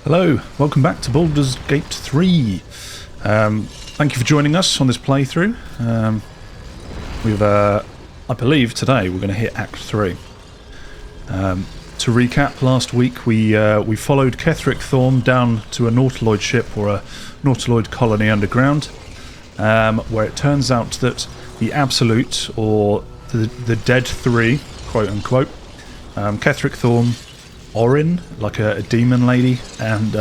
Hello, welcome back to Baldur's Gate 3. Thank you for joining us on this playthrough. I believe today we're going to hit Act 3. To recap, last week we followed Ketheric Thorm down to a Nautiloid ship, or a Nautiloid colony underground, where it turns out that the Absolute, or the Dead Three, quote unquote, Ketheric Thorm, Orin, like a demon lady, and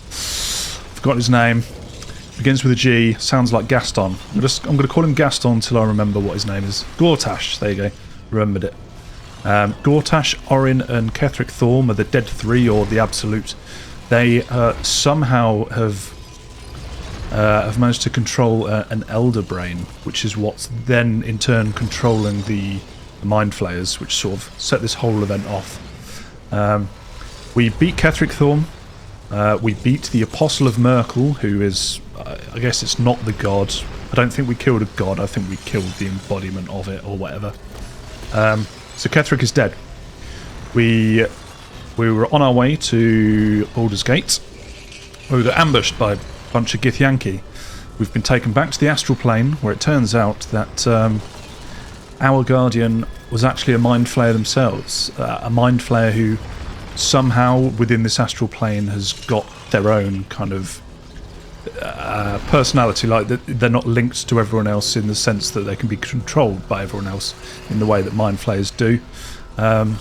forgot his name. Begins with a G. Sounds like Gaston. I'm going to call him Gaston until I remember what his name is. Gortash. There you go. Remembered it. Gortash, Orin, and Ketheric Thorm are the Dead Three, or the Absolute. They somehow have managed to control an Elder Brain, which is what's then in turn controlling the Mind Flayers, which sort of set this whole event off. We beat Ketheric Thorm. We beat the Apostle of Merkel, who is, I guess it's not the god. I don't think we killed a god. I think we killed the embodiment of it, or whatever. So Ketheric is dead. We were on our way to Baldur's Gate. We were ambushed by a bunch of githyanki. We've been taken back to the astral plane, where it turns out that our guardian was actually a mind flayer themselves. A mind flayer who somehow within this astral plane has got their own kind of personality. Like they're not linked to everyone else in the sense that they can be controlled by everyone else in the way that mind flayers do. And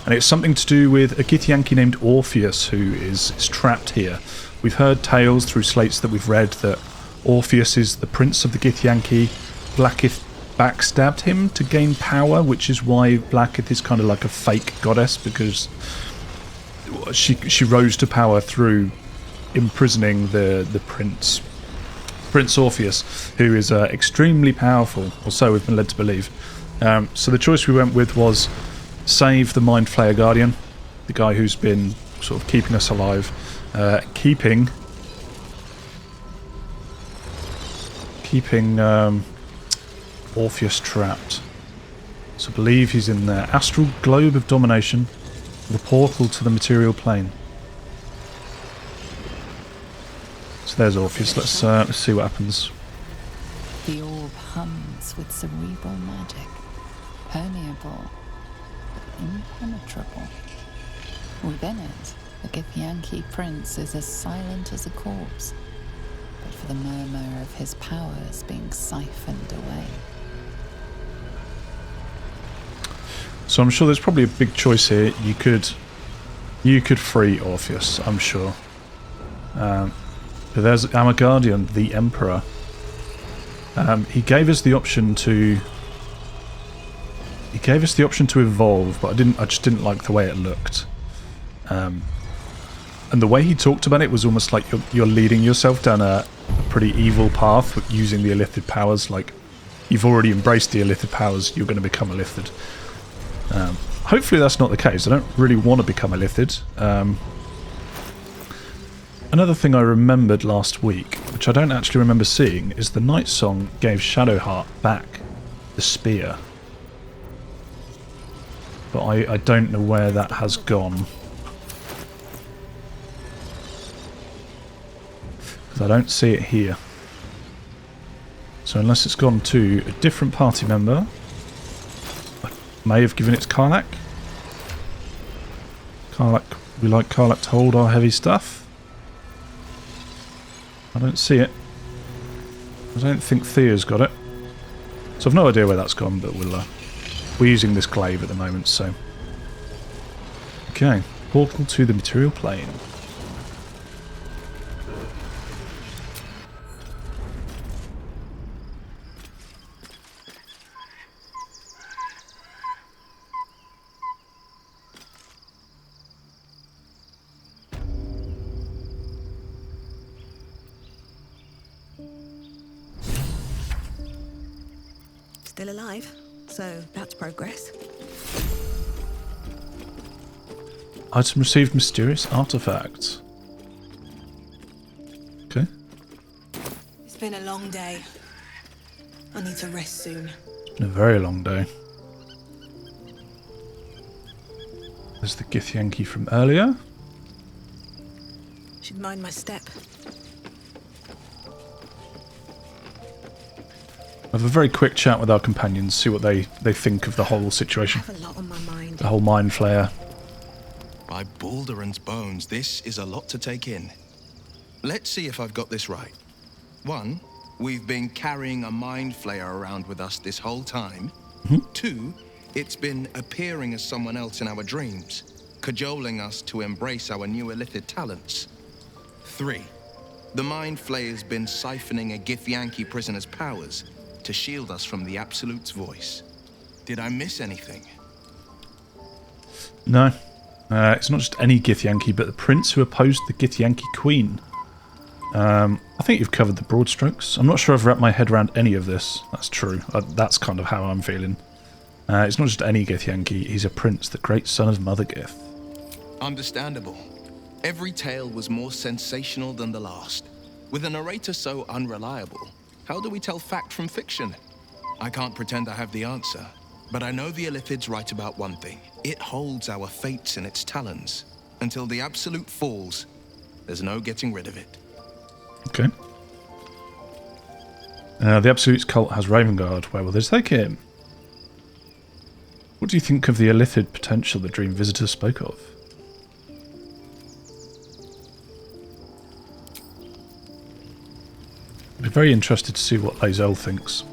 it's something to do with a githyanki named Orpheus, who is trapped here. We've heard tales through slates that we've read that Orpheus is the prince of the githyanki. Vlaakith backstabbed him to gain power, which is why Vlaakith is kind of like a fake goddess, because she rose to power through imprisoning the Prince Orpheus, who is extremely powerful, or so we've been led to believe. So the choice we went with was save the Mind Flayer Guardian, the guy who's been sort of keeping us alive, keeping Orpheus trapped. So I believe he's in the astral globe of domination, the portal to the material plane. So there's Orpheus. Let's see what happens. The orb hums with cerebral magic, permeable, but impenetrable. Within it, the githyanki prince is as silent as a corpse, but for the murmur of his powers being siphoned away. So I'm sure there's probably a big choice here. You could free Orpheus, I'm sure. But there's our guardian, the Emperor. He gave us the option to evolve, but I just didn't like the way it looked. And the way he talked about it was almost like you're leading yourself down a pretty evil path with using the illithid powers. Like, you've already embraced the illithid powers, you're going to become illithid. Hopefully that's not the case. I don't really want to become illithid. Another thing I remembered last week, which I don't actually remember seeing, is the nightsong gave shadowheart back the spear. But I don't know where that has gone. Because I don't see it here. So unless it's gone to a different party member, I may have given it to karlach. We like karlach to hold our heavy stuff. I don't see it. I don't think Thea's got it. So I've no idea where that's gone, but we're using this glaive at the moment, so. Okay, portal to the material plane. Still alive, so that's progress. Item received mysterious artifact. Okay. It's been a long day. I need to rest soon. It's been a very long day. There's the githyanki from earlier. Should mind my step. Have a very quick chat with our companions, see what they think of the whole situation. I have a lot on my mind. The whole mind flayer. By Baldur's bones, this is a lot to take in. Let's see if I've got this right. 1, we've been carrying a mind flayer around with us this whole time. 2, it's been appearing as someone else in our dreams, cajoling us to embrace our new illithid talents. 3, the mind flayer's been siphoning a githyanki prisoner's powers to shield us from the Absolute's voice. Did I miss anything? No. It's not just any githyanki, but the prince who opposed the githyanki queen. I think you've covered the broad strokes. I'm not sure I've wrapped my head around any of this. That's true. That's kind of how I'm feeling. It's not just any githyanki. He's a prince, the great son of Mother Gith. Understandable. Every tale was more sensational than the last. With a narrator so unreliable, how do we tell fact from fiction? I can't pretend I have the answer, but I know the illithid's right about one thing. It holds our fates in its talons. Until the Absolute falls, there's no getting rid of it. Okay. The Absolute's cult has Ravengard. Where will this take him? What do you think of the illithid potential the Dream Visitor spoke of? I'd be very interested to see what lae'zel thinks.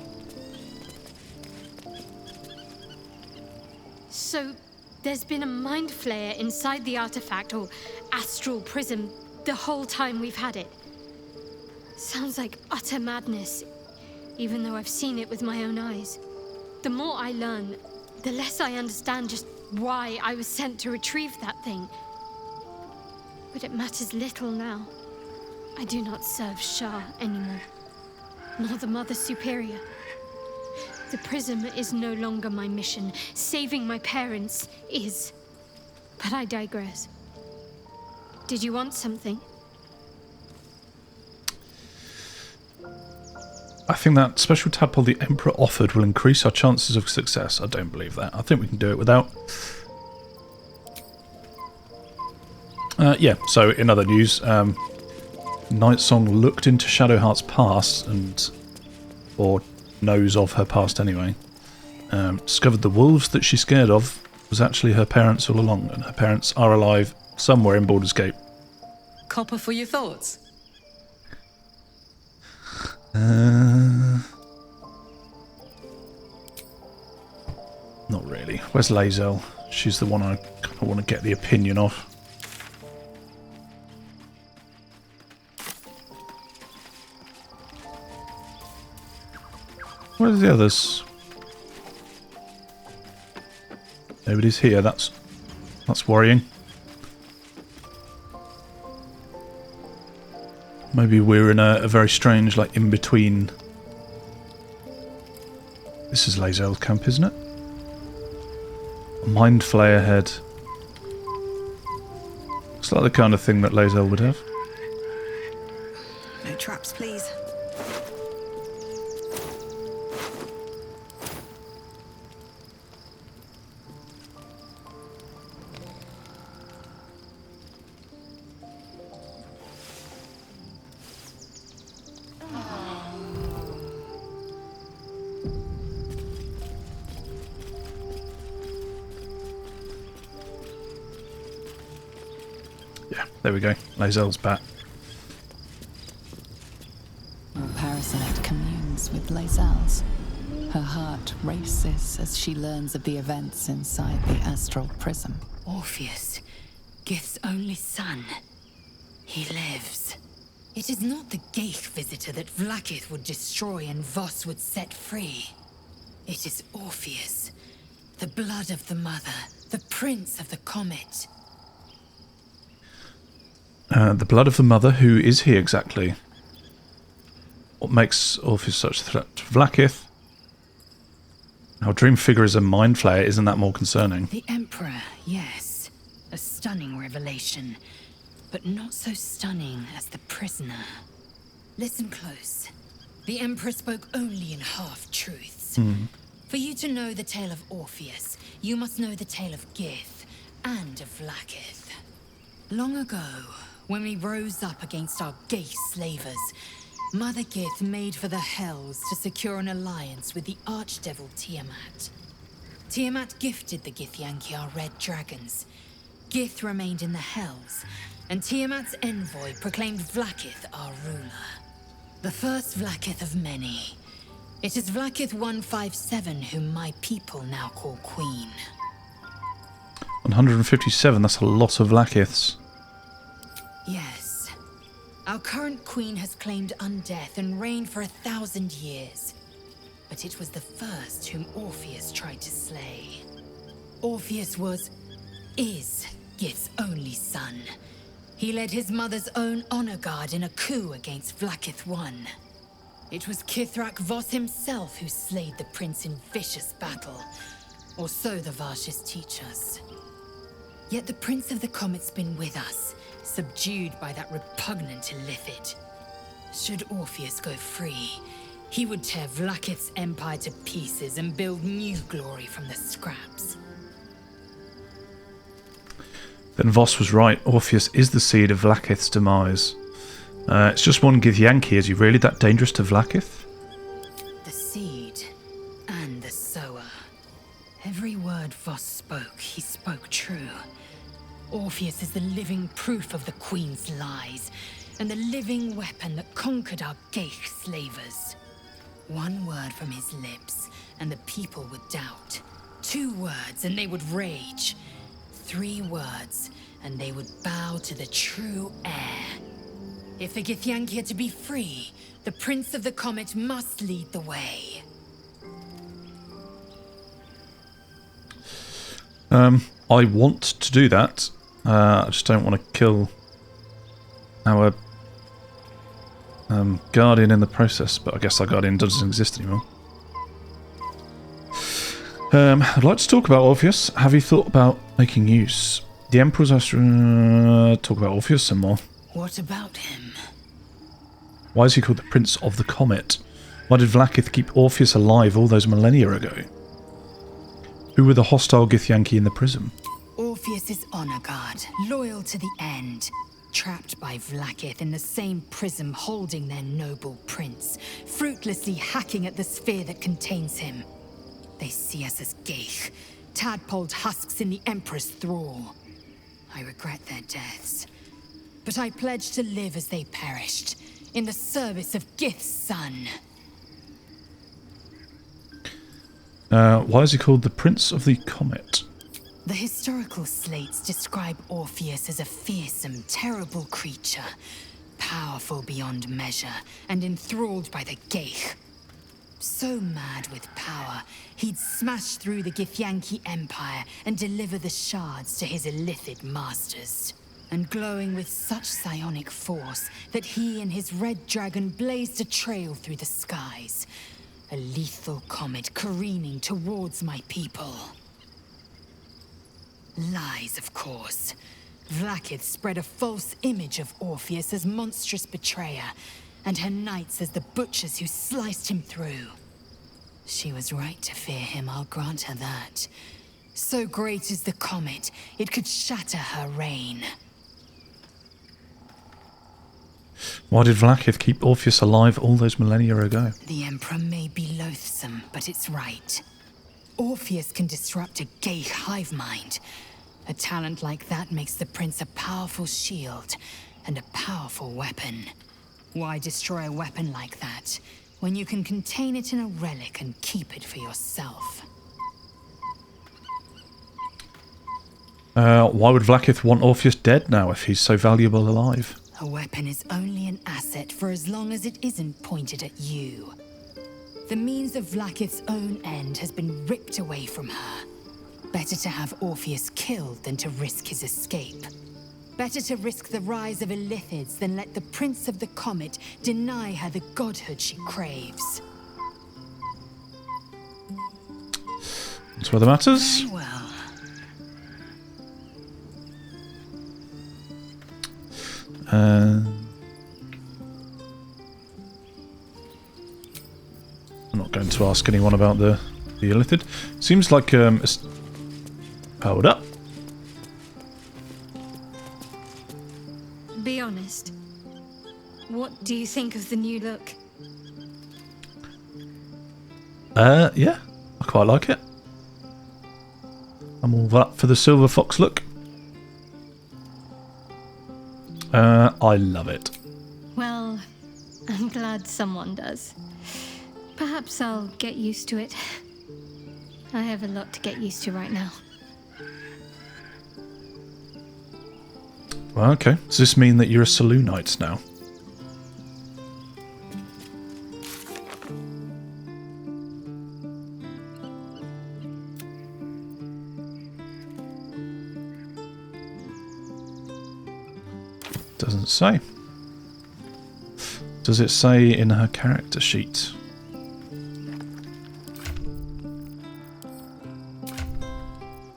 So, there's been a mind flayer inside the artifact, or astral prism, the whole time we've had it. Sounds like utter madness, even though I've seen it with my own eyes. The more I learn, the less I understand just why I was sent to retrieve that thing. But it matters little now. I do not serve Shar anymore, nor the Mother Superior. The prism is no longer my mission. Saving my parents is. But I digress. Did you want something? I think that special tadpole the Emperor offered will increase our chances of success. I don't believe that. I think we can do it without. Yeah, so in other news, Nightsong looked into Shadowheart's past or knows of her past anyway. Discovered the wolves that she's scared of was actually her parents all along, and her parents are alive somewhere in Baldur's Gate. Copper for your thoughts? Not really. Where's lae'zel? She's the one I kind of want to get the opinion of. Where's the others? Nobody's here. That's worrying. Maybe we're in a very strange, like, in-between. This is lae'zel's camp, isn't it? A mind flayer head. Looks like the kind of thing that lae'zel would have. No traps, please. Yeah, there we go. Lae'zel's back. Parasite communes with lae'zel's. Her heart races as she learns of the events inside the astral prism. Orpheus, Gith's only son. He lives. It is not the gate visitor that Vlaakith would destroy and Voss would set free. It is Orpheus, the blood of the mother, the prince of the comet. The blood of the mother, who is he exactly? What makes Orpheus such a threat to Vlaakith? Our dream figure is a mind flayer, isn't that more concerning? The Emperor, yes. A stunning revelation. But not so stunning as the prisoner. Listen close. The Emperor spoke only in half-truths. For you to know the tale of Orpheus, you must know the tale of Gith and of Vlaakith. Long ago, when we rose up against our gay slavers, Mother Gith made for the Hells to secure an alliance with the archdevil Tiamat. Tiamat gifted the Githyanki our red dragons. Gith remained in the Hells, and Tiamat's envoy proclaimed Vlaakith our ruler. The first Vlaakith of many. It is Vlaakith 157 whom my people now call Queen. 157, that's a lot of Vlaakiths. Yes. Our current queen has claimed undeath and reigned for 1,000 years. But it was the first whom Orpheus tried to slay. Orpheus is Gith's only son. He led his mother's own honor guard in a coup against Vlaakith I. It was Kithrak Voss himself who slayed the prince in vicious battle, or so the Varshis teach us. Yet the Prince of the Comet's been with us, subdued by that repugnant illithid. Should Orpheus go free, he would tear Vlaakith's empire to pieces and build new glory from the scraps. Then Voss was right. Orpheus is the seed of Vlaakith's demise. It's just one githyanki. Is he really that dangerous to Vlaakith? The seed and the sower. Every word Voss spoke, he spoke true. Orpheus is the living proof of the Queen's lies, and the living weapon that conquered our Geich slavers. One word from his lips, and the people would doubt. 2 words, and they would rage. 3 words, and they would bow to the true heir. If the Githyanki are to be free, the Prince of the Comet must lead the way. I want to do that. I just don't want to kill our guardian in the process, but I guess our guardian doesn't exist anymore. I'd like to talk about Orpheus. Have you thought about making use? The Emperor's talk about Orpheus some more. What about him? Why is he called the Prince of the Comet? Why did Vlaakith keep Orpheus alive all those millennia ago? Who were the hostile Githyanki in the prism? Orpheus is honor guard, loyal to the end. Trapped by Vlaakith in the same prism holding their noble prince, fruitlessly hacking at the sphere that contains him. They see us as Geich, tadpoled husks in the Emperor's thrall. I regret their deaths, but I pledge to live as they perished, in the service of Gith's son. Why is he called the Prince of the Comet? The historical slates describe Orpheus as a fearsome, terrible creature, powerful beyond measure, and enthralled by the Geich. So mad with power, he'd smash through the Githyanki Empire and deliver the shards to his illithid masters. And glowing with such psionic force that he and his red dragon blazed a trail through the skies. A lethal comet careening towards my people. Lies, of course. Vlaakith spread a false image of Orpheus as monstrous betrayer, and her knights as the butchers who sliced him through. She was right to fear him, I'll grant her that. So great is the comet, it could shatter her reign. Why did Vlaakith keep Orpheus alive all those millennia ago? The Emperor may be loathsome, but it's right. Orpheus can disrupt a Geich hive mind. A talent like that makes the prince a powerful shield and a powerful weapon. Why destroy a weapon like that when you can contain it in a relic and keep it for yourself? Why would Vlaakith want Orpheus dead now if he's so valuable alive? A weapon is only an asset for as long as it isn't pointed at you. The means of Vlaakith's own end has been ripped away from her. Better to have Orpheus killed than to risk his escape. Better to risk the rise of illithids than let the Prince of the Comet deny her the godhood she craves. That's where the matters. Very well. I'm not going to ask anyone about the illithid. Seems like hold up. Be What do you think of the new look? Yeah, I quite like it. I'm all up for the silver fox look. I love it. Well, I'm glad someone does. Perhaps I'll get used to it. I have a lot to get used to right now. Well, okay. Does this mean that you're a Saloonite now? Doesn't say. Does it say in her character sheet?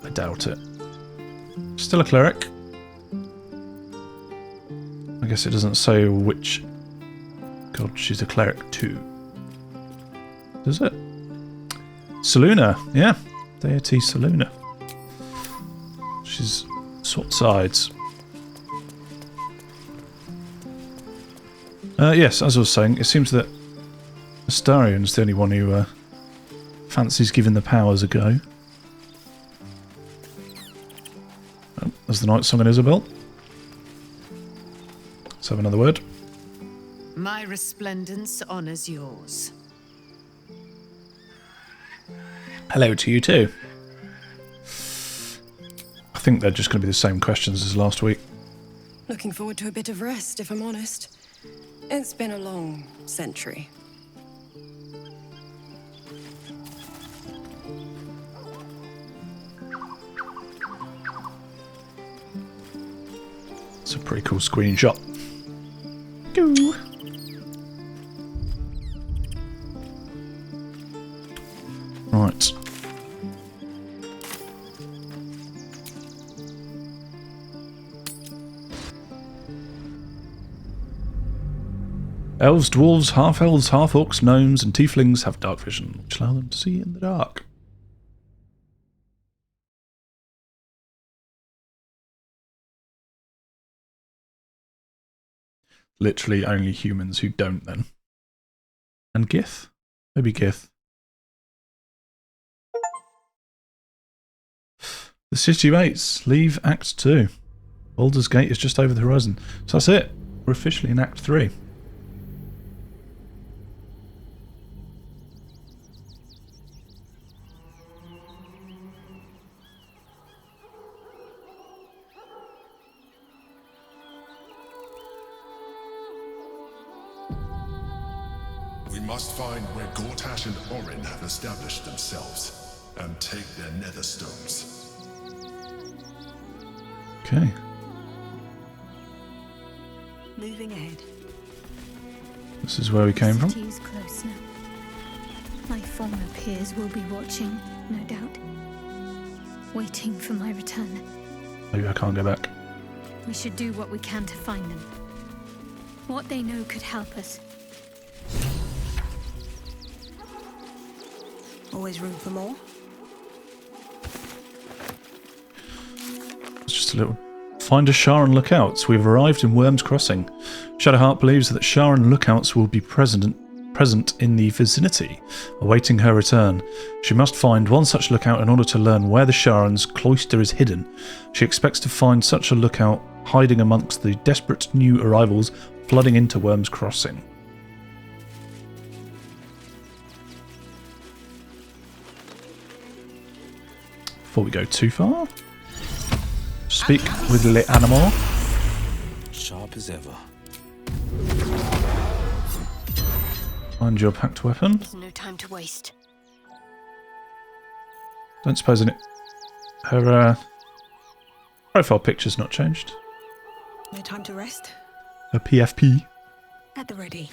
I doubt it. Still a cleric. I guess it doesn't say which god she's a cleric to. Does it? Selûne, yeah. Deity Selûne. She's swapped sides. Yes, as I was saying, it seems that Astarion's the only one who fancies giving the powers a go. Oh, there's the nightsong and Isabel. Let's have another word. My resplendence honours yours. Hello to you too. I think they're just going to be the same questions as last week. Looking forward to a bit of rest, if I'm honest. It's been a long century. It's a pretty cool screenshot. Go. Right. Elves, dwarves, half-elves, half-orcs, gnomes and tieflings have dark vision, which allow them to see in the dark. Literally only humans who don't, then. And Gith? Maybe Gith. The City Mates leave Act 2. Baldur's Gate is just over the horizon. So that's it. We're officially in Act 3. We must find where Gortash and Orin have established themselves, and take their nether stones. Okay. Moving ahead. This is where we came from. The city is close now. My former peers will be watching, no doubt. Waiting for my return. Maybe I can't go back. We should do what we can to find them. What they know could help us. Always room for more. It's just a little... Find a shar and lookouts. We've arrived in Wyrm's Crossing. Shadowheart believes that shar and lookouts will be present in the vicinity, awaiting her return. She must find one such lookout in order to learn where the Sharan's cloister is hidden. She expects to find such a lookout hiding amongst the desperate new arrivals flooding into Wyrm's Crossing. Before we go too far, speak with Le Animal. Sharp as ever. Find your packed weapon. There's no time to waste. Don't suppose her profile picture's not changed. No time to rest. Her PFP. At the ready.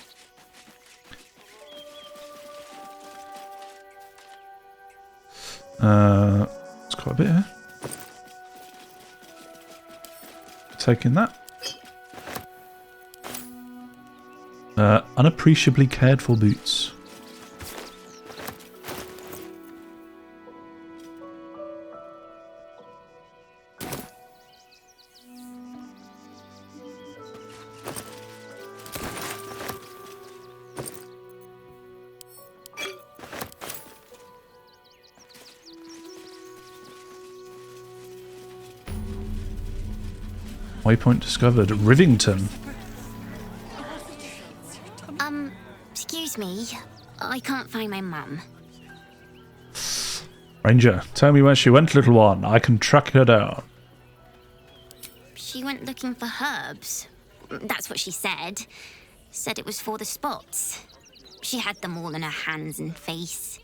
It's quite a bit here. Taking that. Unappreciably cared for boots. Waypoint discovered. Rivington. Excuse me. I can't find my mum. Ranger, tell me where she went, little one. I can track her down. She went looking for herbs. That's what she said. Said it was for the spots. She had them all in her hands and face.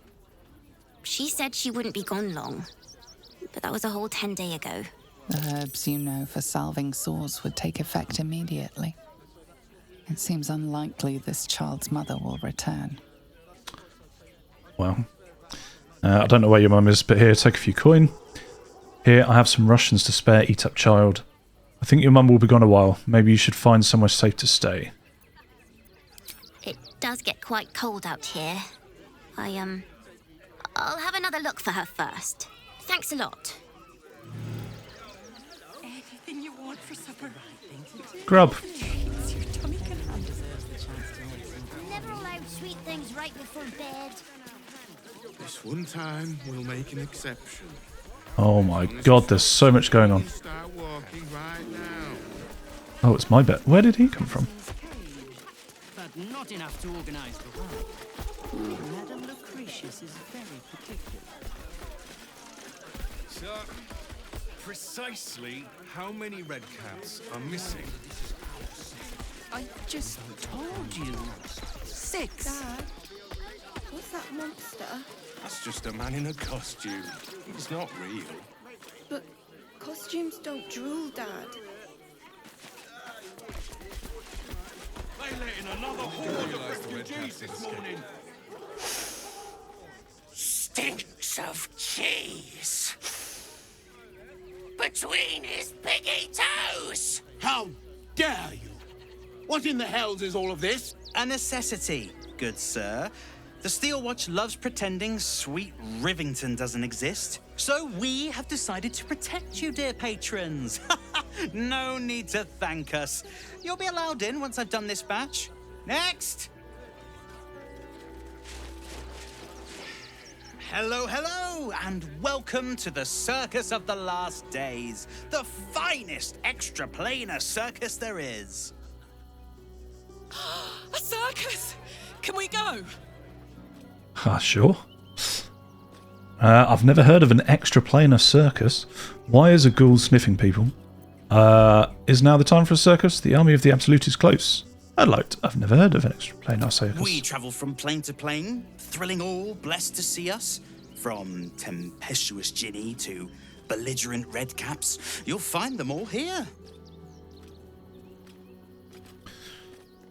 She said she wouldn't be gone long. But that was a whole 10 days ago. The herbs you know for salving sores would take effect immediately. It seems unlikely this child's mother will return. Well, I don't know where your mum is, but here, take a few coin. Here, I have some Russians to spare. Eat up, child. I think your mum will be gone a while. Maybe you should find somewhere safe to stay. It does get quite cold out here. I'll have another look for her first. Thanks a lot. Anything you want for supper? Grub. Never allowed sweet things right before bed. This one time, we'll make an exception. Oh my god, there's so much going on. Start walking right now. Oh, it's my bet. Where did he come from? But not enough to organize the ride. Madame Lucretius is very particular. So, precisely how many red caps are missing? I just told you. 6. Dad, what's that monster? That's just a man in a costume. He's not real. But costumes don't drool, Dad. They let in another horde of refugees this morning. Stinks of cheese between his piggy toes. How dare you? What in the hells is all of this? A necessity, good sir. The Steel Watch loves pretending sweet Rivington doesn't exist. So we have decided to protect you, dear patrons. No need to thank us. You'll be allowed in once I've done this batch. Next! Hello, hello, and welcome to the Circus of the Last Days, the finest extra-planar circus there is. A circus! Can we go? Sure. I've never heard of an extra-planar circus. Why is a ghoul sniffing people? Is now the time for a circus? The army of the Absolute is close. I've never heard of an extra-planar circus. We travel from plane to plane, thrilling all blessed to see us. From tempestuous Ginny to belligerent redcaps, you'll find them all here.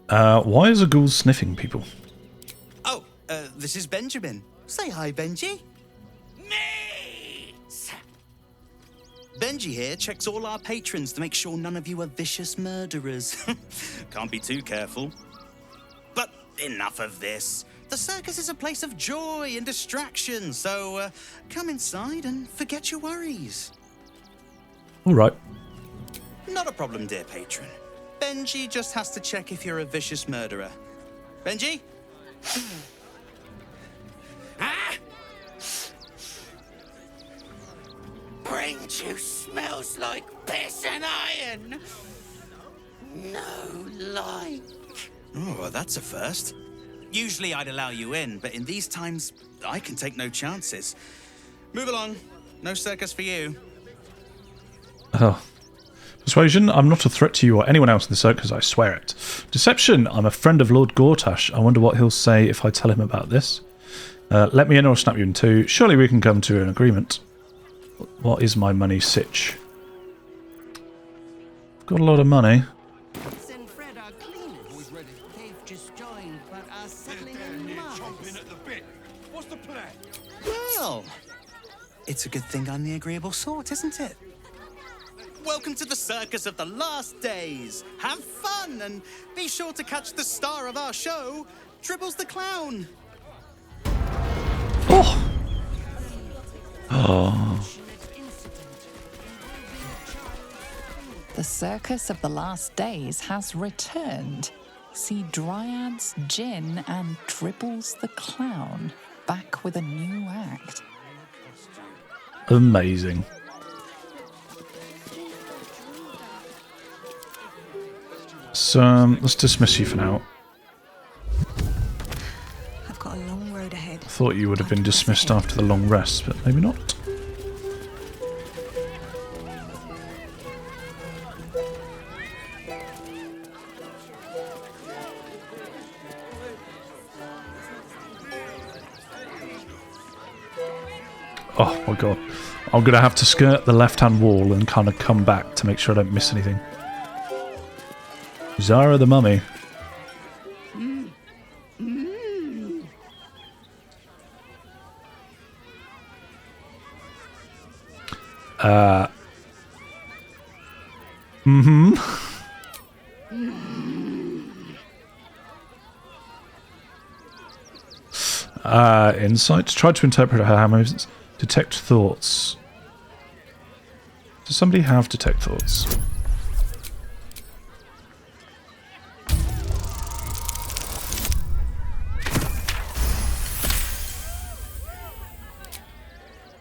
Why is a ghoul sniffing people? Oh, this is Benjamin. Say hi, Benji. Meat! Benji here checks all our patrons to make sure none of you are vicious murderers. Can't be too careful. But enough of this. The circus is a place of joy and distraction, so come inside and forget your worries. All right. Not a problem, dear patron. Benji just has to check if you're a vicious murderer. Benji? Ah! Brain juice smells like piss and iron. No like. Oh, well, that's a first. Usually I'd allow you in, but in these times, I can take no chances. Move along. No circus for you. Oh. Persuasion, I'm not a threat to you or anyone else in the circus, I swear it. Deception, I'm a friend of Lord Gortash. I wonder what he'll say if I tell him about this. Let me in or I'll snap you in two. Surely we can come to an agreement. What is my money sitch? I've got a lot of money. Well, it's a good thing I'm the agreeable sort, isn't it? Welcome to the Circus of the Last Days. Have fun and be sure to catch the star of our show, Dribbles the Clown. Oh. Oh. The Circus of the Last Days has returned. See Dryads, Jinn, and Dribbles the Clown back with a new act. Amazing. let's dismiss you for now. I've got a long road ahead. I thought you would have been dismissed after the long rest, but maybe not. Oh my god. I'm going to have to skirt the left-hand wall and kind of come back to make sure I don't miss anything. Zara the mummy. Insight. Try to interpret her moves. Detect thoughts. Does somebody have detect thoughts?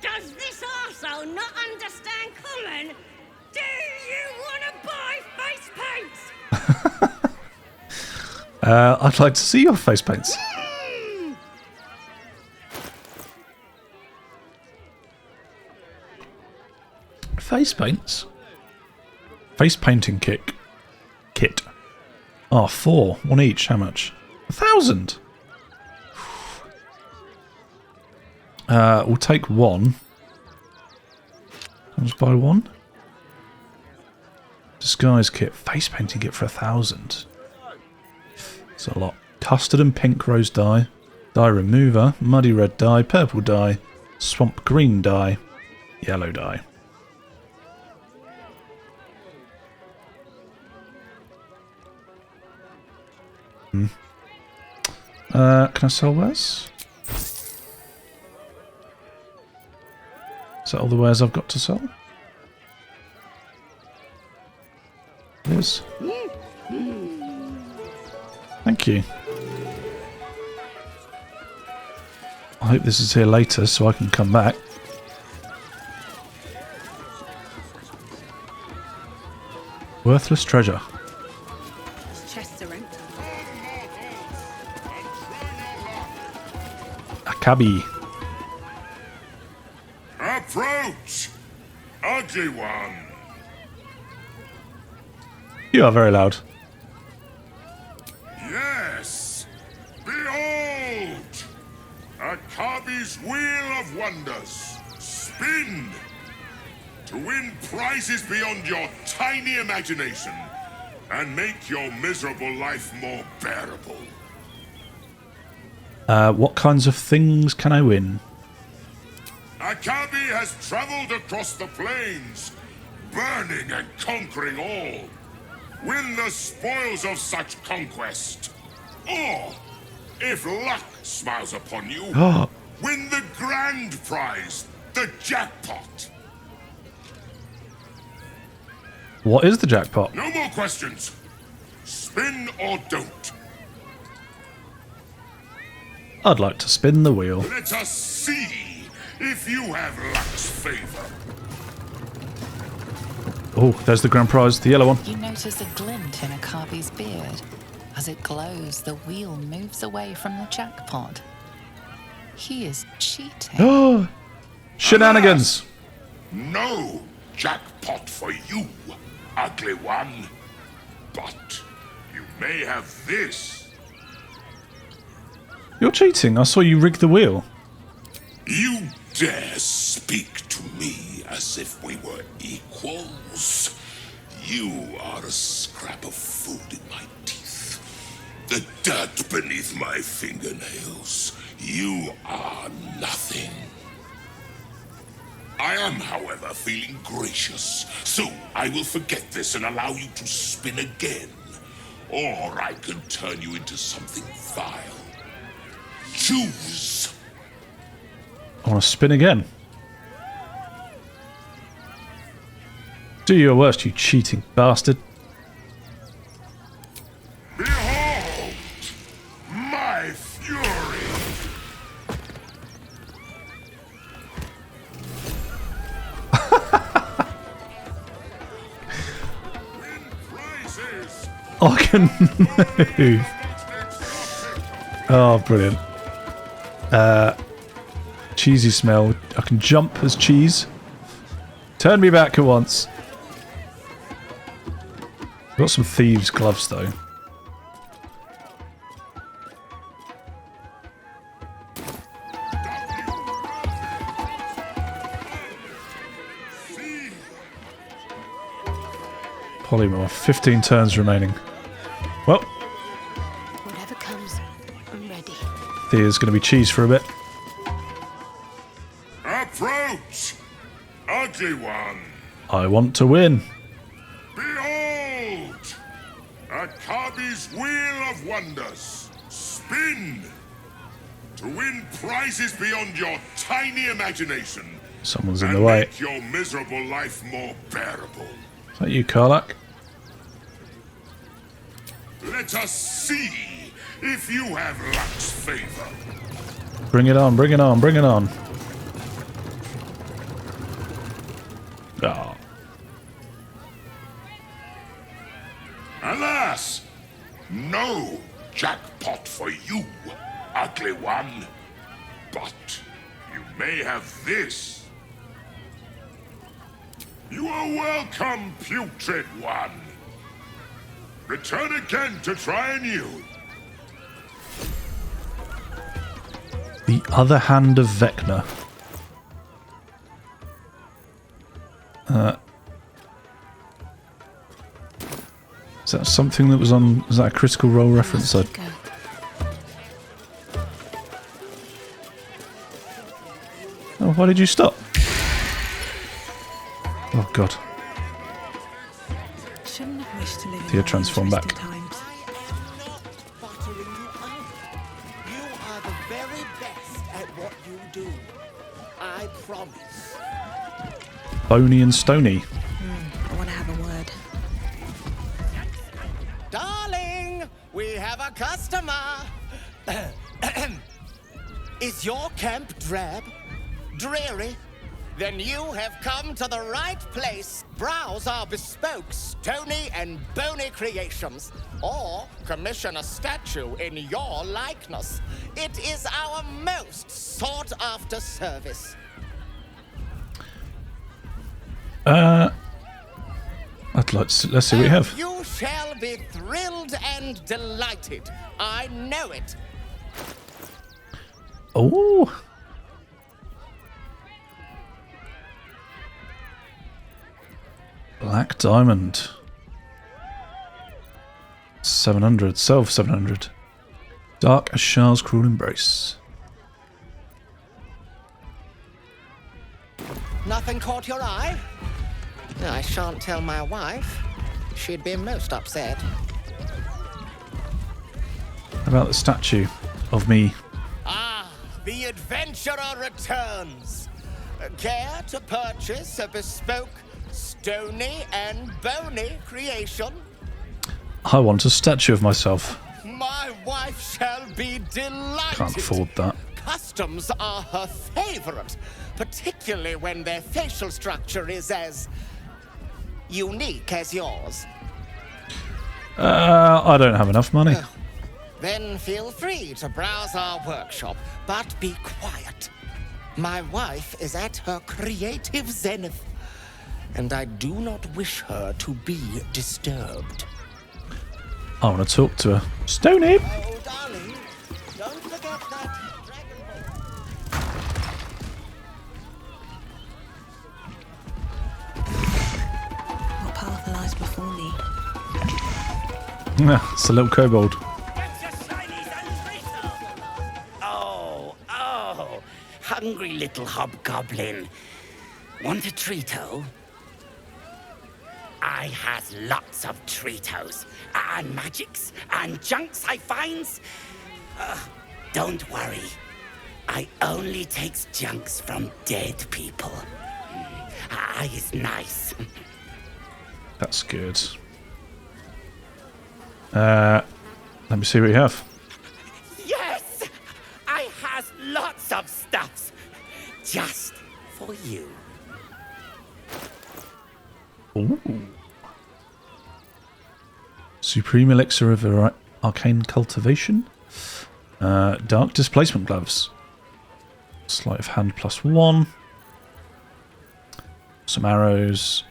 Does this arsehole not understand common? Do you want to buy face paints? I'd like to see your face paints. Face paints? Face painting kit. Oh, 4. 1 each. How much? 1,000. We'll take 1. I'll just buy 1. Disguise kit. Face painting kit for 1,000. That's a lot. Custard and pink rose dye. Dye remover. Muddy red dye. Purple dye. Swamp green dye. Yellow dye. Can I sell wares? Is that all the wares I've got to sell? It is. Thank you. I hope this is here later so I can come back. Worthless treasure. Chests are empty. Akabi. Approach, ugly one. You are very loud. Yes, behold, Akabi's wheel of wonders. Spin to win prizes beyond your tiny imagination and make your miserable life more bearable. What kinds of things can I win? Akabi has traveled across the plains, burning and conquering all. Win the spoils of such conquest. Or, if luck smiles upon you, win the grand prize, the jackpot. What is the jackpot? No more questions. Spin or don't. I'd like to spin the wheel. Let us see if you have luck's favor. Oh, there's the grand prize, the yellow one. You notice a glint in Akabi's beard. As it glows, the wheel moves away from the jackpot. He is cheating. Oh, shenanigans! No jackpot for you, ugly one. But you may have this. You're cheating. I saw you rig the wheel. You dare speak to me as if we were equals? You are a scrap of food in my teeth. The dirt beneath my fingernails. You are nothing. I am, however, feeling gracious, so I will forget this and allow you to spin again. Or I can turn you into something vile. Choose. I want to spin again. Do your worst, you cheating bastard. Behold my fury. Win prizes Oh, I can move. Oh, brilliant. Cheesy smell. I can jump as cheese. Turn me back at once. Got some thieves' gloves, though. Polymorph. 15 turns remaining. Well. Whatever comes, I'm ready. Thea's going to be cheese for a bit. Approach! Ugly one! I want to win. Behold! Akabi's Wheel of Wonders. Spin! To win prizes beyond your tiny imagination. Someone's in the way. Make your miserable life more bearable. Is that you, Karlach? Let us see if you have luck's favor. Bring it on, bring it on, bring it on. Oh. Alas! No jackpot for you, ugly one. But you may have this. You are welcome, putrid one. Return again to try anew. The Other Hand of Vecna. Is that something that was on... Is that a Critical Role reference? Oh, why did you stop? Oh, God. Shouldn't have wished to live in Thea transform back. times. You are the very best at what you do. I promise. Bony and Stony. I want to have a word. Darling, we have a customer. Is your camp drab? Dreary? Then you have come to the right place. Browse our bespoke, stony and bony creations. Or commission a statue in your likeness. It is our most sought-after service. I'd like to... Let's see what we have. You shall be thrilled and delighted. I know it. Oh. Black Diamond. 700. Self 700. Dark as Shar's Cruel Embrace. Nothing caught your eye? I shan't tell my wife. She'd be most upset. How about the statue of me? Ah, the adventurer returns. Care to purchase a bespoke, stony and bony creation? I want a statue of myself. My wife shall be delighted. Can't afford that. Customs are her favorite, particularly when their facial structure is as unique as yours. I don't have enough money. Then feel free to browse our workshop, but be quiet. My wife is at her creative zenith, and I do not wish her to be disturbed. I want to talk to her. Stony! Oh, darling, don't forget that What path lies before me? Yeah, it's a little kobold. Oh, hungry little hobgoblin. Want a treato? I has lots of treatos, and magics, and junks I finds. Don't worry. I only takes junks from dead people. I is nice. That's good. Let me see what you have. Yes! I has lots of stuffs. Just for you. Ooh. Supreme Elixir of Arcane Cultivation. Dark Displacement Gloves. Sleight of Hand +1. Some arrows.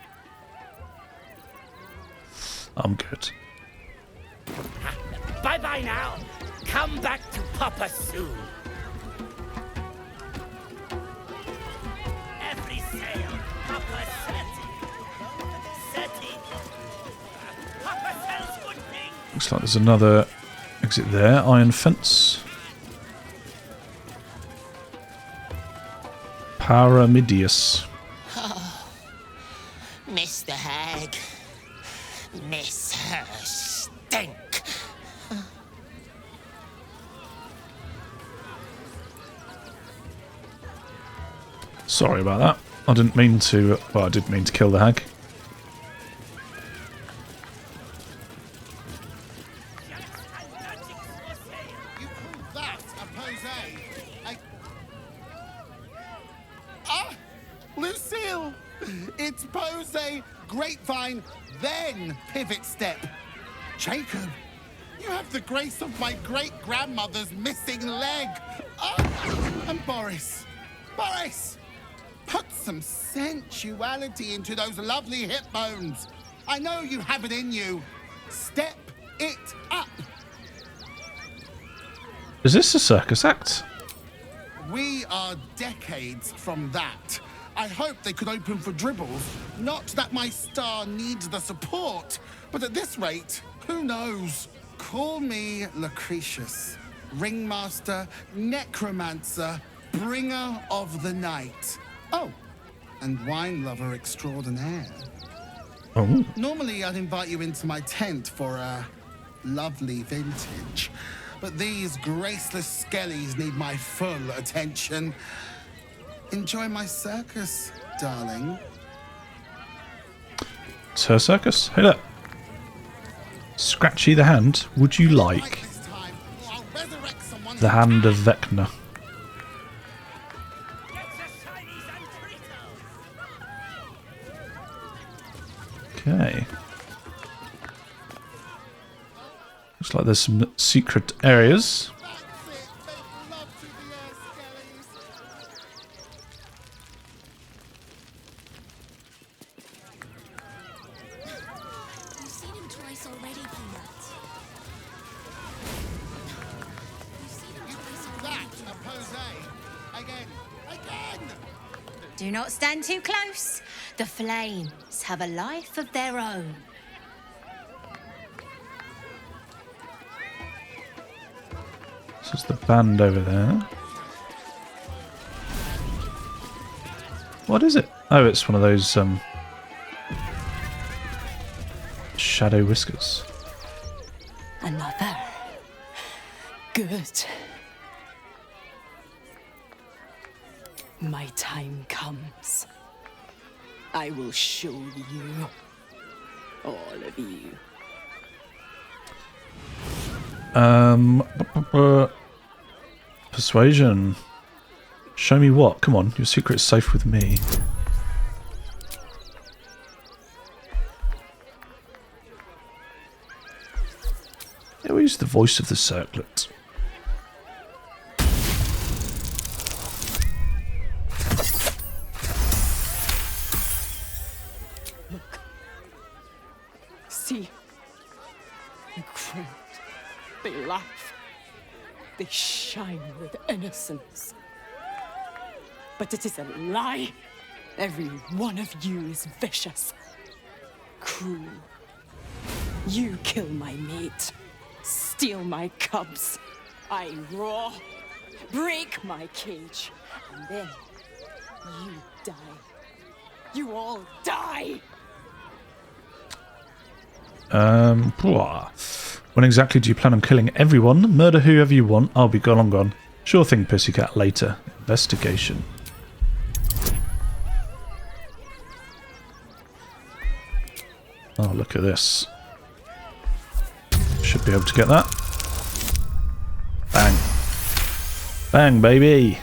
I'm good. Bye-bye now. Come back to Papa soon. Every sail, Papa Seti. Papa sells good things. Looks like there's another exit there. Iron Fence. Paramidius. Oh, Miss the hag. Miss her stink. Sorry about that. I didn't mean to... Well, I did mean to kill the hag. Ah! Lucille! It's pose, grapevine, then pivot step. Jacob, you have the grace of my great-grandmother's missing leg. Ah! And Boris. Boris! Put some sensuality into those lovely hip bones. I know you have it in you. Step it up. Is this a circus act? We are decades from that. I hope they could open for Dribbles. Not that my star needs the support, but at this rate, who knows? Call me Lucretius, ringmaster, necromancer, bringer of the night. Oh, and wine lover extraordinaire. Oh. Normally, I'd invite you into my tent for a lovely vintage, but these graceless skellies need my full attention. Enjoy my circus, darling. It's her circus. Hey, look. Scratchy the Hand. Would you like the Hand of Vecna? Okay. Looks like there's some secret areas. You've seen him twice already, Peanut. You've seen him twice already. Again! Do not stand too close. The flames have a life of their own. This is the band over there. What is it? Oh, it's one of those shadow whiskers. Another. Good. My time comes. I will show you. All of you. Persuasion. Show me what? Come on, your secret is safe with me. Yeah, we use the voice of the circlet. Look. See. They grin. They laugh. They shine with innocence. But it is a lie. Every one of you is vicious. Cruel. You kill my mate. Steal my cubs. I roar. Break my cage. And then you die. You all die. When exactly do you plan on killing everyone? Murder whoever you want. I'll be gone. Sure thing, pussycat. Later. Investigation. Oh, look at this. Should be able to get that. Bang. Bang, baby.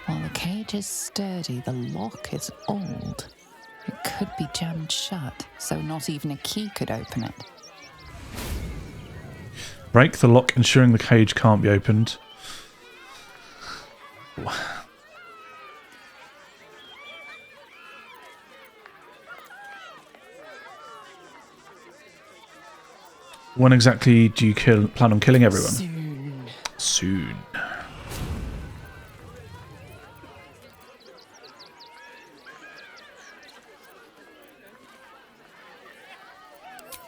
While the cage is sturdy, the lock is old. It could be jammed shut, so not even a key could open it. Break the lock, ensuring the cage can't be opened. When exactly do you plan on killing everyone? Soon.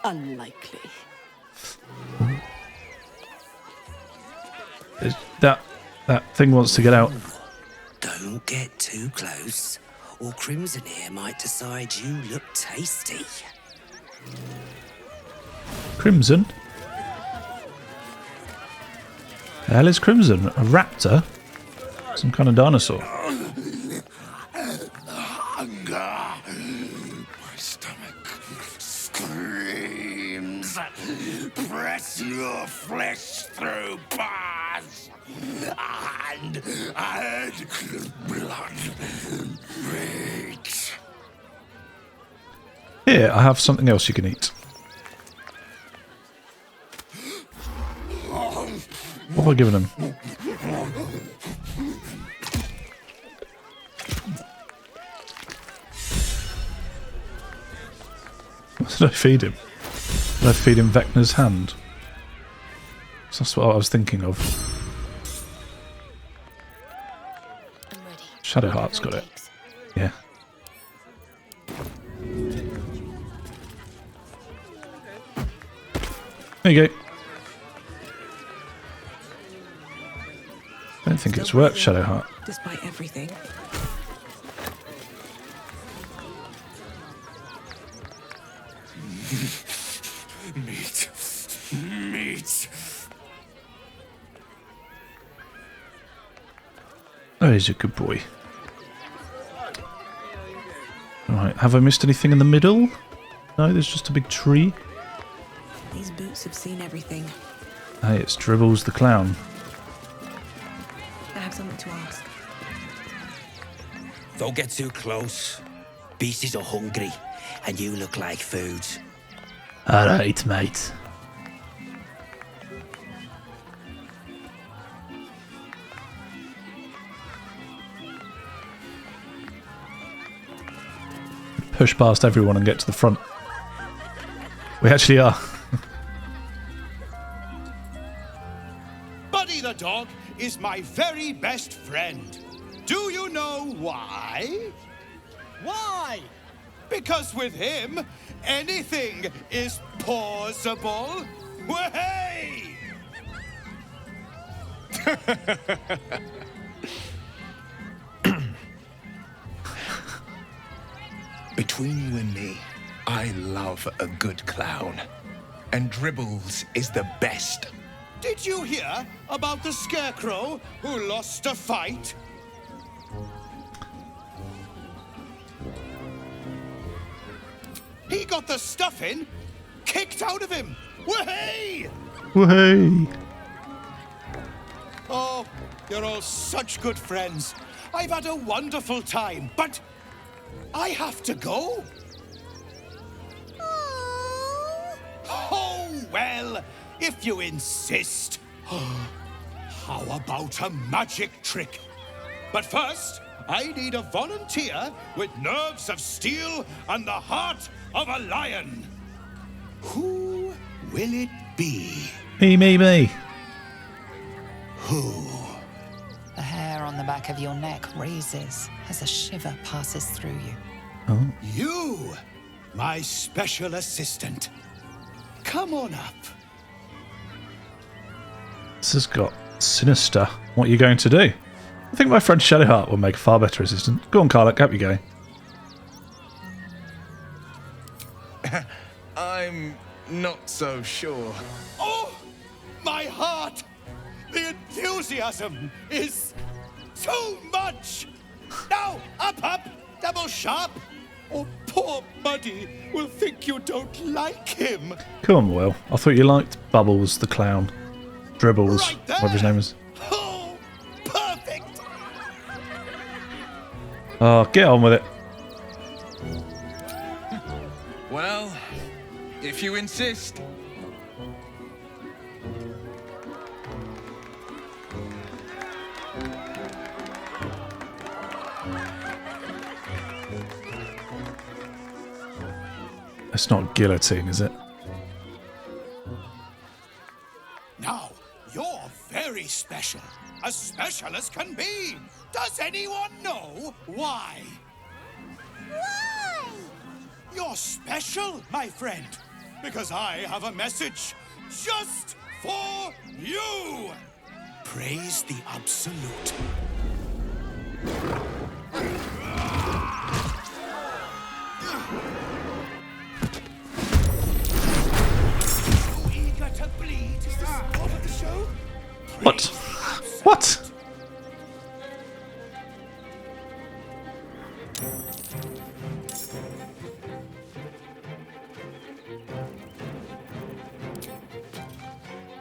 Unlikely. That thing wants to get out. Don't get too close, or Crimson here might decide you look tasty. Crimson? The hell is Crimson? A raptor? Some kind of dinosaur? Hunger. My stomach screams. Press your flesh through bars. And add blood. Meat. Here, I have something else you can eat. What have I given him? What did I feed him? Did I feed him Vecna's hand? That's what I was thinking of. Shadowheart's got it. Yeah. There you go. I don't think it's worked, Shadowheart. Despite everything. Meat. Meat. Oh, he's a good boy. Alright, have I missed anything in the middle? No, there's just a big tree. These boots have seen everything. Hey, it's Dribbles the Clown. I have something to ask. Don't get too close. Beasties are hungry, and you look like food. Alright, mate. Push past everyone and get to the front. We actually are. Buddy the dog is my very best friend. Do you know why? Why? Because with him, anything is possible. Way! Between you and me, I love a good clown. And Dribbles is the best. Did you hear about the scarecrow who lost a fight? He got the stuffing kicked out of him. Way! Woohoo! Oh, you're all such good friends. I've had a wonderful time, but I have to go. Oh, well, if you insist. How about a magic trick? But first, I need a volunteer with nerves of steel and the heart of a lion. Who will it be? Me. Who? The hair on the back of your neck raises as a shiver passes through you. Oh. You, my special assistant. Come on up. This has got sinister. What are you going to do? I think my friend Shadowheart will make a far better assistant. Go on, karlach, up you go. I'm not so sure. Oh, my heart! The enthusiasm is too much! Now, up, double sharp, or poor Muddy will think you don't like him. Come on, Wyll. I thought you liked Bubbles the Clown. Dribbles, Right there. whatever his name is. Oh, perfect! Oh, get on with it. Well, if you insist. It's not guillotine, is it? Now, you're very special. As special as can be. Does anyone know why? Why? You're special, my friend. Because I have a message just for you. Praise the Absolute. So eager to bleed. Is this part of the show? What? What?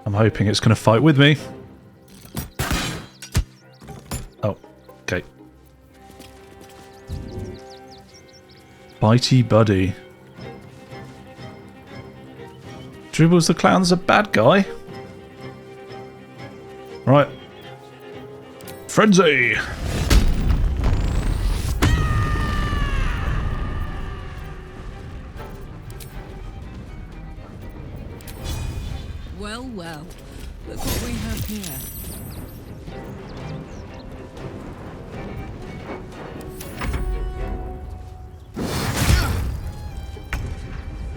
I'm hoping it's going to fight with me. Oh, okay. Bitey Buddy. Dribbles the Clown's a bad guy. Right. Frenzy! Well, well. Look what we have here.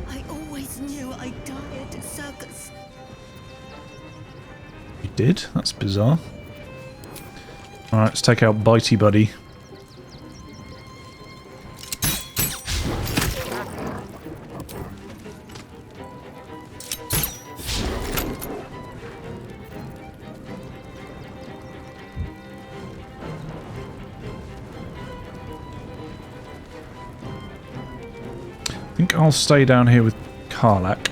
I always knew I'd die at a circus. You did? That's bizarre. Alright, let's take out Bitey Buddy. I think I'll stay down here with Karlach.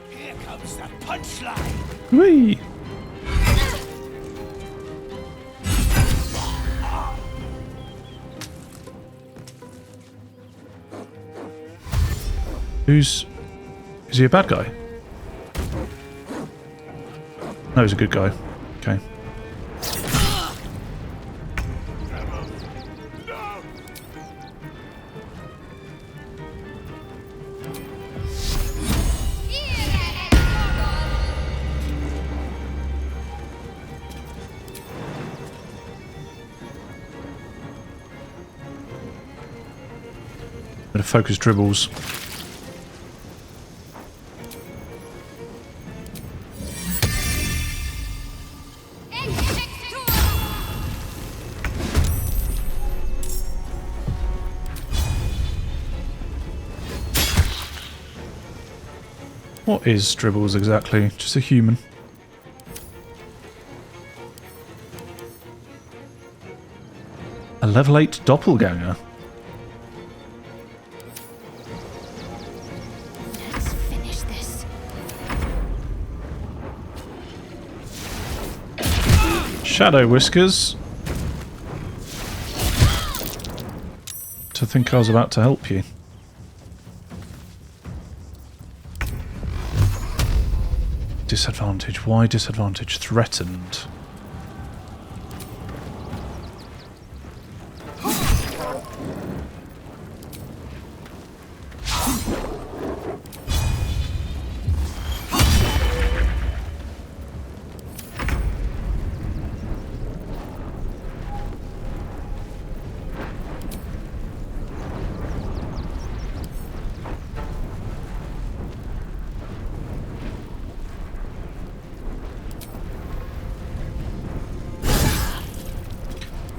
Here comes the punchline. Whee! Is he a bad guy? No, he's a good guy. Okay. Better focus Dribbles. What is Dribbles exactly? Just a human. A level 8 doppelganger? Let's finish this. Shadow Whiskers. To think I was about to help you. Disadvantage. Why disadvantage? Threatened.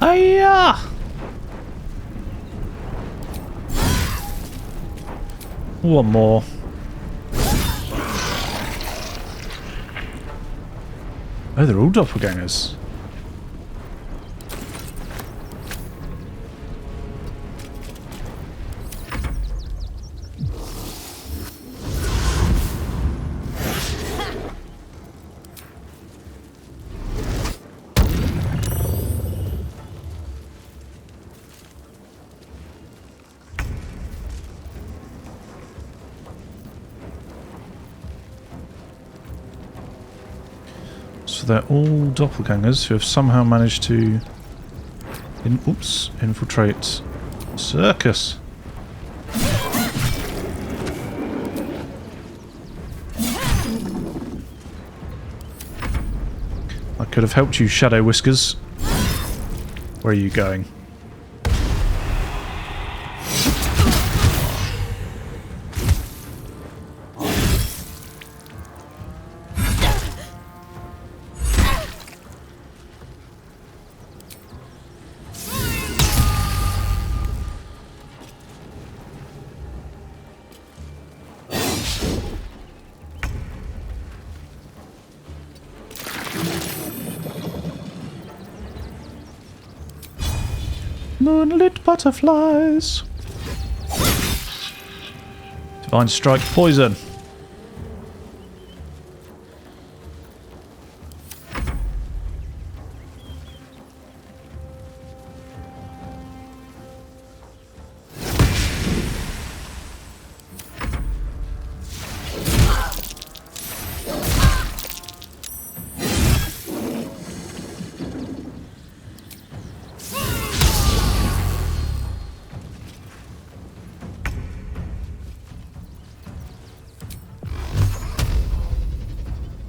Hiya! One more. Oh, they're all doppelgangers. So they're all doppelgangers who have somehow managed to infiltrate Circus. I could have helped you, Shadow Whiskers. Where are you going? Moonlit butterflies. Divine Strike poison.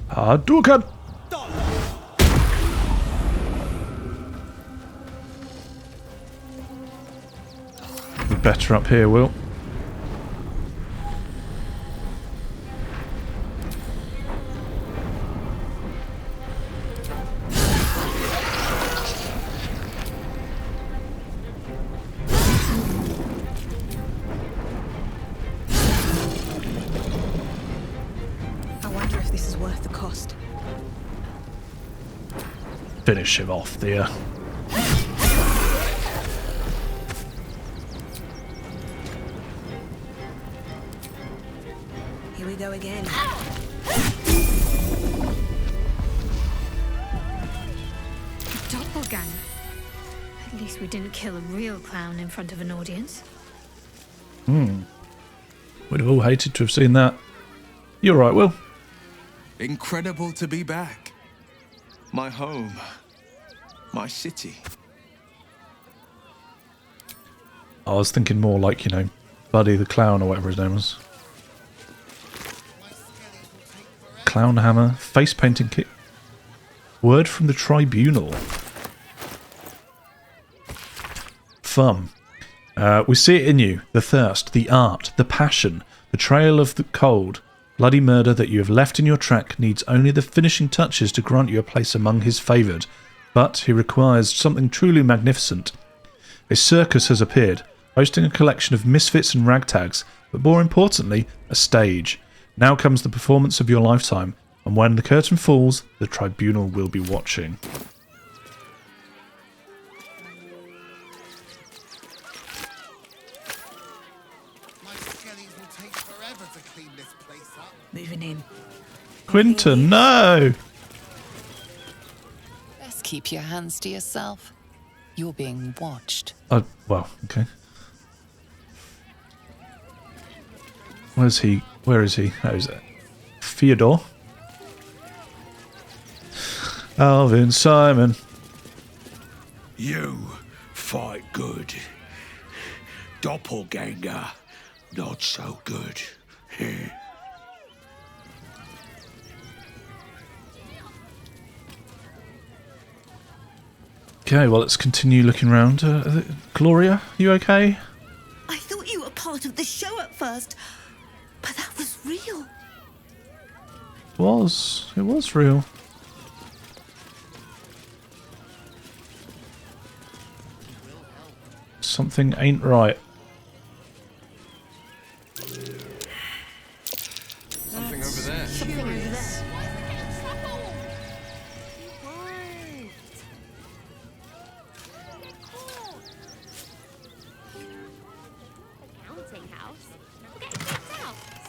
Hadouken! We're better up here, Will. Finish him off there. Here we go again. Doppelganger. At least we didn't kill a real clown in front of an audience. We'd have all hated to have seen that. You're right, Will. Incredible to be back. My home. My city. I was thinking more like, you know, Buddy the Clown or whatever his name was. Clown hammer, face painting kit. Word from the tribunal. Fun. We see it in you. The thirst, the art, the passion, the trail of the cold. Bloody murder that you have left in your track needs only the finishing touches to grant you a place among his favoured. But he requires something truly magnificent. A circus has appeared, boasting a collection of misfits and ragtags, but more importantly, a stage. Now comes the performance of your lifetime, and when the curtain falls, the tribunal will be watching. Moving in. Quinton, no! Best keep your hands to yourself. You're being watched. Well, okay. Where's he? Where is he? How is it? Theodore? Alvin, Simon. You fight good. Doppelganger, not so good. Okay, well, let's continue looking around. Gloria, you okay? I thought you were part of the show at first, but that was real. It was real. Something ain't right. Something over there. Something over there.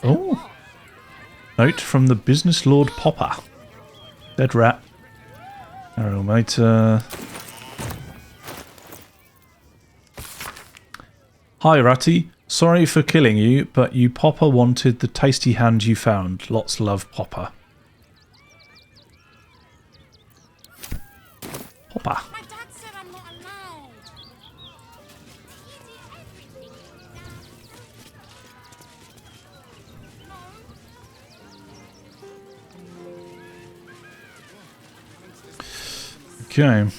Oh. Note from the business lord Popper. Dead rat. Alright, mate. Hi, Ratty. Sorry for killing you, but you Popper wanted the tasty hand you found. Lots love, Popper. Okay.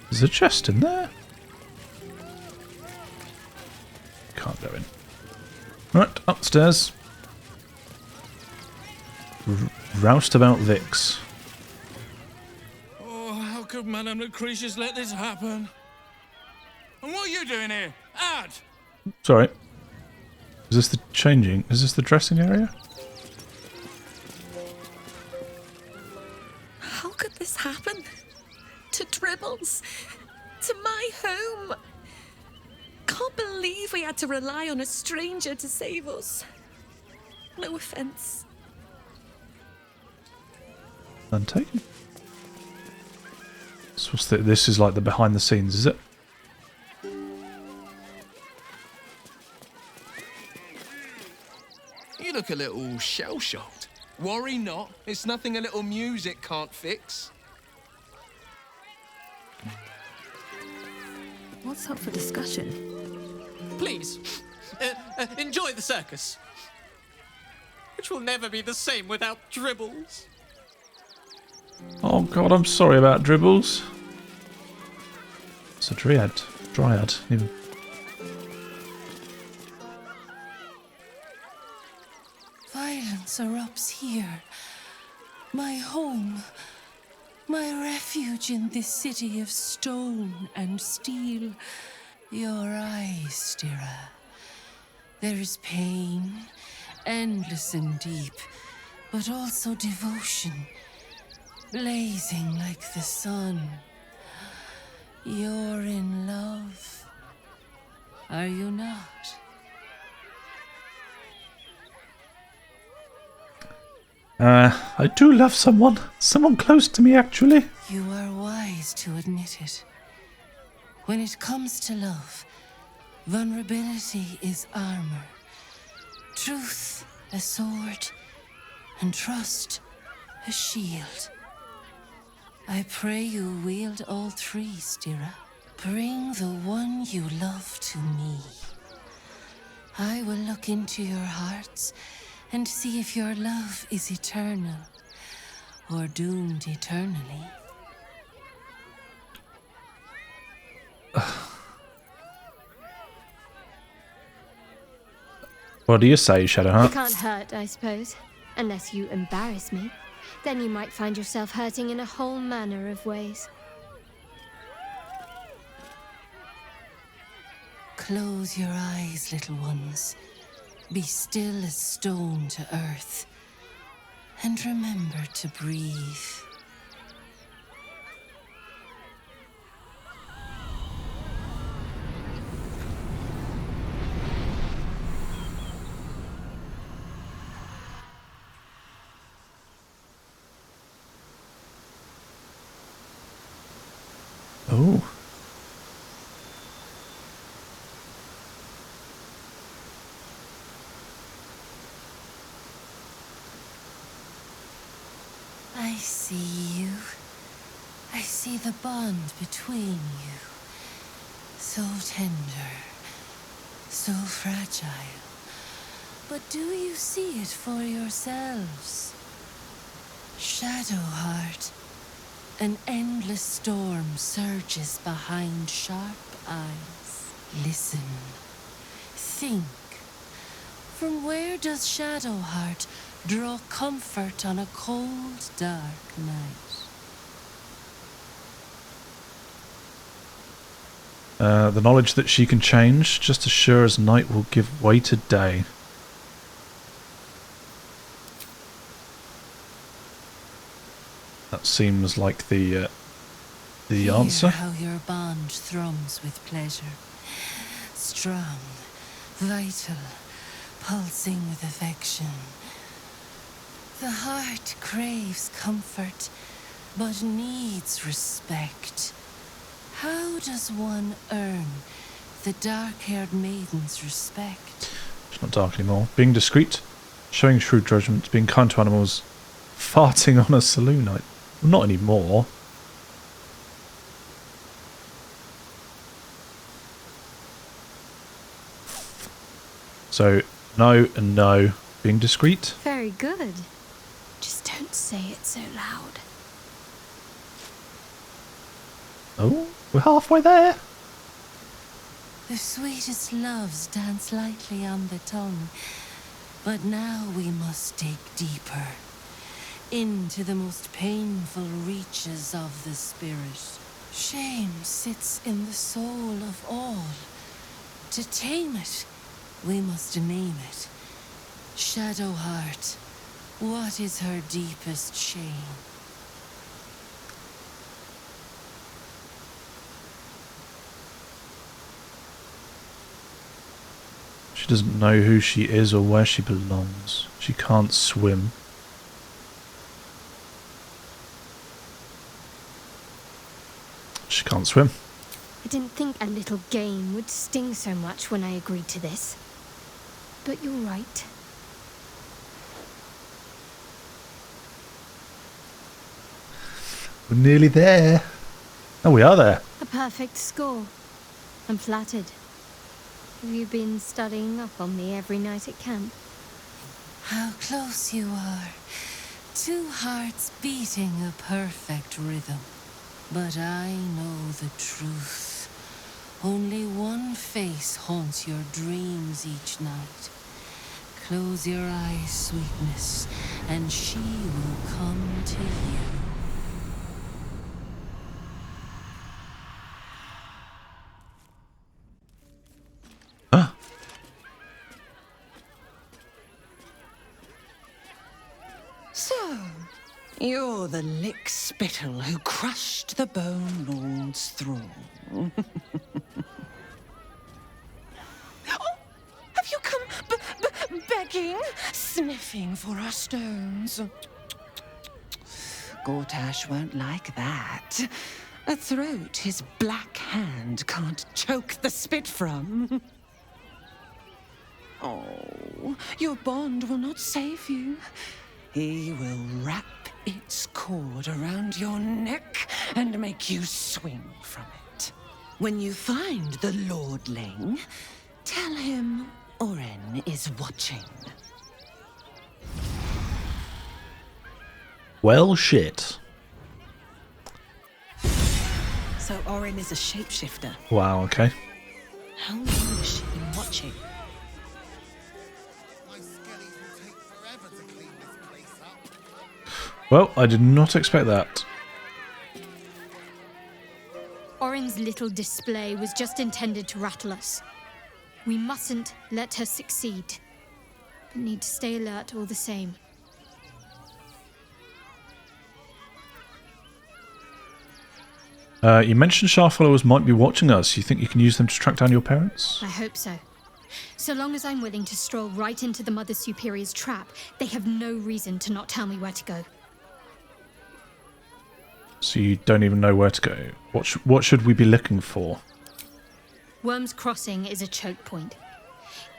There's a chest in there. Can't go in. Right, upstairs. Roustabout Vix. Oh, how could Madame Lucretius let this happen? And what are you doing here? Ad! Sorry. Is this the changing? Is this the dressing area? How could this happen? To Dribbles? To my home? Can't believe we had to rely on a stranger to save us. No offense. Untaken. So this is like the behind the scenes, is it? You look a little shell-shocked. Worry not. It's nothing a little music can't fix. What's up for discussion? Please, enjoy the circus. Which will never be the same without Dribbles. Oh god, I'm sorry about Dribbles. It's a dryad. Even. Violence erupts here. My home. My refuge in this city of stone and steel. Your eyes, Stira. There is pain, endless and deep, but also devotion, blazing like the sun. You're in love, are you not? I do love someone. Someone close to me, actually. You are wise to admit it. When it comes to love, vulnerability is armor. Truth, a sword, and trust, a shield. I pray you wield all three, Stira. Bring the one you love to me. I will look into your hearts and see if your love is eternal or doomed eternally. What do you say, Shadowheart? It can't hurt, I suppose. Unless you embarrass me. Then you might find yourself hurting in a whole manner of ways. Close your eyes, little ones. Be still as stone to earth. And remember to breathe. Oh. I see you. I see the bond between you. So tender. So fragile. But do you see it for yourselves? Shadowheart. An endless storm surges behind sharp eyes. Listen. Think. From where does Shadowheart draw comfort on a cold, dark night? The knowledge that she can change, just as sure as night will give way to day. That seems like the answer. Hear how your bond thrums with pleasure. Strong, vital, pulsing with affection. The heart craves comfort, but needs respect. How does one earn the dark-haired maiden's respect? It's not dark anymore. Being discreet, showing shrewd judgment, being kind to animals, farting on a saloon night. Well, not anymore. So, no and no. Being discreet. Very good. Just Don't say it so loud. Oh, we're halfway there. The sweetest loves dance lightly on the tongue, but now we must dig deeper, into the most painful reaches of the spirit. Shame sits in the soul of all. To tame it, we must name it. Shadowheart, what is her deepest shame? She doesn't know who she is or where she belongs. She can't swim. She can't swim. I didn't think a little game would sting so much when I agreed to this. But you're right. We're nearly there. Oh, we are there. A perfect score. I'm flattered. Have you been studying up on me every night at camp? How close you are. Two hearts beating a perfect rhythm. But I know the truth. Only one face haunts your dreams each night. Close your eyes, sweetness, and she will come to you. So, you're the lick-spittle who crushed the Bone Lord's thrall. Oh, have you come begging, sniffing for our stones? Gortash won't like that. A throat his black hand can't choke the spit from. Oh, your bond will not save you. He will wrap its cord around your neck and make you swing from it. When you find the lordling, tell him Orin is watching. Well, shit. So Orin is a shapeshifter. Wow, okay. How long has she been watching? Well, I did not expect that. Orin's little display was just intended to rattle us. We mustn't let her succeed, but need to stay alert all the same. You mentioned shar followers might be watching us. You think you can use them to track down your parents? I hope so. So long as I'm willing to stroll right into the Mother Superior's trap, they have no reason to not tell me where to go. So you don't even know where to go. What should we be looking for? Wyrm's Crossing is a choke point.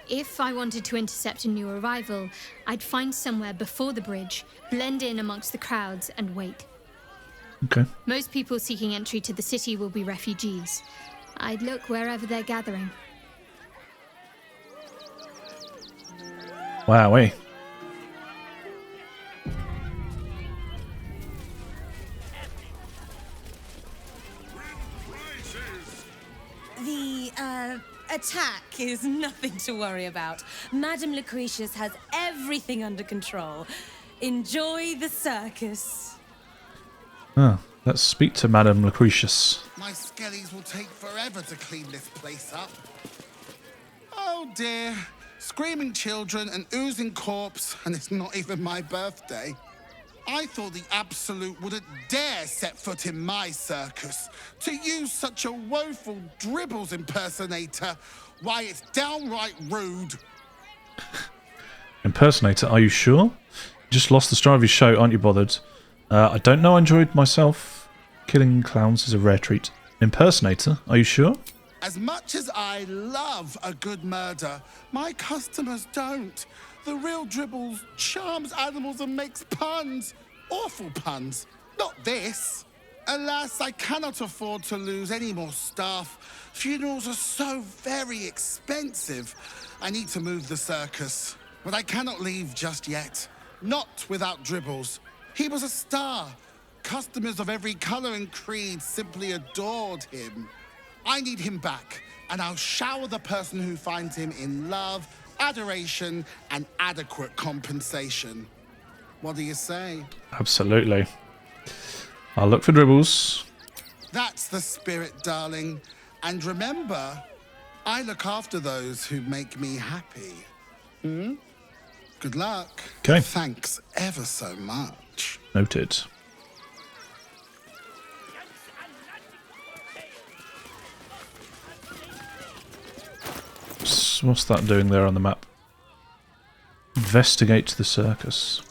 If I wanted to intercept a new arrival, I'd find somewhere before the bridge, blend in amongst the crowds, and wait. Okay. Most people seeking entry to the city will be refugees. I'd look wherever they're gathering. Wowee. The, attack is nothing to worry about. Madame Lucretius has everything under control. Enjoy the circus. Ah, let's speak to Madame Lucretius. My skellies will take forever to clean this place up. Oh dear. Screaming children, an oozing corpse, and it's not even my birthday. I thought the Absolute wouldn't dare set foot in my circus. To use such a woeful Dribbles impersonator, why, it's downright rude. Impersonator, are you sure? Just lost the star of your show, aren't you bothered? I don't know, I enjoyed myself. Killing clowns is a rare treat. Impersonator, are you sure? As much as I love a good murder, my customers don't. The real Dribbles charms animals and makes puns. Awful puns. Not this. Alas, I cannot afford to lose any more staff. Funerals are so very expensive. I need to move the circus. But I cannot leave just yet. Not without Dribbles. He was a star. Customers of every color and creed simply adored him. I need him back, and I'll shower the person who finds him in love, adoration, and adequate compensation. What do you say? Absolutely. I'll look for Dribbles. That's the spirit, darling. And remember, I look after those who make me happy. Good luck. Okay. Thanks ever so much. Noted. What's that doing there on the map? Investigate the circus.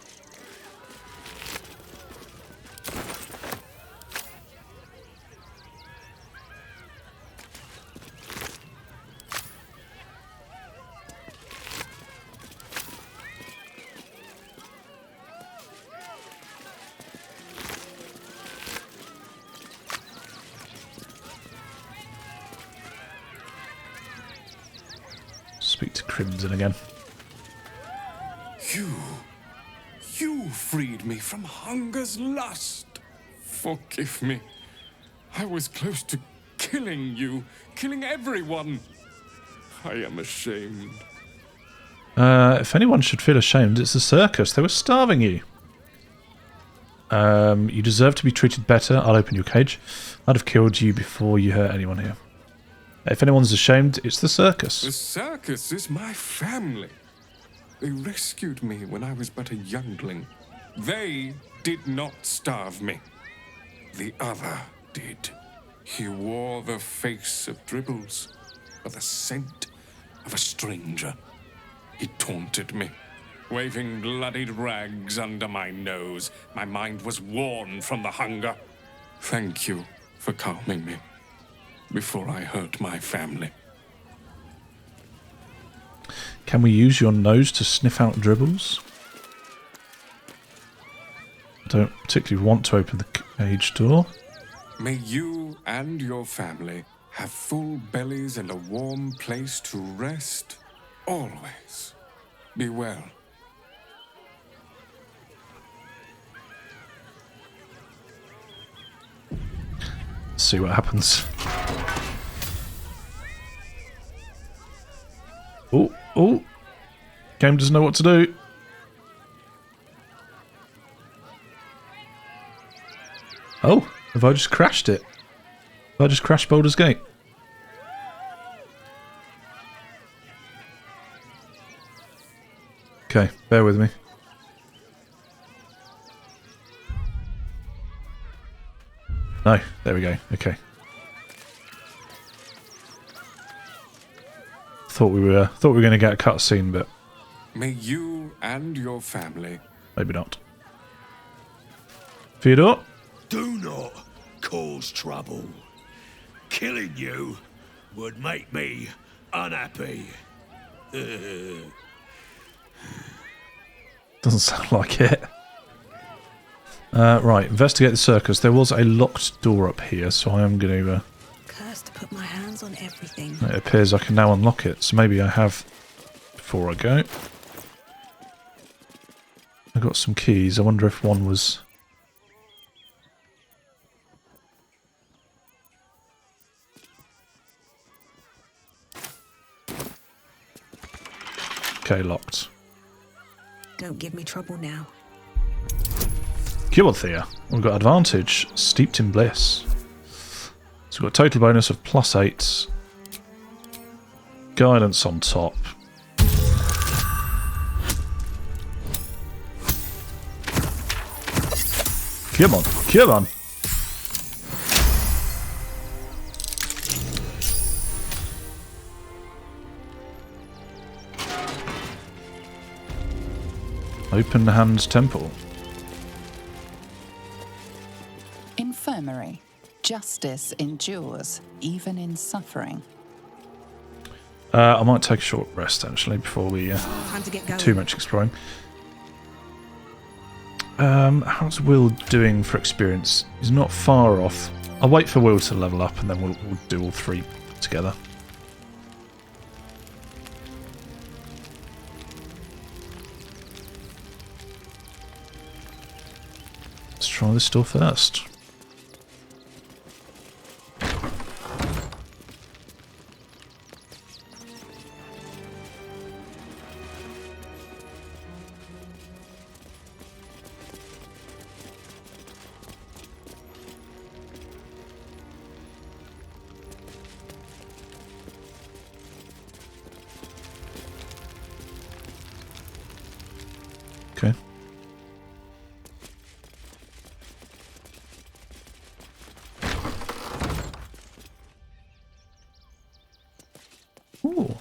Speak to Crimson again. You freed me from hunger's lust. Forgive me. I was close to killing you, killing everyone. I am ashamed. If anyone should feel ashamed, it's the circus. They were starving you. You deserve to be treated better. I'll open your cage. I'd have killed you before you hurt anyone here. If anyone's ashamed, it's the circus. The circus is my family. They rescued me when I was but a youngling. They did not starve me. The other did. He wore the face of Dribbles, or the scent of a stranger. He taunted me, waving bloodied rags under my nose. My mind was worn from the hunger. Thank you for calming me before I hurt my family. Can we use your nose to sniff out Dribbles? I don't particularly want to open the cage door. May you and your family have full bellies and a warm place to rest. Always. Be well. See what happens. Oh. Game doesn't know what to do. Oh, have I just crashed it? Have I just crashed Baldur's Gate? Okay, bear with me. No, there we go. Okay. Thought we were going to get a cutscene, but may you and your family. Maybe not. Theodore? Do not cause trouble. Killing you would make me unhappy. Doesn't sound like it. Right, investigate the circus. There was a locked door up here, so I am going to... Cursed to put my hands on everything. It appears I can now unlock it, so maybe I have before I go. I got some keys. I wonder if one was... Okay, locked. Don't give me trouble now. Cured Thea. We've got advantage. Steeped in bliss. So we've got total bonus of +8. Guidance on top. Come on, come on. Open Hand Temple. Infirmary. Justice endures, even in suffering. I might take a short rest, actually, before we Time to get going. too much exploring. How's Wyll doing for experience? He's not far off. I'll wait for Wyll to level up, and then we'll do all three together. try this door first. Okay. Ooh.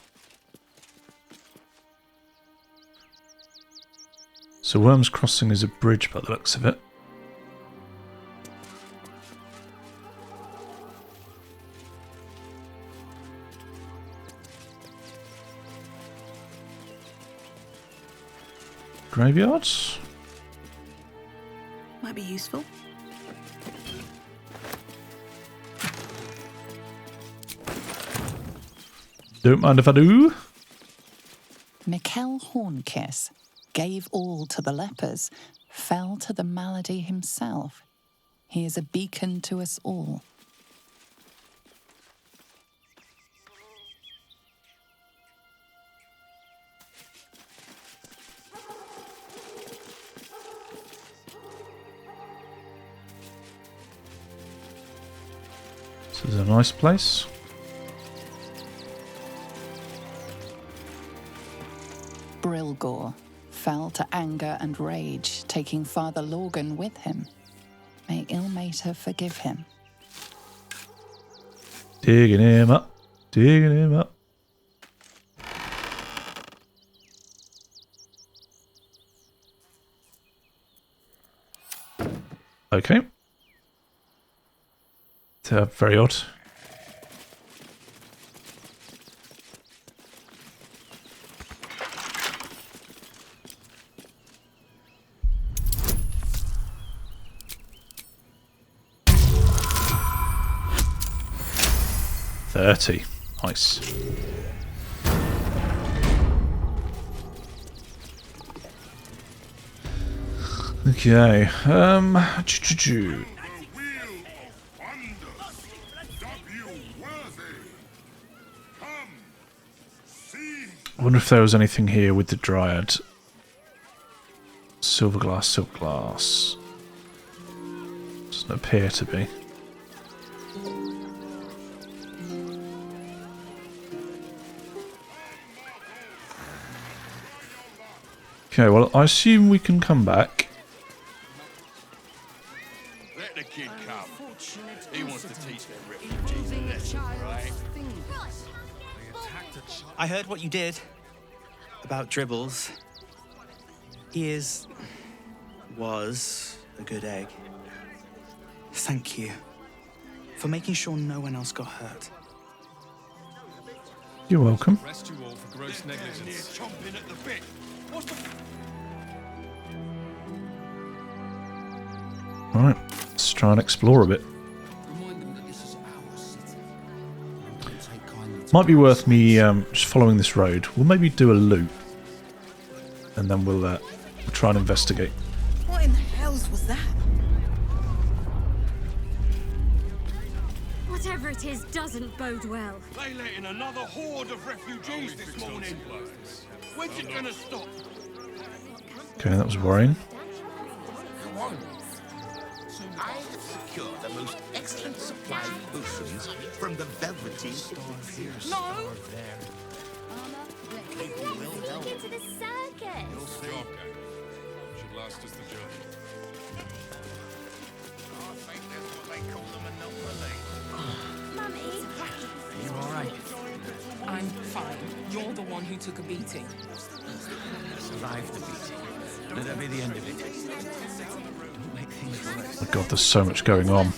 So Wyrm's Crossing is a bridge by the looks of it. Graveyards? Might be useful. Don't mind if I do. Mikkel Hornkiss gave all to the lepers, fell to the malady himself. He is a beacon to us all. This is a nice place. Brilgor fell to anger and rage, taking Father Lorgan with him. May Ilmater forgive him. Digging him up. Digging him up. Okay. Very odd. $30. Nice. Okay. I wonder if there was anything here with the Dryad. Silver glass, silver glass. Doesn't appear to be. Okay, well, I assume we can come back. Let the kid come. He wants to teach the refugees a lesson, right? I heard what you did about Dribbles. He was a good egg. Thank you for making sure no one else got hurt. You're welcome. Arrest you all for gross negligence. Chomping at the bit. What's the... Alright, let's try and explore a bit. Might be worth me just following this road. We'll maybe do a loop. And then we'll try and investigate. What in the hells was that? Whatever it is doesn't bode well. They let in another horde of refugees this morning. When's it gonna stop? Okay, that was worrying. I have secured the most excellent supply of potions from the velvety stars. No! We want to sneak into the circus! You'll see. Should last us the journey. I think that's what they call them a Mummy! You alright? I'm fine. You're the one who took a beating. Survived the beating. Let that be the end of it. Don't make things worse. Oh god, there's so much going on.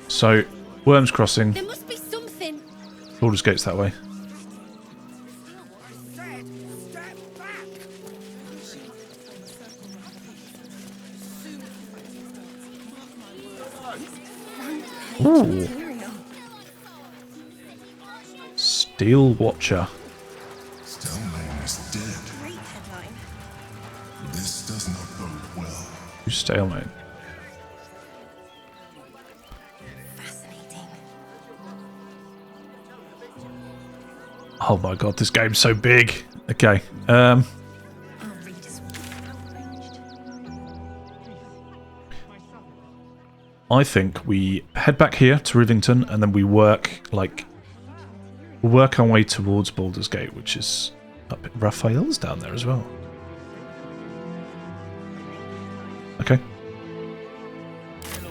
So, Wyrm's Crossing. There must be something. Baldur's Gate's that way. Ooh. Steel Watcher. Stoneman is dead. Great headline. This does not bode well. Stalemate. Oh my god, this game's so big. Okay. I think we head back here to Rivington and then we work our way towards Baldur's Gate, which is up at Raphael's down there as well. Okay.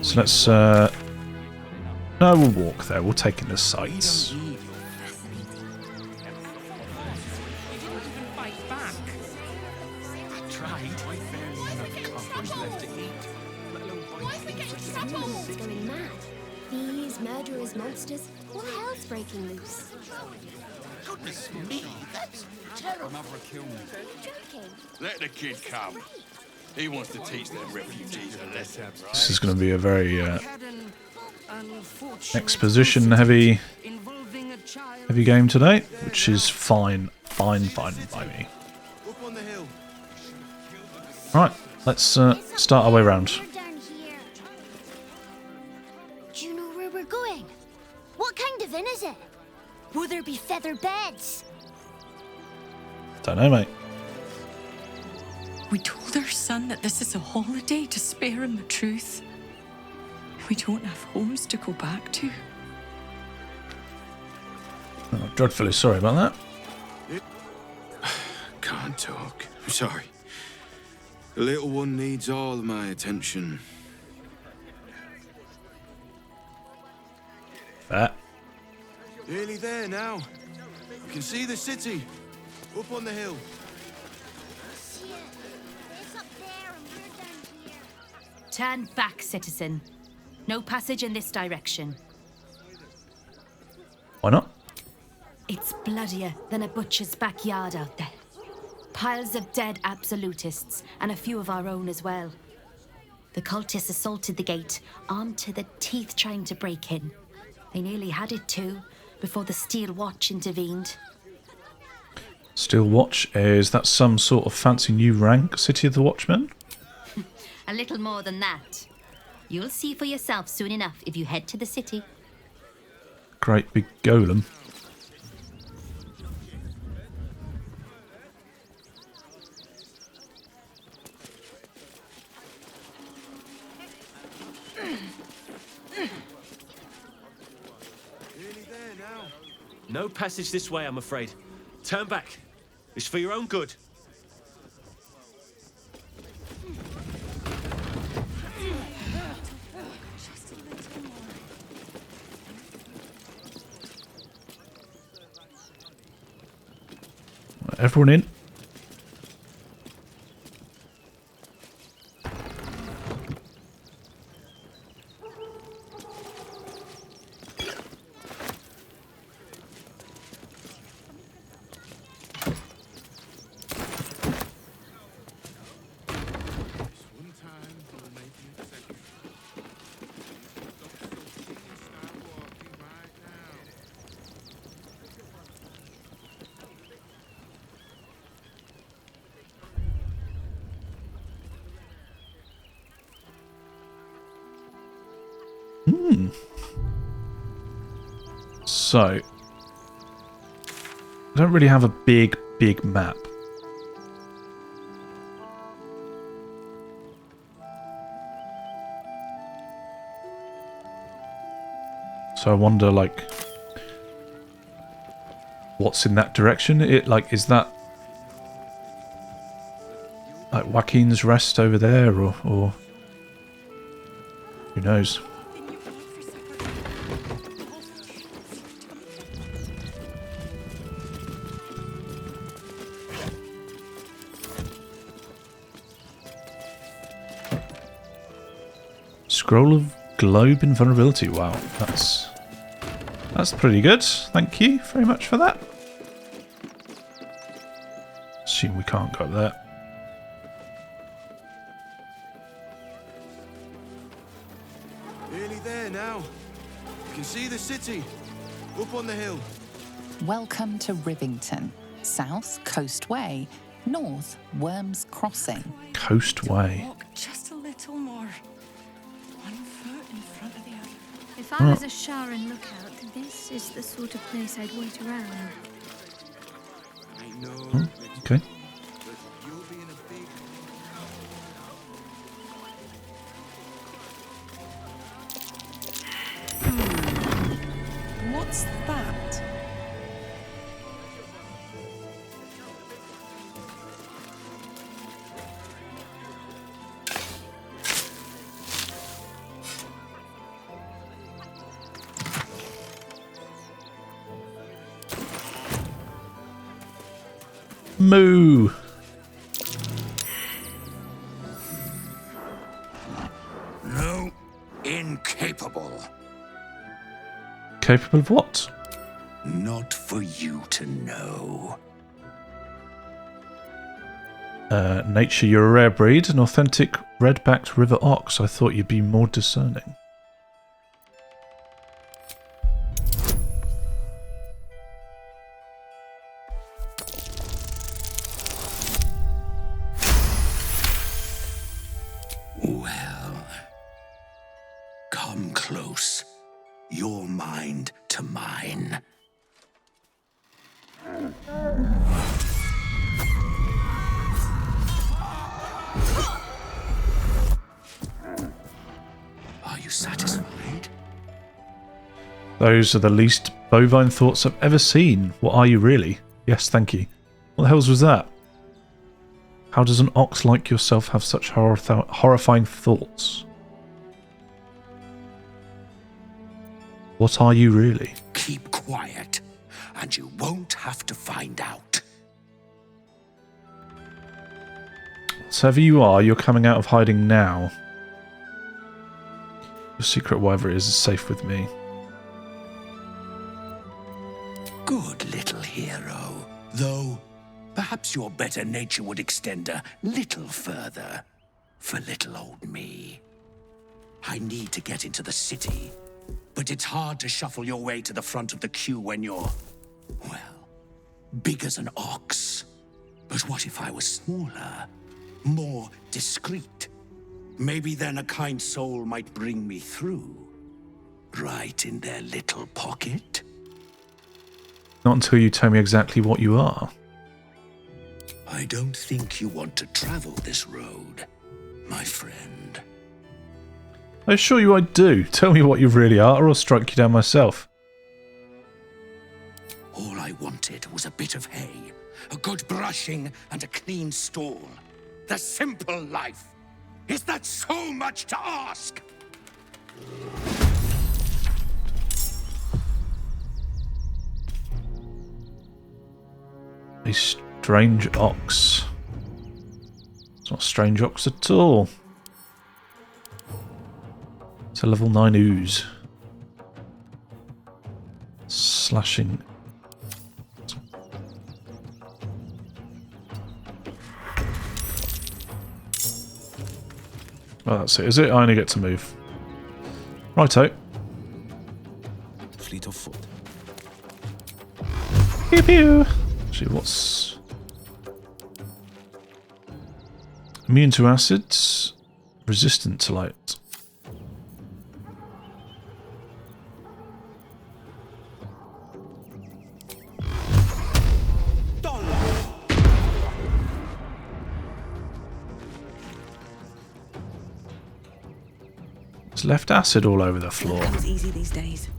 So let's no, we'll walk there. We'll take in the sights. Murderous monsters, what hell's breaking loose? Goodness me, that's terrible. Joking. Let the kid come. He wants to teach them refugees a lesson. This is going to be a very exposition heavy game today, which is fine by me. Right, let's start our way around. What kind of inn is it? Will there be feather beds? Don't know, mate. We told our son that this is a holiday to spare him the truth. We don't have homes to go back to. Oh, dreadfully sorry about that. Can't talk. I'm sorry. The little one needs all of my attention. Nearly there now. You can see the city. Up on the hill. Turn back, citizen. No passage in this direction. Why not? It's bloodier than a butcher's backyard out there. Piles of dead absolutists, and a few of our own as well. The cultists assaulted the gate, armed to the teeth trying to break in. They nearly had it too, before the Steel Watch intervened. Steel Watch, is that some sort of fancy new rank, City of the Watchmen? A little more than that. You'll see for yourself soon enough if you head to the city. Great big golem. No passage this way, I'm afraid. Turn back. It's for your own good. Everyone in? So, I don't really have a big map. So I wonder, like, what's in that direction? Is that like Joaquin's Rest over there, or who knows? Scroll of Globe Invulnerability. Wow, that's pretty good. Thank you very much for that. Assume we can't go up there. Nearly there now. You can see the city. Up on the hill. Welcome to Rivington. South, Coast Way. North, Worm's Crossing. Coast Way. Just a little. little more. One foot in front of the other. If I was a shar and lookout, this is the sort of place I'd wait around. I know. Okay. You'll be in a big. What's that? Moo! No, incapable. Capable of what? Not for you to know. Nature, you're a rare breed, an authentic red-backed river ox. I thought you'd be more discerning. Well, come close. Your mind to mine. Are you satisfied? Those are the least bovine thoughts I've ever seen. What are you really? Yes, thank you. What the hell's was that? How does an ox like yourself have such horrifying thoughts? What are you really? Keep quiet, and you won't have to find out. Whatever you are, you're coming out of hiding now. Your secret, whatever it is safe with me. Good little hero. Though, perhaps your better nature would extend a little further for little old me. I need to get into the city, but it's hard to shuffle your way to the front of the queue when you're, well, big as an ox. But what if I was smaller, more discreet? Maybe then a kind soul might bring me through. Right in their little pocket. Not until you tell me exactly what you are. I don't think you want to travel this road, my friend. I assure you I do. Tell me what you really are, or I'll strike you down myself. All I wanted was a bit of hay, a good brushing, and a clean stall. The simple life. Is that so much to ask? A strange ox. It's not a strange ox at all. It's a level 9 ooze. Slashing. Oh, that's it, is it? I only get to move. Righto. Fleet of foot. Pew pew! Actually, what's... Immune to acids. Resistant to light. It's left acid all over the floor. It's easy these days.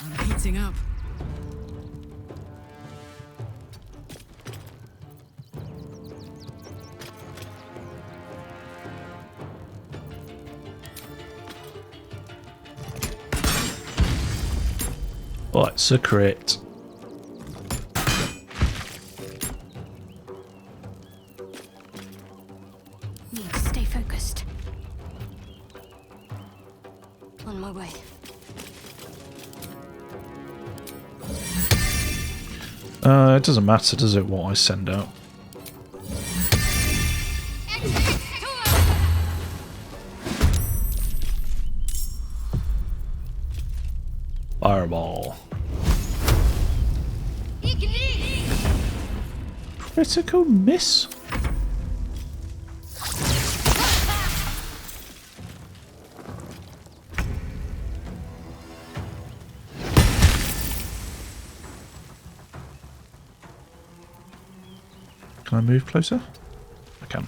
I'm heating up. What's a crit? Need to stay focused. On my way. It doesn't matter, does it, what I send out? Fireball. Critical miss? Can I move closer? I can.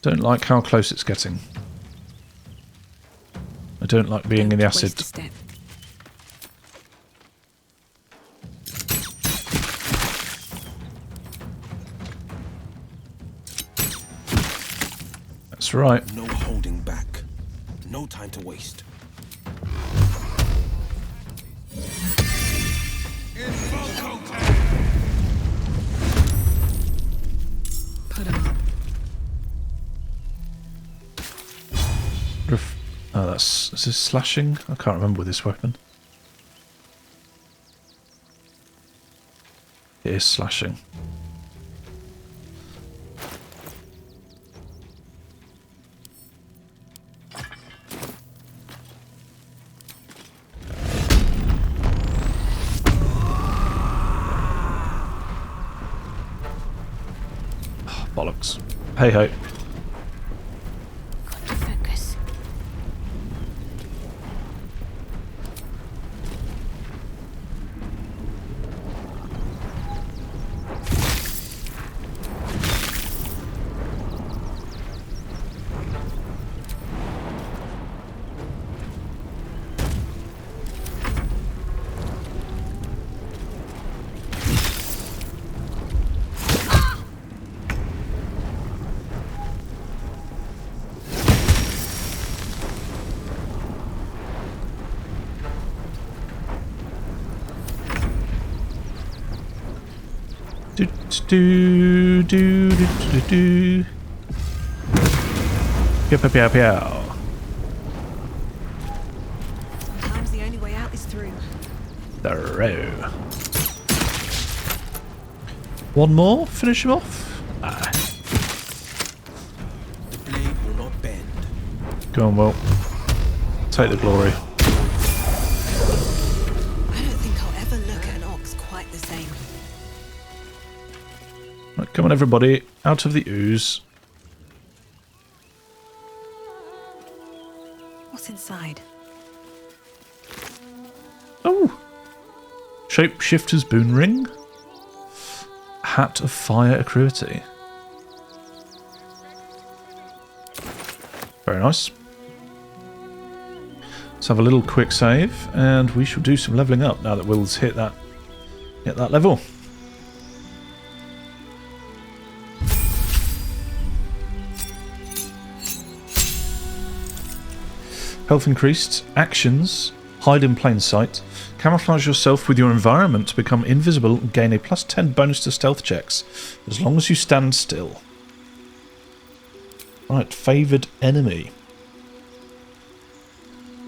Don't like how close it's getting. I don't like being in the acid. That's right. No holding back. No time to waste. Put him up. Oh, is this slashing? I can't remember with this weapon. It is slashing. Oh, bollocks. Hey ho. Do. Pew, pew, pew. Sometimes the only way out is through. Through. One more? Finish him off? Ah. The blade will not bend. Go on, Will. Take the glory. I don't think I'll ever look at an ox quite the same. Right, come on, everybody. Out of the ooze. What's inside? Oh! Shapeshifter's boon ring. Hat of fire accruity. Very nice. Let's have a little quick save, and we shall do some leveling up now that Will's hit that level. Health increased. Actions. Hide in plain sight. Camouflage yourself with your environment to become invisible and gain a +10 bonus to stealth checks, as long as you stand still. Right, favoured enemy.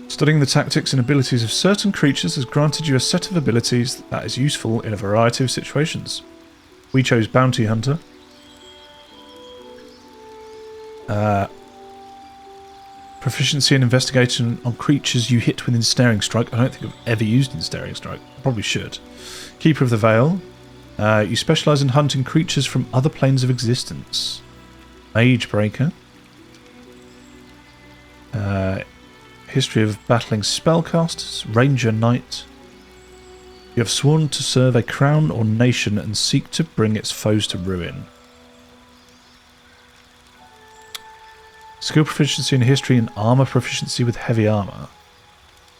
Studying the tactics and abilities of certain creatures has granted you a set of abilities that is useful in a variety of situations. We chose Bounty Hunter. Proficiency in investigation on creatures you hit with Ensnaring Strike. I don't think I've ever used Ensnaring Strike. I probably should. Keeper of the Veil. You specialise in hunting creatures from other planes of existence. Mage Breaker. History of battling spellcasters. Ranger Knight. You have sworn to serve a crown or nation and seek to bring its foes to ruin. Skill proficiency in history and armour proficiency with heavy armour.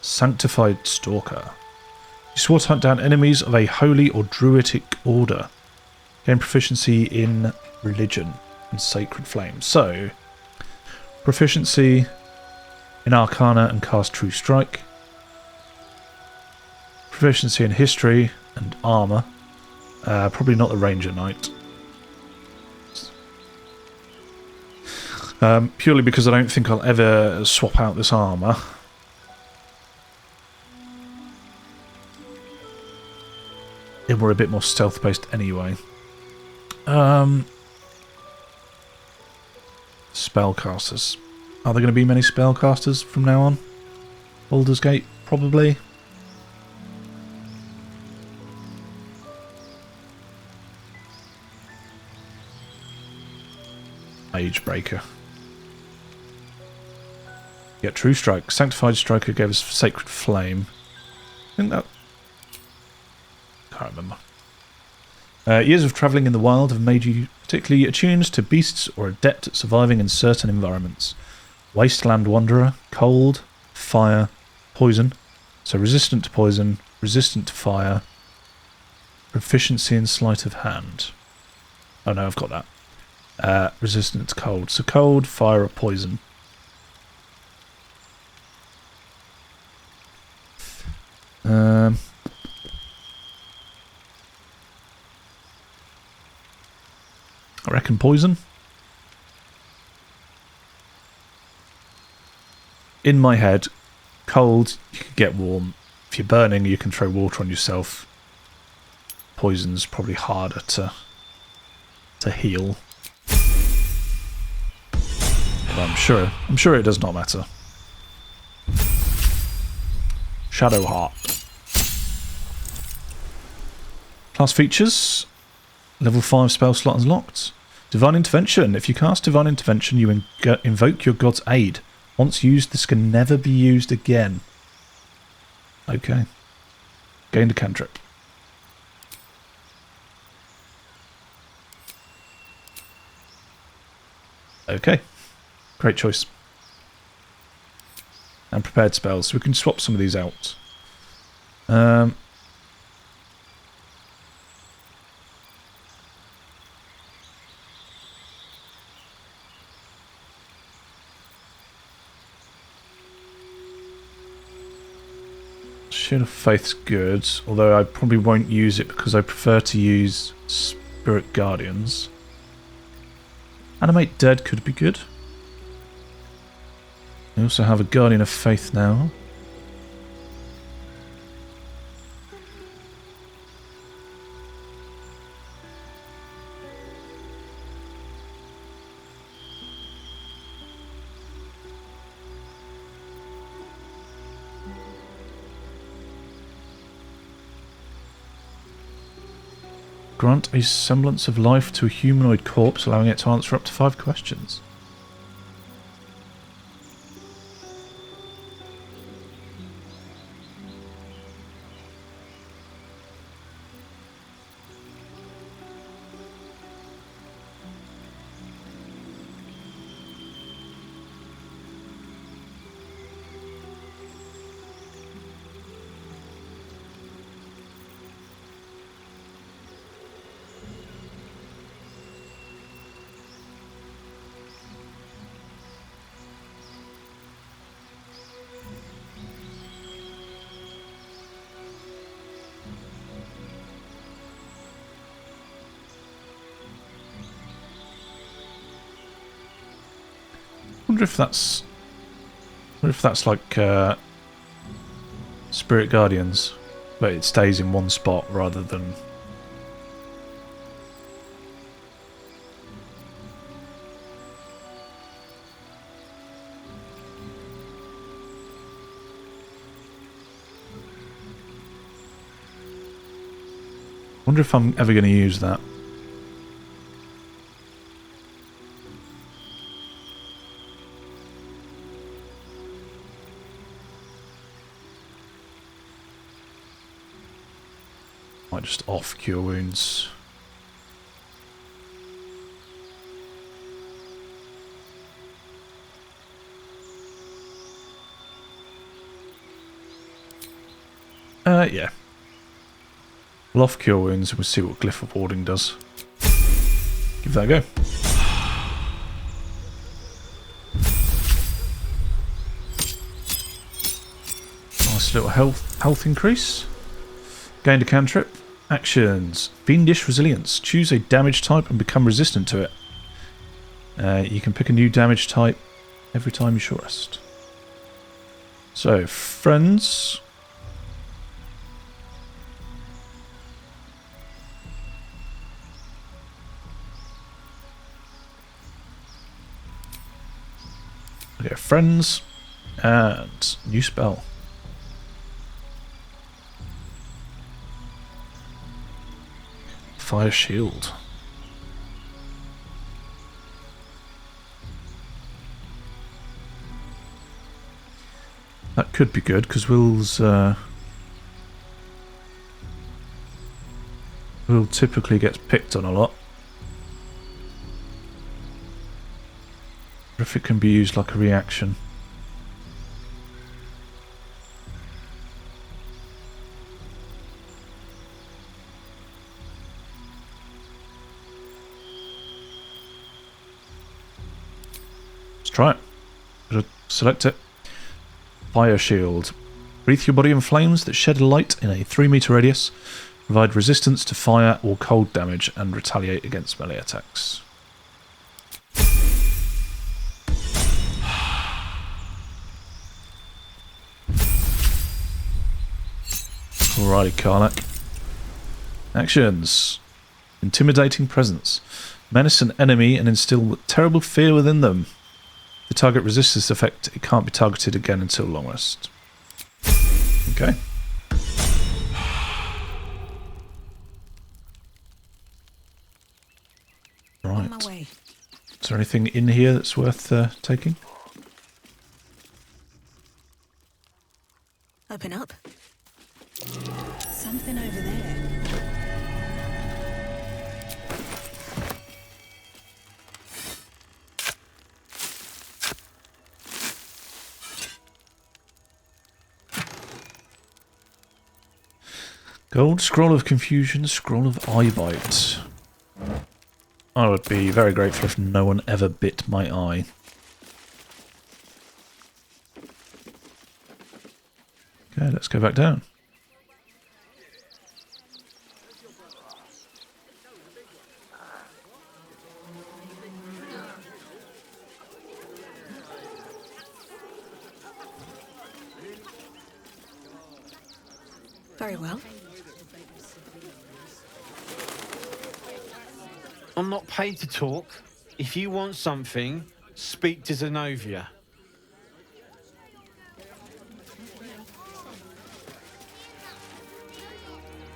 Sanctified Stalker. You swore to hunt down enemies of a holy or druidic order. Gain proficiency in religion and sacred flame. So, proficiency in Arcana and cast True Strike. Proficiency in history and armour. Probably not the Ranger Knight. Purely because I don't think I'll ever swap out this armour. And we're a bit more stealth based anyway. spellcasters. Are there going to be many spellcasters from now on? Baldur's Gate, probably. Magebreaker. Yeah, True Strike. Sanctified Striker gave us Sacred Flame. I think that... Can't remember. Years of travelling in the wild have made you particularly attuned to beasts or adept at surviving in certain environments. Wasteland Wanderer, cold, fire, poison. So resistant to poison, resistant to fire, proficiency in sleight of hand. Oh no, I've got that. Resistant to cold. So cold, fire or poison. I reckon poison. In my head, cold, you can get warm. If you're burning, you can throw water on yourself. Poison's probably harder to heal. But I'm sure it does not matter. Shadowheart. Class features. Level 5 spell slot unlocked. Divine Intervention. If you cast Divine Intervention, you invoke your god's aid. Once used, this can never be used again. Okay. Gained a cantrip. Okay. Great choice. And prepared spells. So we can swap some of these out. Shield of Faith's good, although I probably won't use it because I prefer to use Spirit Guardians. Animate Dead could be good. I also have a Guardian of Faith now. Grant a semblance of life to a humanoid corpse, allowing it to answer up to 5 questions. Wonder if that's like Spirit Guardians, but it stays in one spot rather than. Wonder if I'm ever going to use that. Might just off Cure Wounds. Yeah. We'll off Cure Wounds and we'll see what Glyph of Warding does. Give that a go. Nice little health increase. Gained a cantrip. Actions. Fiendish Resilience. Choose a damage type and become resistant to it. You can pick a new damage type every time you short rest. So, friends. Okay, friends and new spell. Fire shield. That could be good because Wyll's Wyll typically gets picked on a lot. If it can be used like a reaction. Let's try it. Gotta select it. Fire shield. Wreath your body in flames that shed a light in a 3-meter radius. Provide resistance to fire or cold damage and retaliate against melee attacks. Alrighty, karlach. Actions. Intimidating presence. Menace an enemy and instill terrible fear within them. If the target resists this effect, it can't be targeted again until long rest. Okay. Right. On my way. Is there anything in here that's worth taking? Open up. Something over there. Gold, Scroll of Confusion, Scroll of Eyebite. I would be very grateful if no one ever bit my eye. Okay, let's go back down. Very well. I'm not paid to talk. If you want something, speak to Zenovia.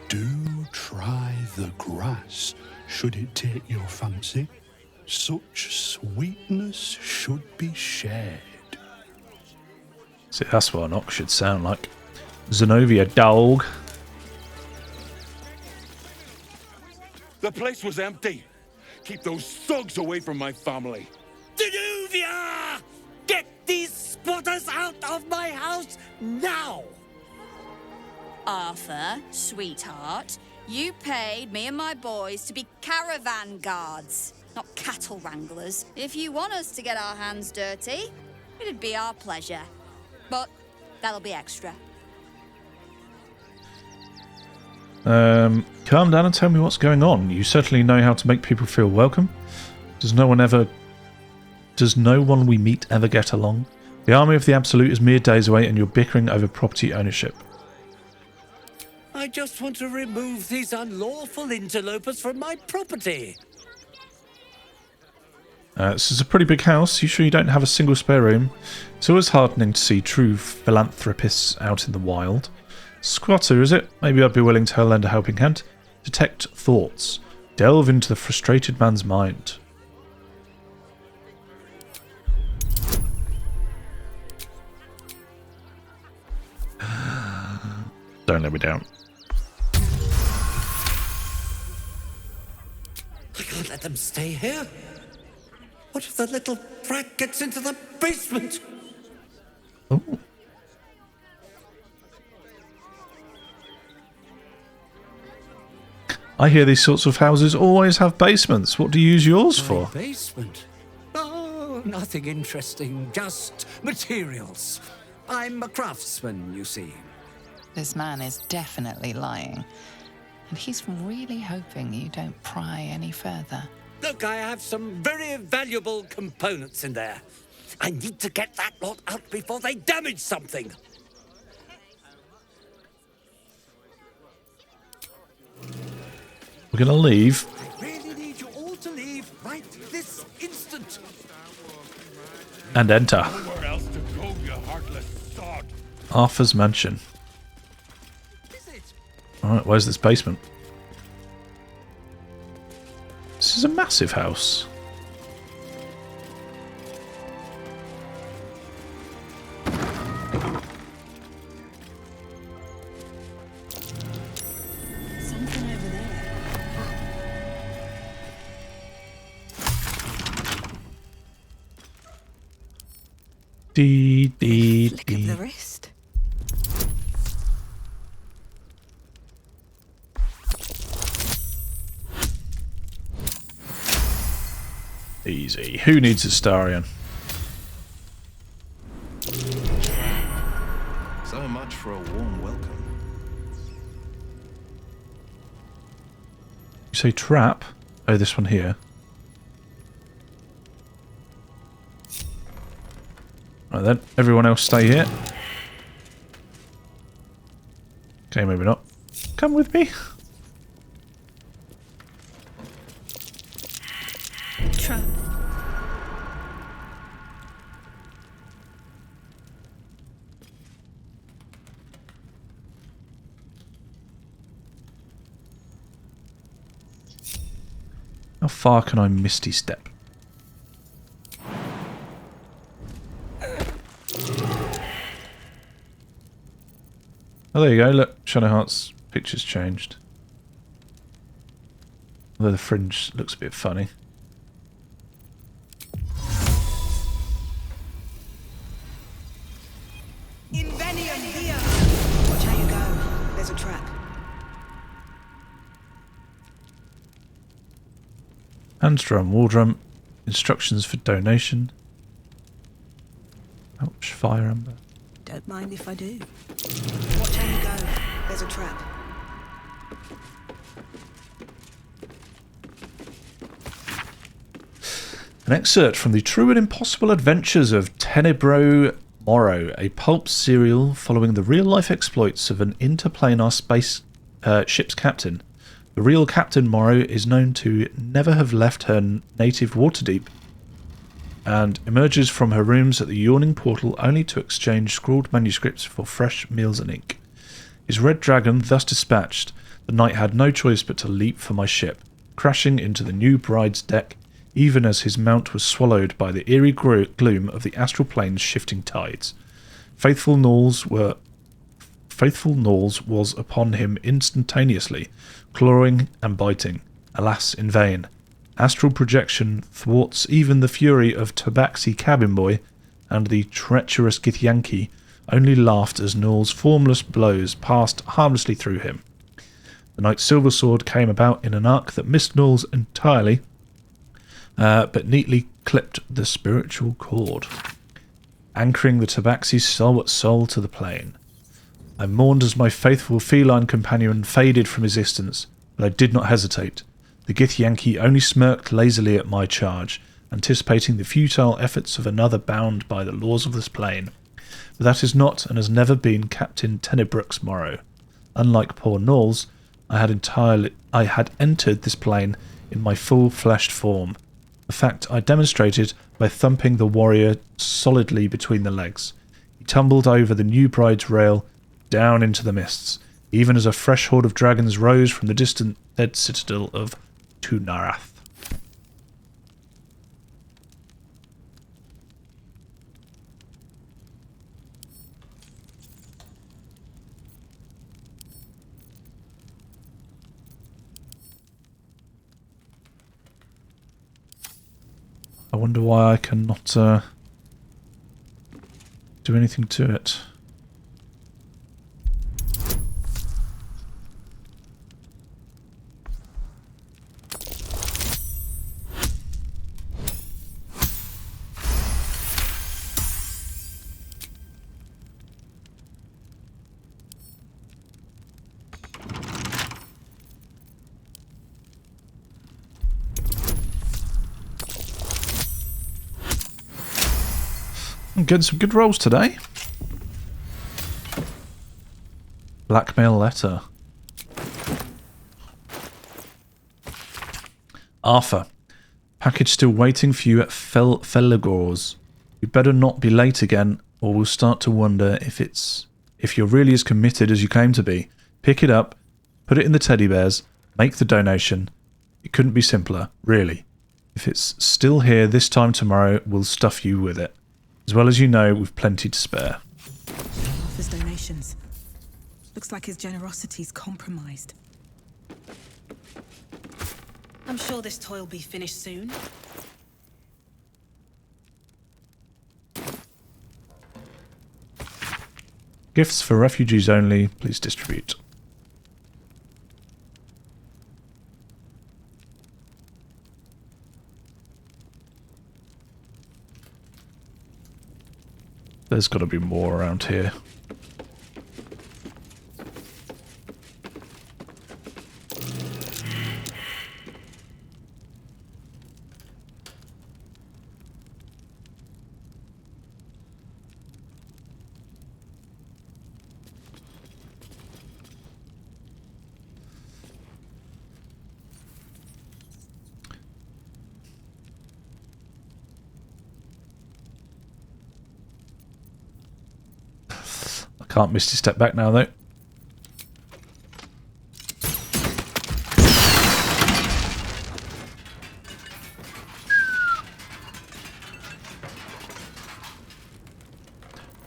Do try the grass, should it take your fancy. Such sweetness should be shared. See, that's what an ox should sound like. Zenovia, dog. The place was empty. Keep those thugs away from my family. Danuvia! Get these squatters out of my house now! Arfur, sweetheart, you paid me and my boys to be caravan guards, not cattle wranglers. If you want us to get our hands dirty, it'd be our pleasure. But that'll be extra. Calm down and tell me what's going on. You certainly know how to make people feel welcome. Does no one we meet ever get along? The army of the Absolute is mere days away and you're bickering over property ownership. I just want to remove these unlawful interlopers from my property. This is a pretty big house. You sure you don't have a single spare room? It's always heartening to see true philanthropists out in the wild. Squatter, is it? Maybe I'd be willing to lend a helping hand. Detect thoughts. Delve into the frustrated man's mind. Don't let me down. I can't let them stay here. What if the little brat gets into the basement? Oh. I hear these sorts of houses always have basements. What do you use yours for? Basement? Oh, nothing interesting. Just materials. I'm a craftsman, you see. This man is definitely lying. And he's really hoping you don't pry any further. Look, I have some very valuable components in there. I need to get that lot out before they damage something. We're going to leave. I really need you all to leave right this this instant! And enter. Nowhere else to go, you heartless sod. Arfur's mansion. Alright, where's this basement? This is a massive house. Something over there. Flick of the wrist. Easy. Who needs astarion? So much for a warm welcome. You say trap? Oh, this one here. Right then, everyone else stay here. Okay, maybe not. Come with me. Trap. How far can I misty step? Oh, there you go. Look, Shadowheart's picture's changed. Although the fringe looks a bit funny. Invenium here. Watch how you go. There's a trap. Hand drum, war drum. Instructions for donation. Ouch, fire amber. Don't mind if I do. Watch how you go. There's a trap. An excerpt from the True and Impossible Adventures of Tenebro Morrow, a pulp serial following the real-life exploits of an interplanar space ship's captain. The real Captain Morrow is known to never have left her native Waterdeep and emerges from her rooms at the yawning portal only to exchange scrawled manuscripts for fresh meals and ink. His red dragon thus dispatched, the knight had no choice but to leap for my ship, crashing into the new bride's deck, even as his mount was swallowed by the eerie gloom of the astral plane's shifting tides. Faithful Knowles was upon him instantaneously, clawing and biting, alas in vain. Astral projection thwarts even the fury of Tabaxi Cabin Boy, and the treacherous Githyanki only laughed as Knowles' formless blows passed harmlessly through him. The knight's silver sword came about in an arc that missed Knowles entirely, but neatly clipped the spiritual cord, anchoring the Tabaxi's stalwart soul to the plane. I mourned as my faithful feline companion faded from existence, but I did not hesitate. The githyanki only smirked lazily at my charge, anticipating the futile efforts of another bound by the laws of this plane. But that is not and has never been Captain Tenebrooke's morrow. Unlike poor Knowles, I had entered this plane in my full-fleshed form, a fact I demonstrated by thumping the warrior solidly between the legs. He tumbled over the new bride's rail, down into the mists, even as a fresh horde of dragons rose from the distant dead citadel of Tunarath. I wonder why I cannot do anything to it. I'm getting some good rolls today. Blackmail letter. Package still waiting for you at Felagor's. You better not be late again, or we'll start to wonder if you're really as committed as you claim to be. Pick it up, put it in the teddy bears, make the donation. It couldn't be simpler, really. If it's still here this time tomorrow, we'll stuff you with it. As well as you know, we've plenty to spare. Arthur's donations. Looks like his generosity's compromised. I'm sure this toy will be finished soon. Gifts for refugees only. Please distribute. There's got to be more around here. Can't misty step back now though.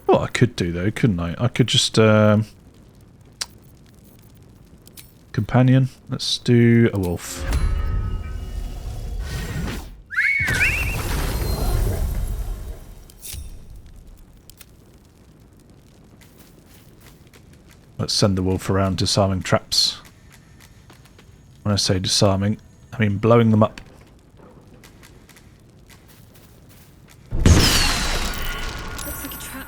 What I could do though, couldn't I? I could just companion. Let's do a wolf. Let's send the wolf around disarming traps. When I say disarming, I mean blowing them up. Looks like a trap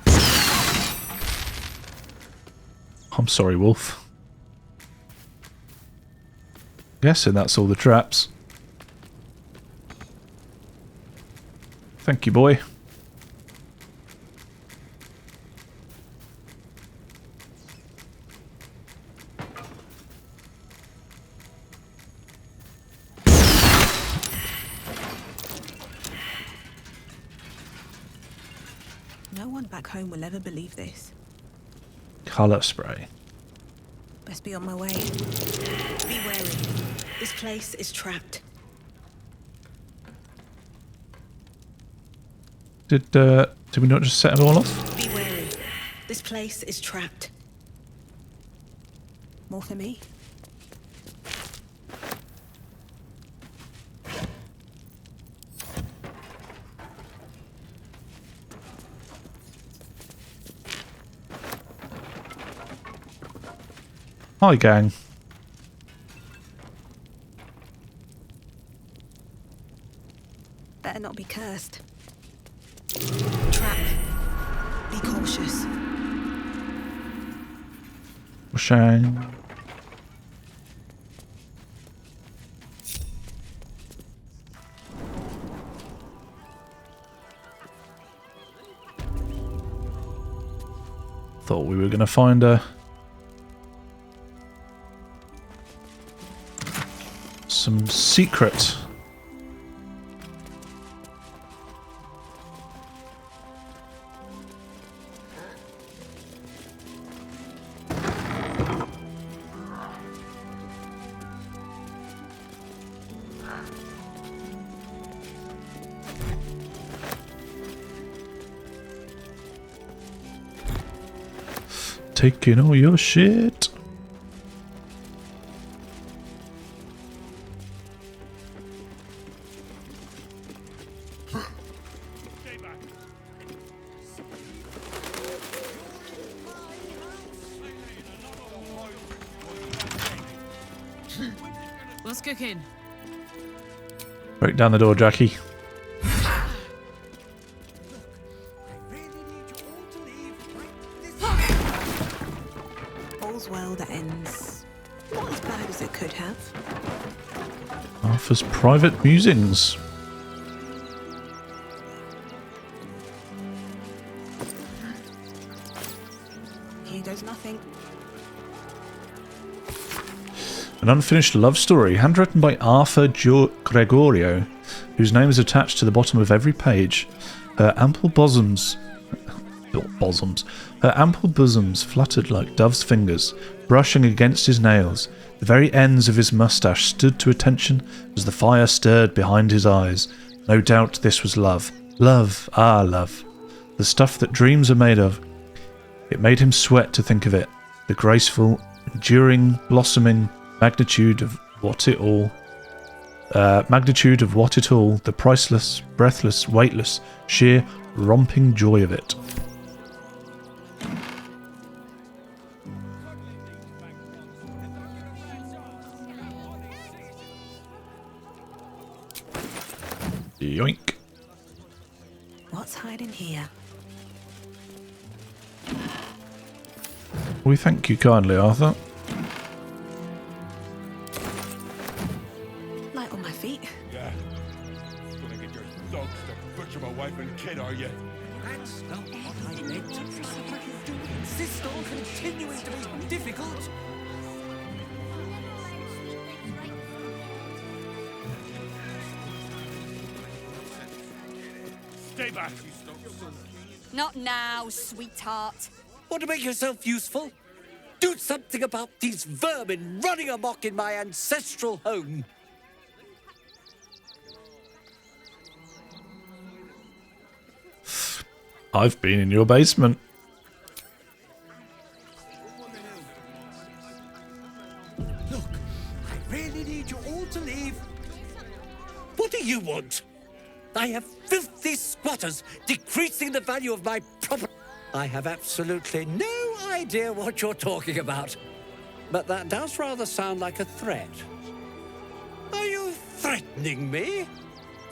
there. I'm sorry, wolf. Guessing that's all the traps. Thank you, boy. Back home will ever believe this. Colour spray. Best be on my way. Be wary. This place is trapped. Did we not just set them all off? Be wary. This place is trapped. More for me? Hi, gang. Better not be cursed. Trap. Be cautious. Shine. Thought we were going to find some secret. Taking all your shit. What's cooking? Break down the door, Jackie. All's well that ends not as bad as it could have. Arthur's private musings. Here goes nothing. An unfinished love story, handwritten by Arfur Gregorio, whose name is attached to the bottom of every page. Her ample bosoms fluttered like dove's fingers, brushing against his nails. The very ends of his moustache stood to attention as the fire stirred behind his eyes. No doubt this was love. Love, ah, love. The stuff that dreams are made of. It made him sweat to think of it. The graceful, enduring, blossoming magnitude of what it all, the priceless, breathless, weightless, sheer, romping joy of it. Yoink. What's hiding here? We thank you kindly, Arthur. Light on my feet. Yeah. Gonna get your dogs to butcher my wife and kid, are you? That's not what I meant. You insist on continuing to be difficult. Stay back. Not now, sweetheart. Want to make yourself useful? Do something about these vermin running amok in my ancestral home. I've been in your basement. Look, I really need you all to leave. What do you want? I have filthy squatters decreasing the value of my property. I have absolutely no idea what you're talking about. But that does rather sound like a threat. Are you threatening me?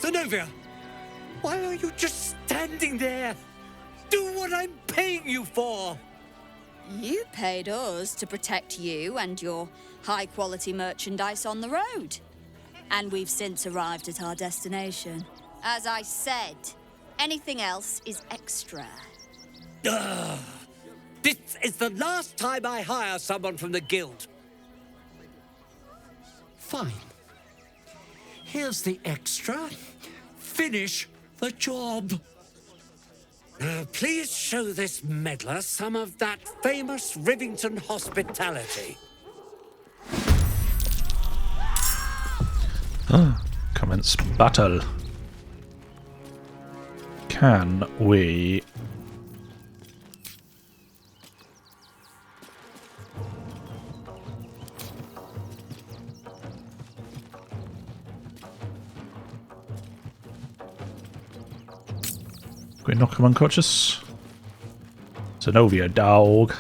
Zenobia, why are you just standing there? Do what I'm paying you for. You paid us to protect you and your high-quality merchandise on the road. And we've since arrived at our destination. As I said, anything else is extra. Ugh. This is the last time I hire someone from the guild. Fine. Here's the extra. Finish the job. Please show this meddler some of that famous Rivington hospitality. Commence battle. Can we... Can we knock him unconscious? Zenobia, dog.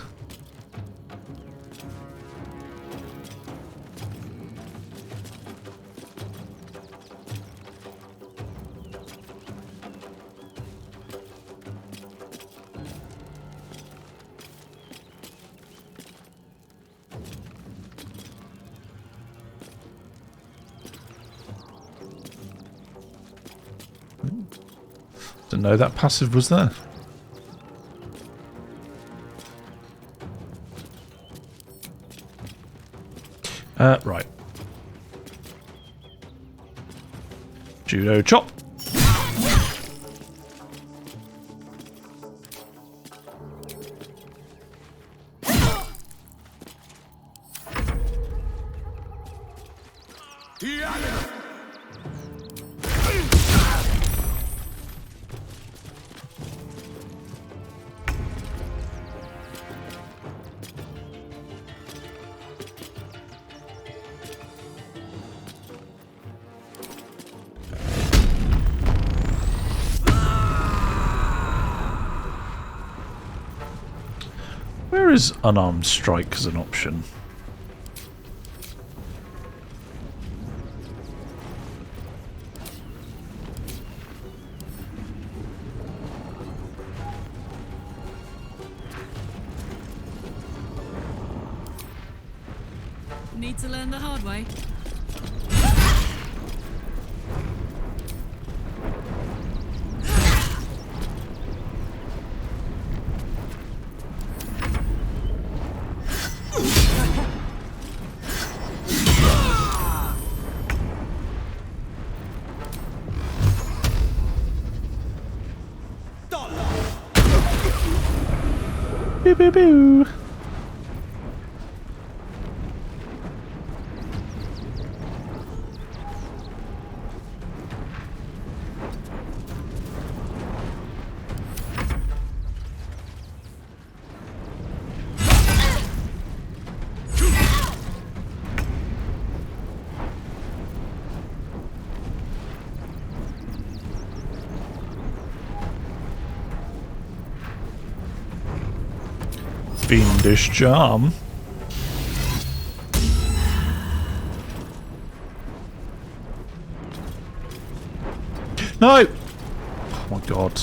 Didn't know that passive was there. Right. Judo chop. Where is unarmed strike as an option? Need to learn the hard way. Boo boo boo. Fiendish charm. No! Oh my god.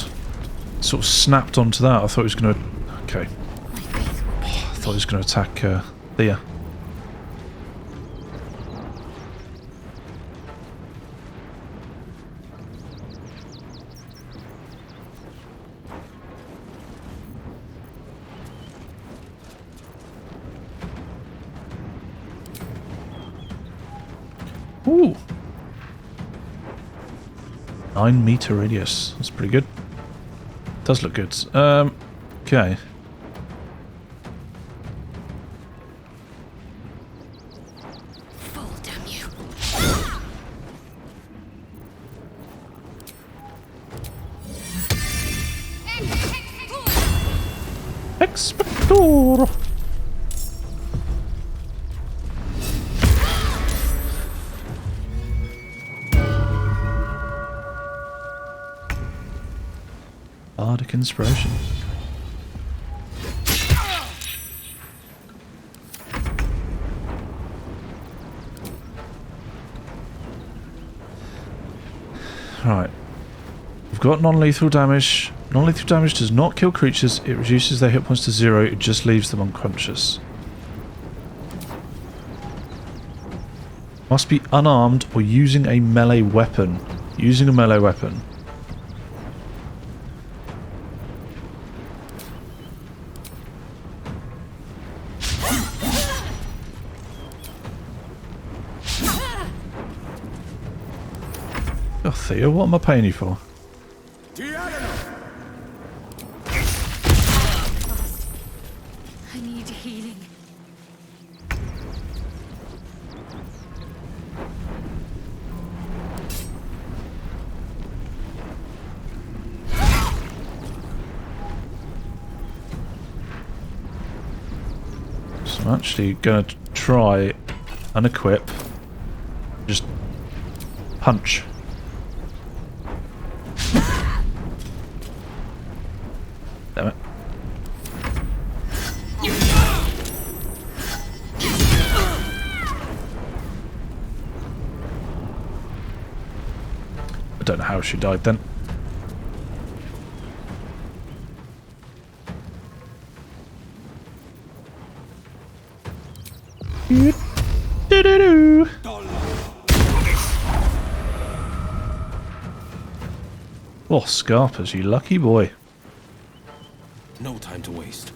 Sort of snapped onto that. I thought he was going to... Okay. I thought he was going to attack Thea. Ooh. 9-meter radius. That's pretty good. Does look good. Okay. Fall, damn you. Expector. Bardic inspiration. Right. We've got non-lethal damage. Non-lethal damage does not kill creatures. It reduces their hit points to 0. It just leaves them unconscious. Must be unarmed or using a melee weapon. Using a melee weapon. Oh, Theo, what am I paying you for? I need healing. So I'm actually going to try unequip. Just punch. Damn it. I don't know how she died then. Do-do-do. Oh, Scarpers, you lucky boy. No time to waste.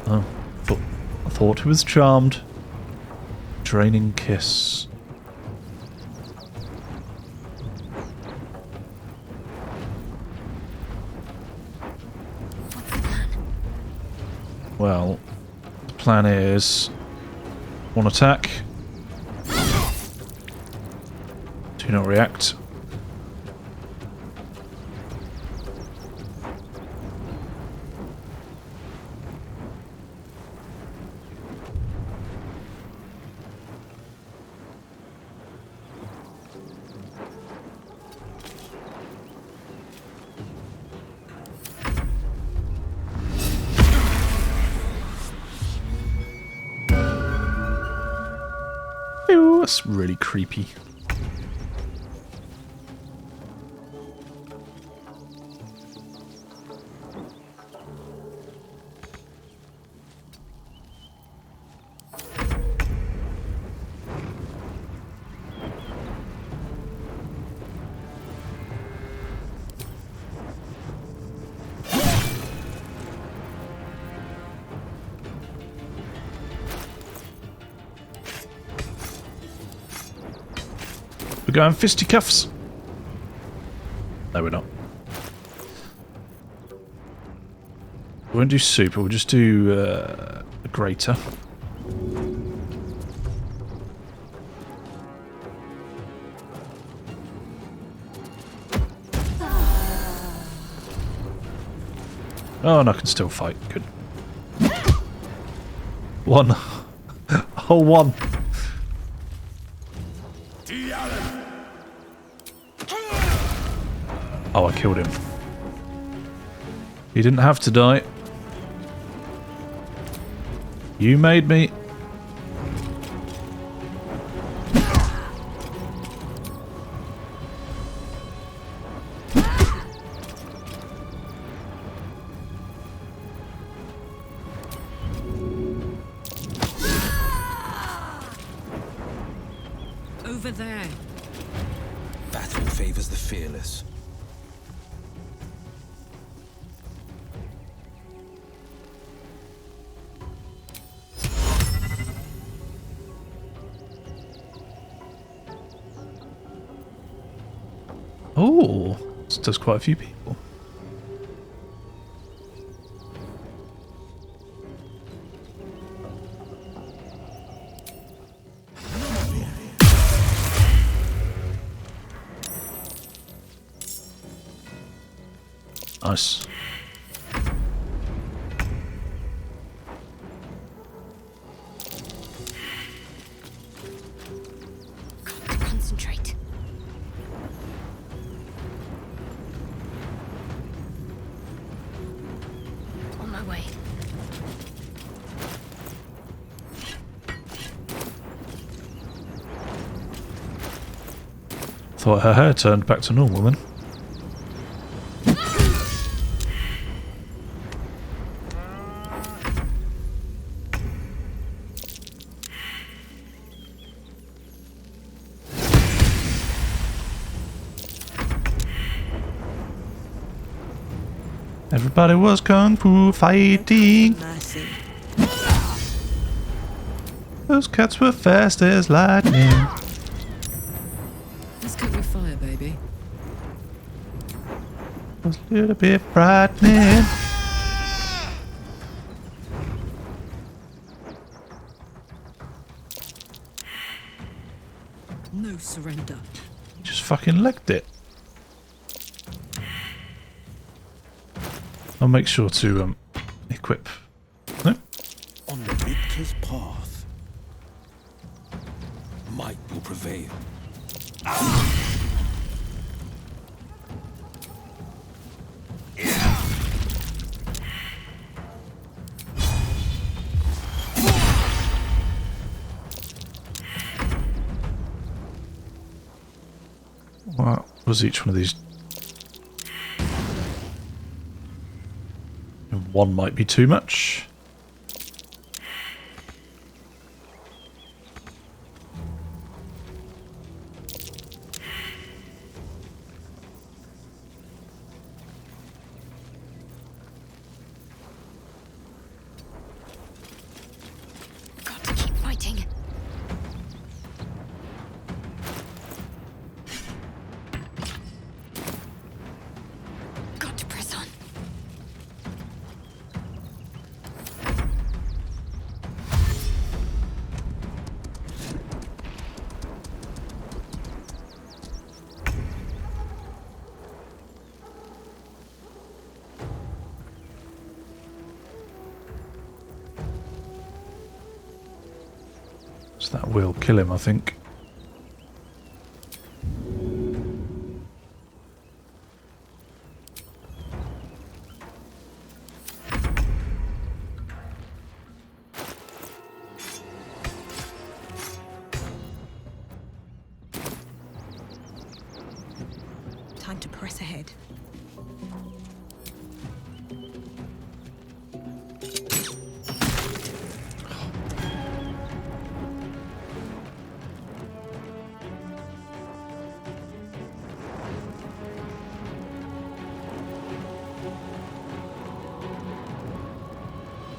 Oh, I thought he was charmed. Draining kiss. Well, the plan is one attack. Do not react. Ew, that's really creepy. We're going fisticuffs. No, we're not. We won't do super, we'll just do a grater. Oh, and I can still fight. Good. One. Oh, one. Oh, I killed him. He didn't have to die. You made me. Over there. Battle favors the fearless. Oh, this does quite a few people. Nice. Concentrate. On my way. Thought her hair turned back to normal then. Everybody was kung fu fighting. Those cats were fast as lightning. Let's cook with fire, baby. It was a little bit frightening. No surrender. Just fucking legged it. I'll make sure to equip. No? On the victor's path, might will prevail. What was each one of these? One might be too much. Got to keep fighting. Got to press on. So that will kill him, I think. Time to press ahead.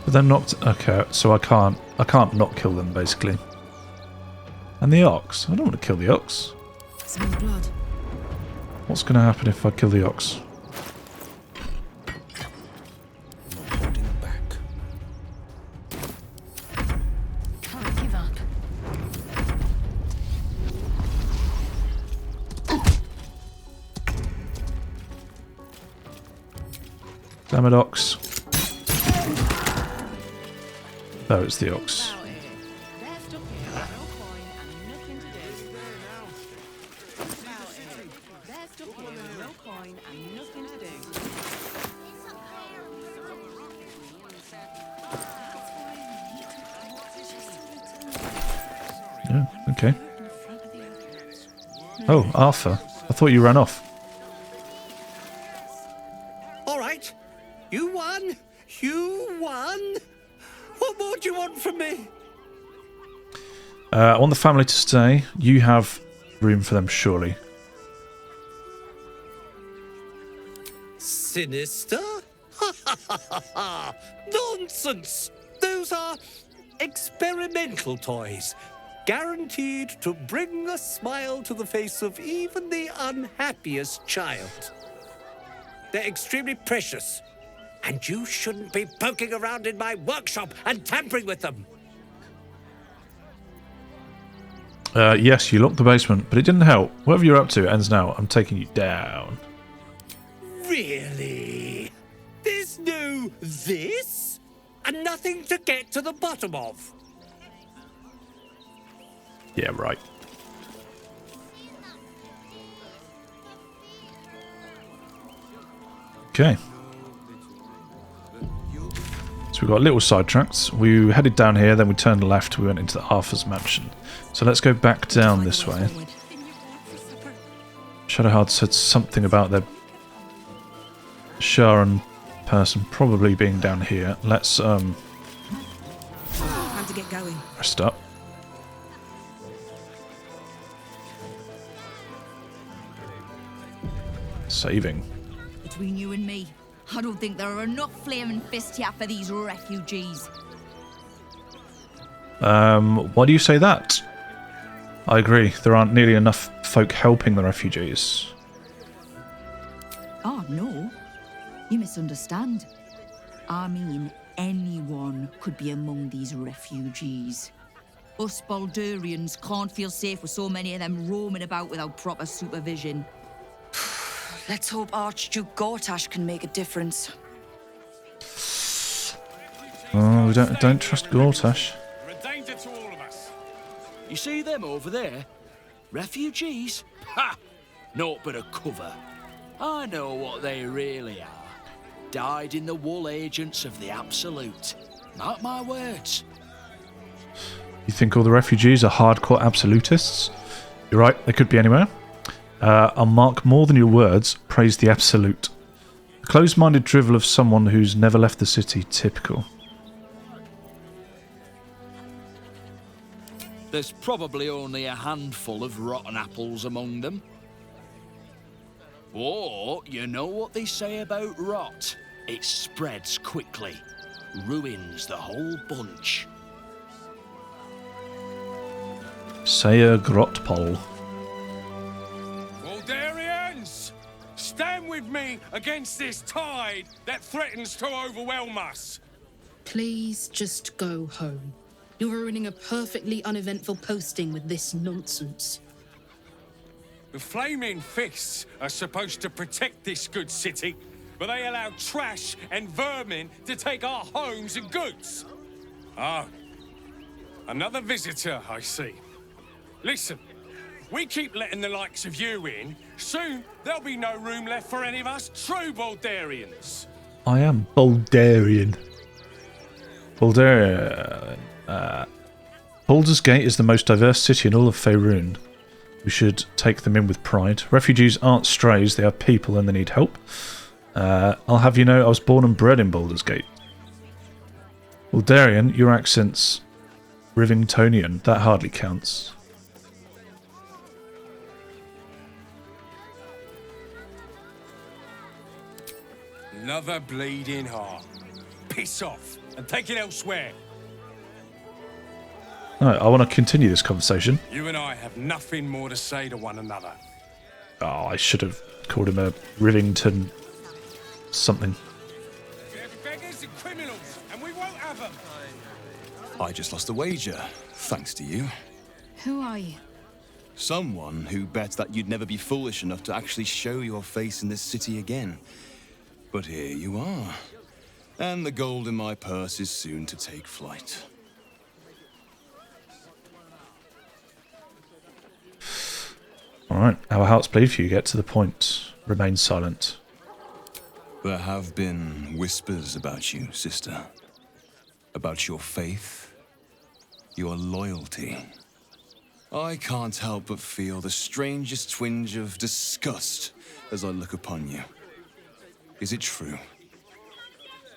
But they're knocked. Okay, so I can't not kill them basically. And the ox. I don't want to kill the ox. Smell blood. What's going to happen if I kill the ox? Can't give up. Damn it, ox. Oh, it's the ox. Yeah, okay. Oh, Arfur. I thought you ran off. All right. You won. You won. What more do you want from me? I want the family to stay. You have room for them, surely. Sinister? Nonsense! Those are experimental toys, guaranteed to bring a smile to the face of even the unhappiest child. They're extremely precious, and you shouldn't be poking around in my workshop and tampering with them. Yes, you locked the basement, but it didn't help. Whatever you're up to ends now. I'm taking you down. Really? There's no this? And nothing to get to the bottom of? Yeah, right. Okay. So we got a little sidetracked. We headed down here, then we turned left, we went into the Arfur's mansion. So let's go back down this way. Shadowheart said something about their shar and person probably being down here. Let's Time to get going. rest up. Saving. Between you and me, I don't think there are enough flaming fists here for these refugees. Why do you say that? I agree. There aren't nearly enough folk helping the refugees. Oh, no. You misunderstand. I mean, anyone could be among these refugees. Us Baldurians can't feel safe with so many of them roaming about without proper supervision. Let's hope Archduke Gortash can make a difference. Oh, we don't trust Gortash. They're a danger to all of us. You see them over there? Refugees? Ha! Naught but a cover. I know what they really are. Died in the wool agents of the Absolute. Mark my words. You think all the refugees are hardcore absolutists? You're right, they could be anywhere. I'll mark more than your words. Praise the Absolute. A closed-minded drivel of someone who's never left the city. Typical. There's probably only a handful of rotten apples among them. Or, you know what they say about rot? It spreads quickly. Ruins the whole bunch. Sayer Grotpol. Baldurians! Stand with me against this tide that threatens to overwhelm us. Please just go home. You're ruining a perfectly uneventful posting with this nonsense. The Flaming Fists are supposed to protect this good city, but they allow trash and vermin to take our homes and goods. Ah, another visitor, I see. Listen, we keep letting the likes of you in, soon there'll be no room left for any of us true Baldurians. I am Baldurian. Baldur's Gate is the most diverse city in all of Faerun. We should take them in with pride. Refugees aren't strays, they are people and they need help. I'll have you know I was born and bred in Baldur's Gate. Baldurian, your accent's Rivingtonian. That hardly counts. Another bleeding heart. Piss off and take it elsewhere. No, I want to continue this conversation. You and I have nothing more to say to one another. Oh, I should have called him a Rivington something. They're beggars and criminals, and we won't have them. I just lost a wager, thanks to you. Who are you? Someone who bet that you'd never be foolish enough to actually show your face in this city again. But here you are. And the gold in my purse is soon to take flight. Alright, our hearts bleed for you. Get to the point. Remain silent. There have been whispers about you, sister. About your faith, your loyalty. I can't help but feel the strangest twinge of disgust as I look upon you. Is it true?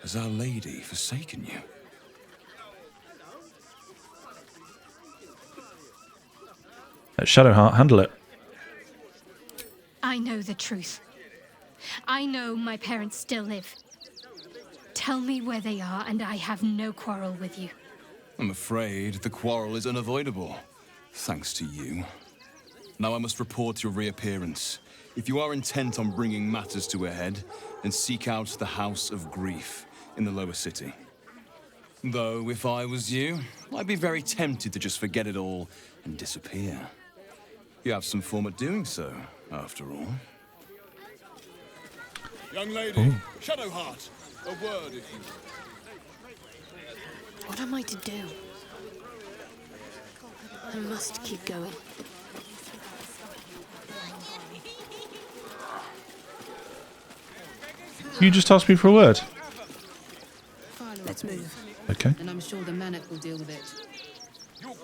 Has Our Lady forsaken you? Shadowheart, handle it. I know the truth. I know my parents still live. Tell me where they are, and I have no quarrel with you. I'm afraid the quarrel is unavoidable, thanks to you. Now I must report your reappearance. If you are intent on bringing matters to a head, then seek out the House of Grief in the lower city. Though, if I was you, I'd be very tempted to just forget it all and disappear. You have some form at doing so, after all. Young lady, Shadowheart, a word if you... What am I to do? I must keep going. You just asked me for a word. Let's move. Okay. And I'm sure the Manip will deal with it.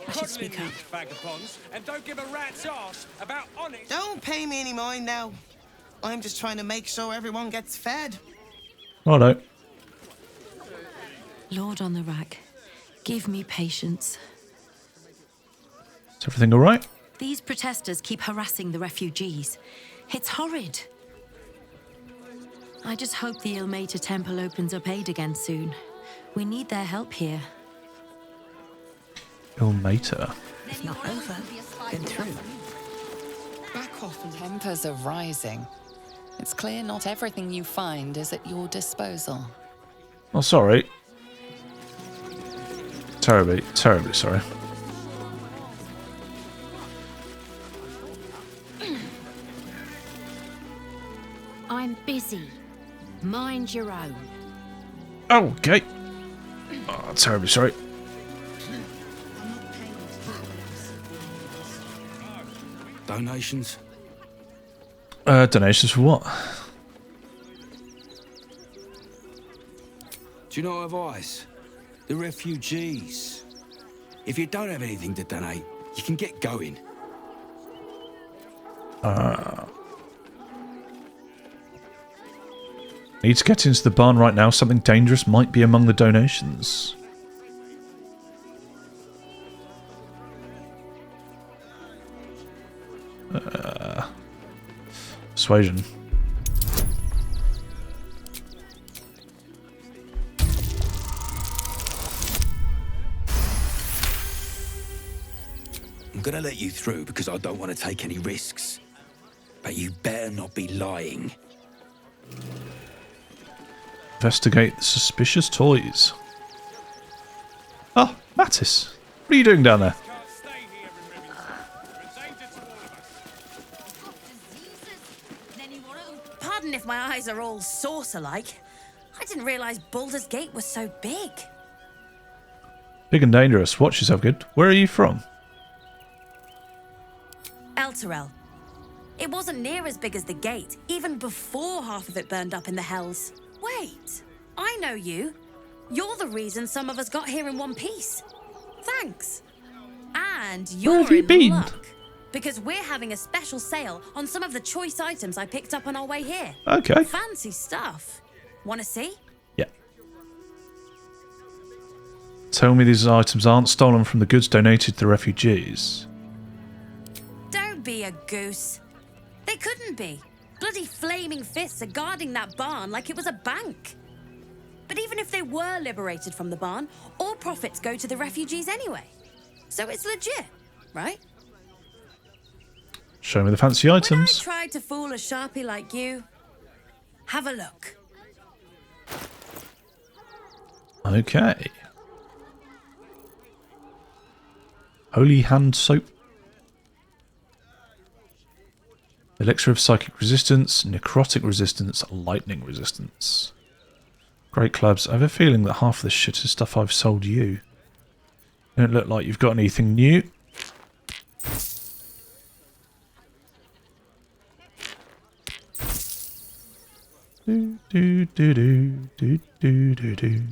I should speak up. Vagabonds, and don't give a rat's ass about honest. Don't pay me any mind now. I'm just trying to make sure everyone gets fed. Righto. Lord on the rack, give me patience. Is everything all right? These protesters keep harassing the refugees. It's horrid. I just hope the Ilmater Temple opens up aid again soon. We need their help here. Ilmater. If not over, been through. Back off and Tempers are rising. It's clear not everything you find is at your disposal. Oh, sorry. Terribly, terribly sorry. I'm busy. Mind your own. Okay. Oh, terribly sorry. Donations? Donations for what? Do you know advice? The refugees. If you don't have anything to donate, you can get going. Need to get into the barn right now. Something dangerous might be among the donations. Persuasion. I'm gonna let you through because I don't want to take any risks. But you better not be lying. Investigate the suspicious toys. Oh, Mattis. What are you doing down there? Pardon if my eyes are all saucer-like. I didn't realize Baldur's Gate was so big. Big and dangerous. Watch yourself good. Where are you from? Elturel. It wasn't near as big as the gate, even before half of it burned up in the hells. Wait, I know you. You're the reason some of us got here in one piece. Thanks. And you're in luck. Because we're having a special sale on some of the choice items I picked up on our way here. Okay. Fancy stuff. Wanna see? Yeah. Tell me these items aren't stolen from the goods donated to the refugees. Don't be a goose. They couldn't be. Bloody flaming fists are guarding that barn like it was a bank. But even if they were liberated from the barn, all profits go to the refugees anyway. So it's legit, right? Show me the fancy items. I tried to fool a sharpie like you. Have a look. Okay. Holy hand soap. Elixir of psychic resistance, necrotic resistance, lightning resistance. Great clubs. I have a feeling that half of this shit is stuff I've sold you. Don't look like you've got anything new. Do do do do do do do do.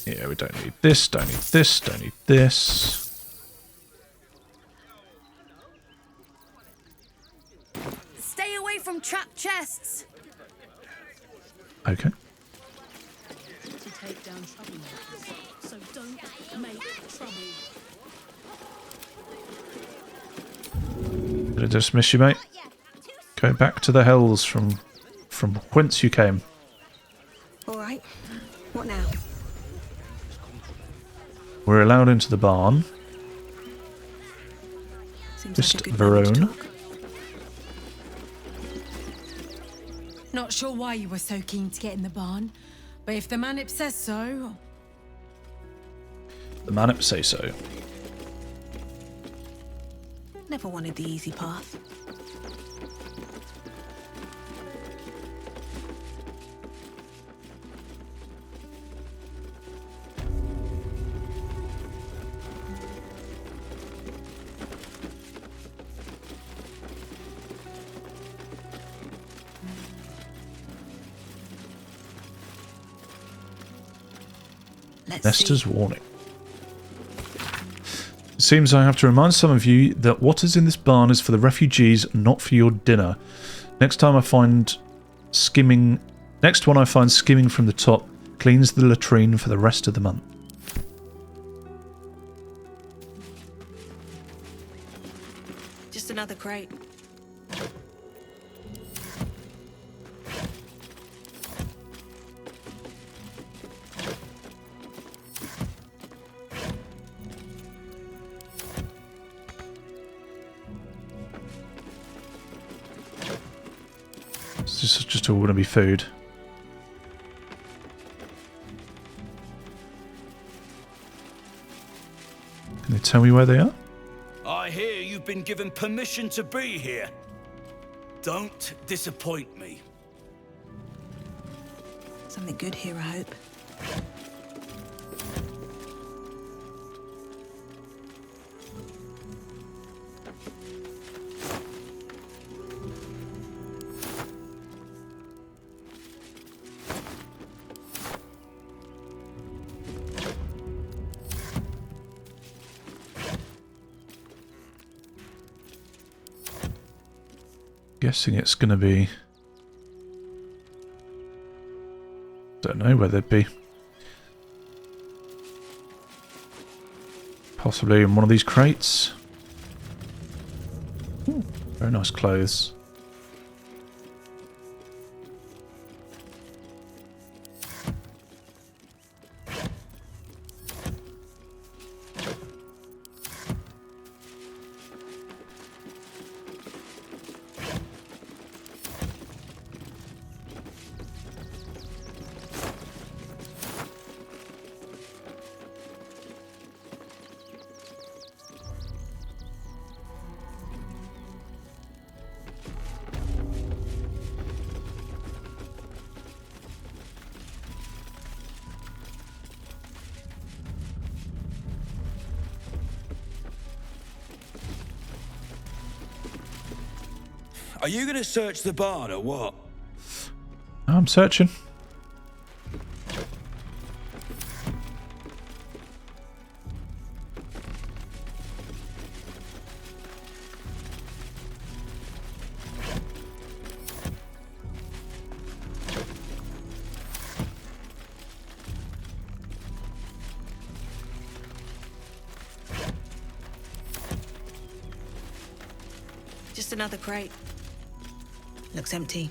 Yeah, we don't need this, don't need this, don't need this. Stay away from trap chests. Okay. To take down troublemakers, so don't make trouble. Did I dismiss you, mate? Go back to the hells from whence you came. All right. What now? We're allowed into the barn. Seems Just like a good their moment to own. talk. Not sure why you were so keen to get in the barn, but if the Manip says so... The Manip say so. Never wanted the easy path. Nestor's warning. It seems I have to remind some of you that what is in this barn is for the refugees, not for your dinner. Next one I find skimming from the top cleans the latrine for the rest of the month. Just another crate. This is just all going to be food. Can they tell me where they are? I hear you've been given permission to be here. Don't disappoint me. Something good here, I hope. Guessing it's going to be... Don't know where they'd be. Possibly in one of these crates. Ooh, very nice clothes. Are you going to search the barn or what? I'm searching. Just another crate. Looks empty.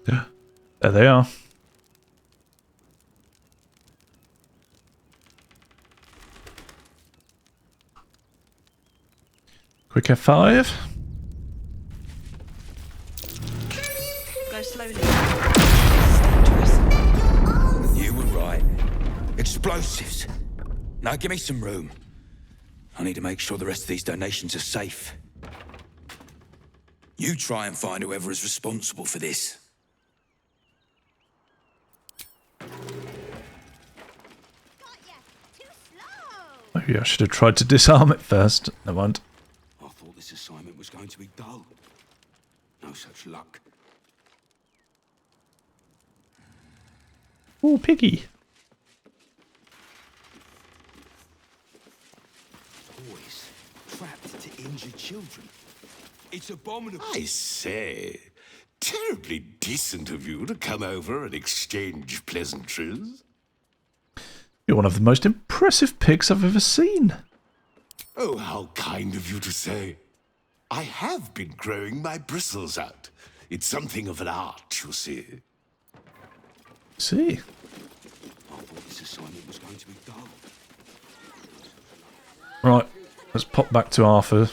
Yeah, there they are. Quick F5. Go slowly. You were right. Explosives. Now give me some room. I need to make sure the rest of these donations are safe. You try and find whoever is responsible for this. Maybe I should have tried to disarm it first. Never mind. I thought this assignment was going to be dull. No such luck. Oh, piggy. Boys trapped to injured children. It's abominable. I say, terribly decent of you to come over and exchange pleasantries. You're one of the most impressive pigs I've ever seen. Oh, how kind of you to say. I have been growing my bristles out. It's something of an art, you see. See. I thought this assignment was going to be dull. Right, let's pop back to Arfur.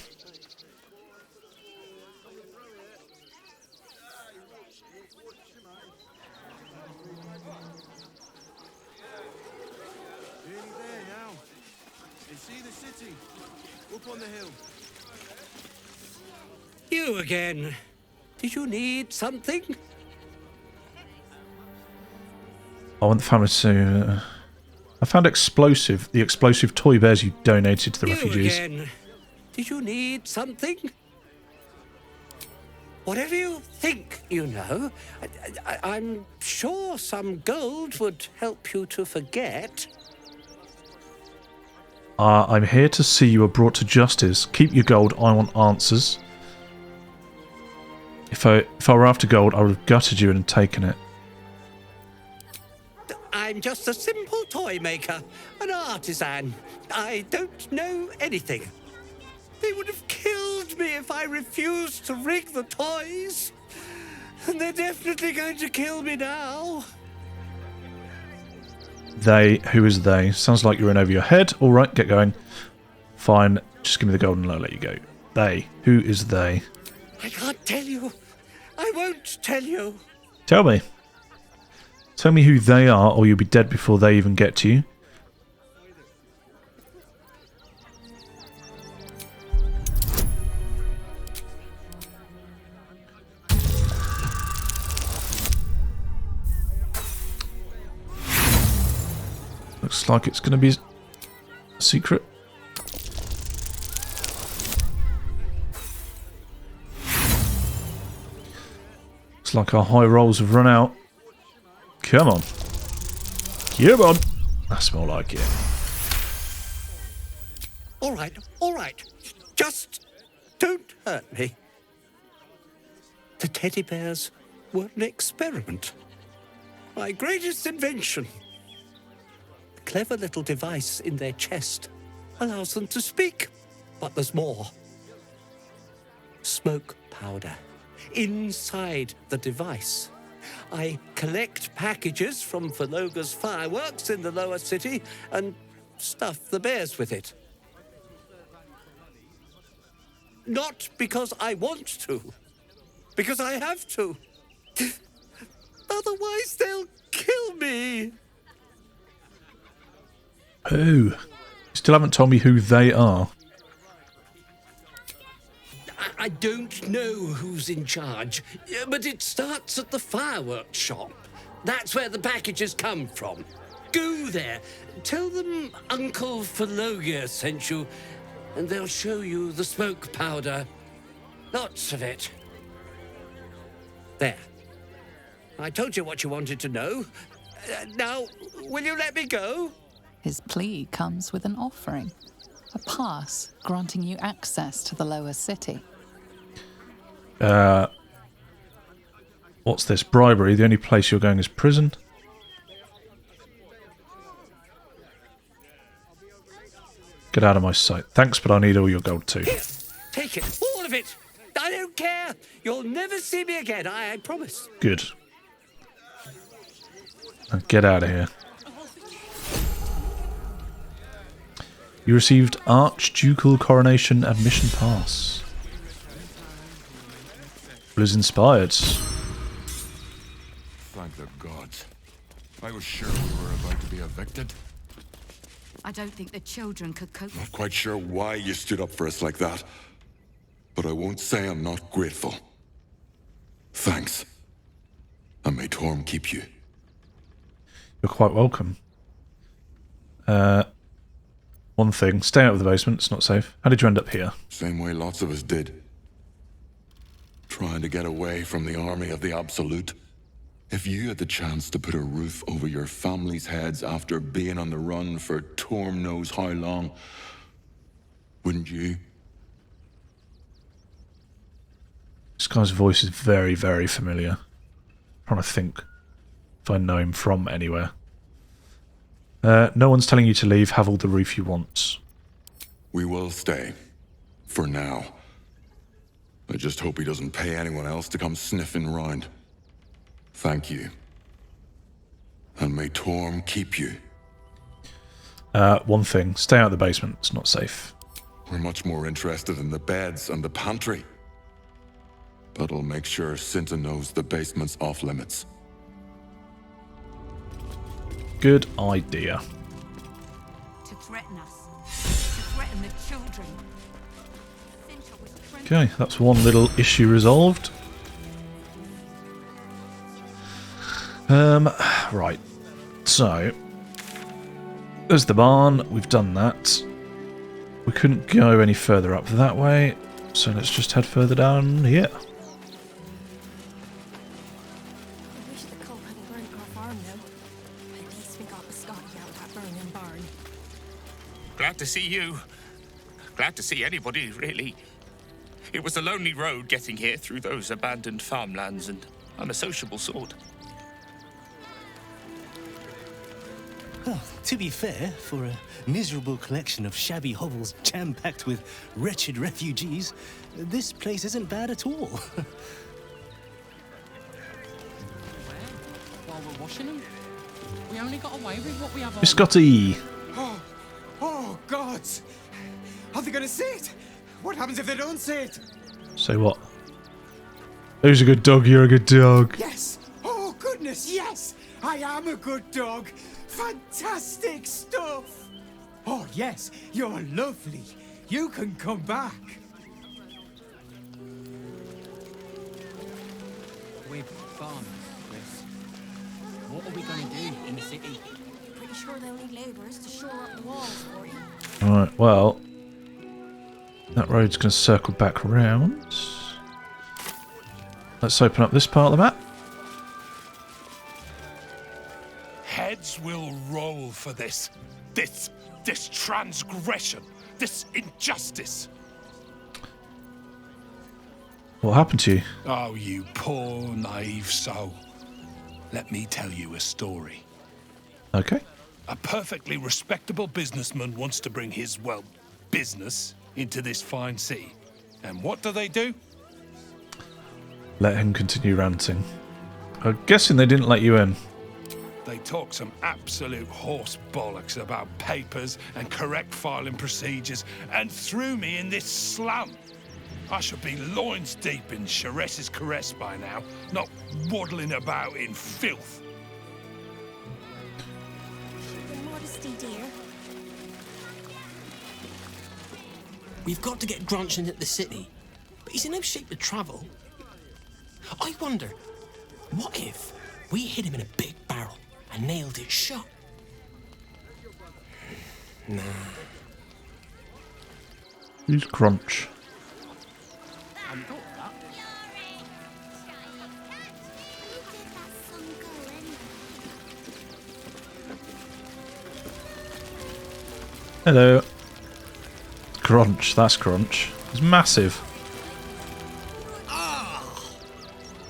You again. Did you need something? I want the family to... I found the explosive toy bears you donated to the refugees. Again. Did you need something? Whatever you think, you know. I'm sure some gold would help you to forget. I'm here to see you are brought to justice. Keep your gold. I want answers. If I were after gold, I would have gutted you and taken it. I'm just a simple toy maker, an artisan. I don't know anything. They would have killed me if I refused to rig the toys. And they're definitely going to kill me now. They? Who is they? Sounds like you're in over your head. Alright, get going. Fine, just give me the gold and I'll let you go. They? Who is they? I can't tell you. I won't tell you. Tell me. Tell me who they are, or you'll be dead before they even get to you. Looks like it's going to be a secret. Looks like our high rolls have run out. Come on. Come on. That's more like it. All right. Just don't hurt me. The teddy bears were an experiment. My greatest invention. A clever little device in their chest allows them to speak. But there's more. Smoke powder inside the device. I collect packages from Verloga's fireworks in the lower city and stuff the bears with it. Not because I want to, because I have to. Otherwise they'll kill me. Oh. Still haven't told me who they are. I don't know who's in charge, but it starts at the fireworks shop. That's where the packages come from. Go there, tell them Uncle Verloga sent you, and they'll show you the smoke powder. Lots of it. There. I told you what you wanted to know. Now, will you let me go? His plea comes with an offering. A pass granting you access to the lower city. What's this? Bribery. The only place you're going is prison. Get out of my sight. Thanks, but I need all your gold too. Here, take it, all of it. I don't care. You'll never see me again, I promise. Good. Now get out of here. You received Archducal Coronation Admission Pass. Was inspired. Thank the gods. I was sure we were about to be evicted. I don't think the children could cope. Not quite sure why you stood up for us like that, but I won't say I'm not grateful. Thanks. And may Torm keep you. You're quite welcome. One thing, stay out of the basement, it's not safe. How did you end up here? Same way lots of us did. Trying to get away from the army of the Absolute. If you had the chance to put a roof over your family's heads after being on the run for Torm knows how long, wouldn't you? This guy's voice is very, very familiar. I'm trying to think if I know him from anywhere. No one's telling you to leave. Have all the roof you want. We will stay. For now. I just hope he doesn't pay anyone else to come sniffing round. Thank you. And may Torm keep you. One thing, stay out of the basement. It's not safe. We're much more interested in the beds and the pantry. But I'll make sure Cinta knows the basement's off limits. Good idea. To threaten us. To threaten the children. Okay, that's one little issue resolved. Right. So, there's the barn. We've done that. We couldn't go any further up that way, so let's just head further down here. Glad to see you. Glad to see anybody, really. It was a lonely road getting here through those abandoned farmlands, and I'm a sociable sort. Well, to be fair, for a miserable collection of shabby hovels jam-packed with wretched refugees, this place isn't bad at all. While we're washing them, we only got away with what we have on. Scotty! Oh, gods! Are they gonna see it? What happens if they don't see it? Say what? Who's a good dog? You're a good dog. Yes! Oh, goodness, yes! I am a good dog! Fantastic stuff! Oh, yes, you're lovely. You can come back. We're farmers, Chris. What are we going to do in the city? Pretty sure they'll need labourers to shore up the walls for you. Alright, well, that road's going to circle back round. Let's open up this part of the map. Heads will roll for this transgression, this injustice. What happened to you? Oh, you poor, naive soul. Let me tell you a story. Okay. A perfectly respectable businessman wants to bring his, well, business into this fine city. And what do? Let him continue ranting. I'm guessing they didn't let you in. They talk some absolute horse bollocks about papers and correct filing procedures and threw me in this slum. I should be loins deep in Sharess's caress by now, not waddling about in filth. Your modesty, dear. We've got to get Grunch into the city, but he's in no shape to travel. I wonder, what if we hid him in a big barrel and nailed it shut? Nah. Who's Crunch? Hello. Crunch, that's Crunch. It's massive.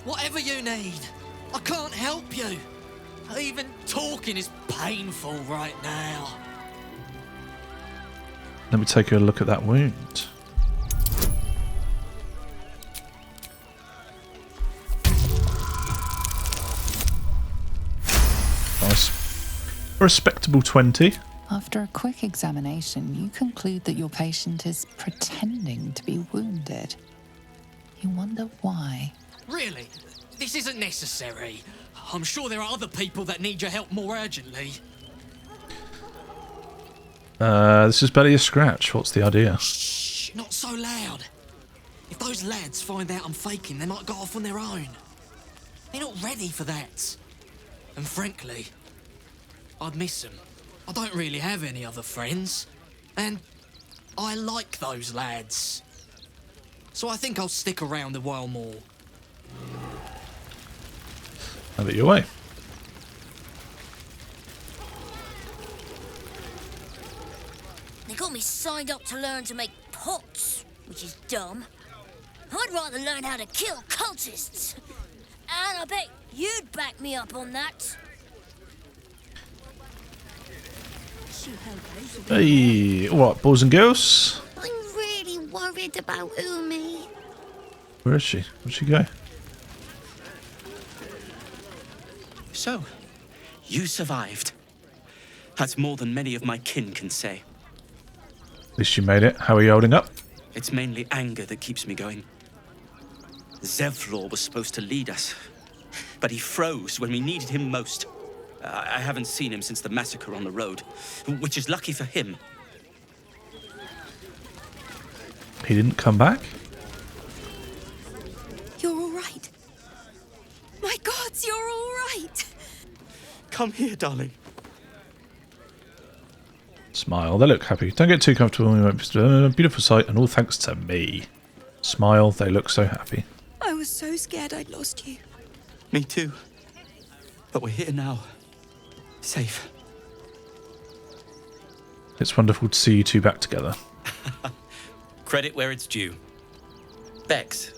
Whatever you need. I can't help you. Even talking is painful right now. Let me take a look at that wound. Nice. A respectable 20. After a quick examination, you conclude that your patient is pretending to be wounded. You wonder why. Really? This isn't necessary. I'm sure there are other people that need your help more urgently. This is barely a scratch. What's the idea? Shh, not so loud. If those lads find out I'm faking, they might go off on their own. They're not ready for that. And frankly, I'd miss them. I don't really have any other friends. And I like those lads. So I think I'll stick around a while more. Have it your way. They got me signed up to learn to make pots, which is dumb. I'd rather learn how to kill cultists. And I bet you'd back me up on that. Hey, what, boys and girls? I'm really worried about Umi. Where is she? Where'd she go? So, you survived. That's more than many of my kin can say. At least you made it. How are you holding up? It's mainly anger that keeps me going. Zevlor was supposed to lead us, but he froze when we needed him most. I haven't seen him since the massacre on the road, which is lucky for him. He didn't come back? You're all right. My gods, you're all right. Come here, darling. Smile. They look happy. Don't get too comfortable. Beautiful sight, and all thanks to me. Smile. They look so happy. I was so scared I'd lost you. Me too. But we're here now. Safe. It's wonderful to see you two back together. Credit where it's due. Bex,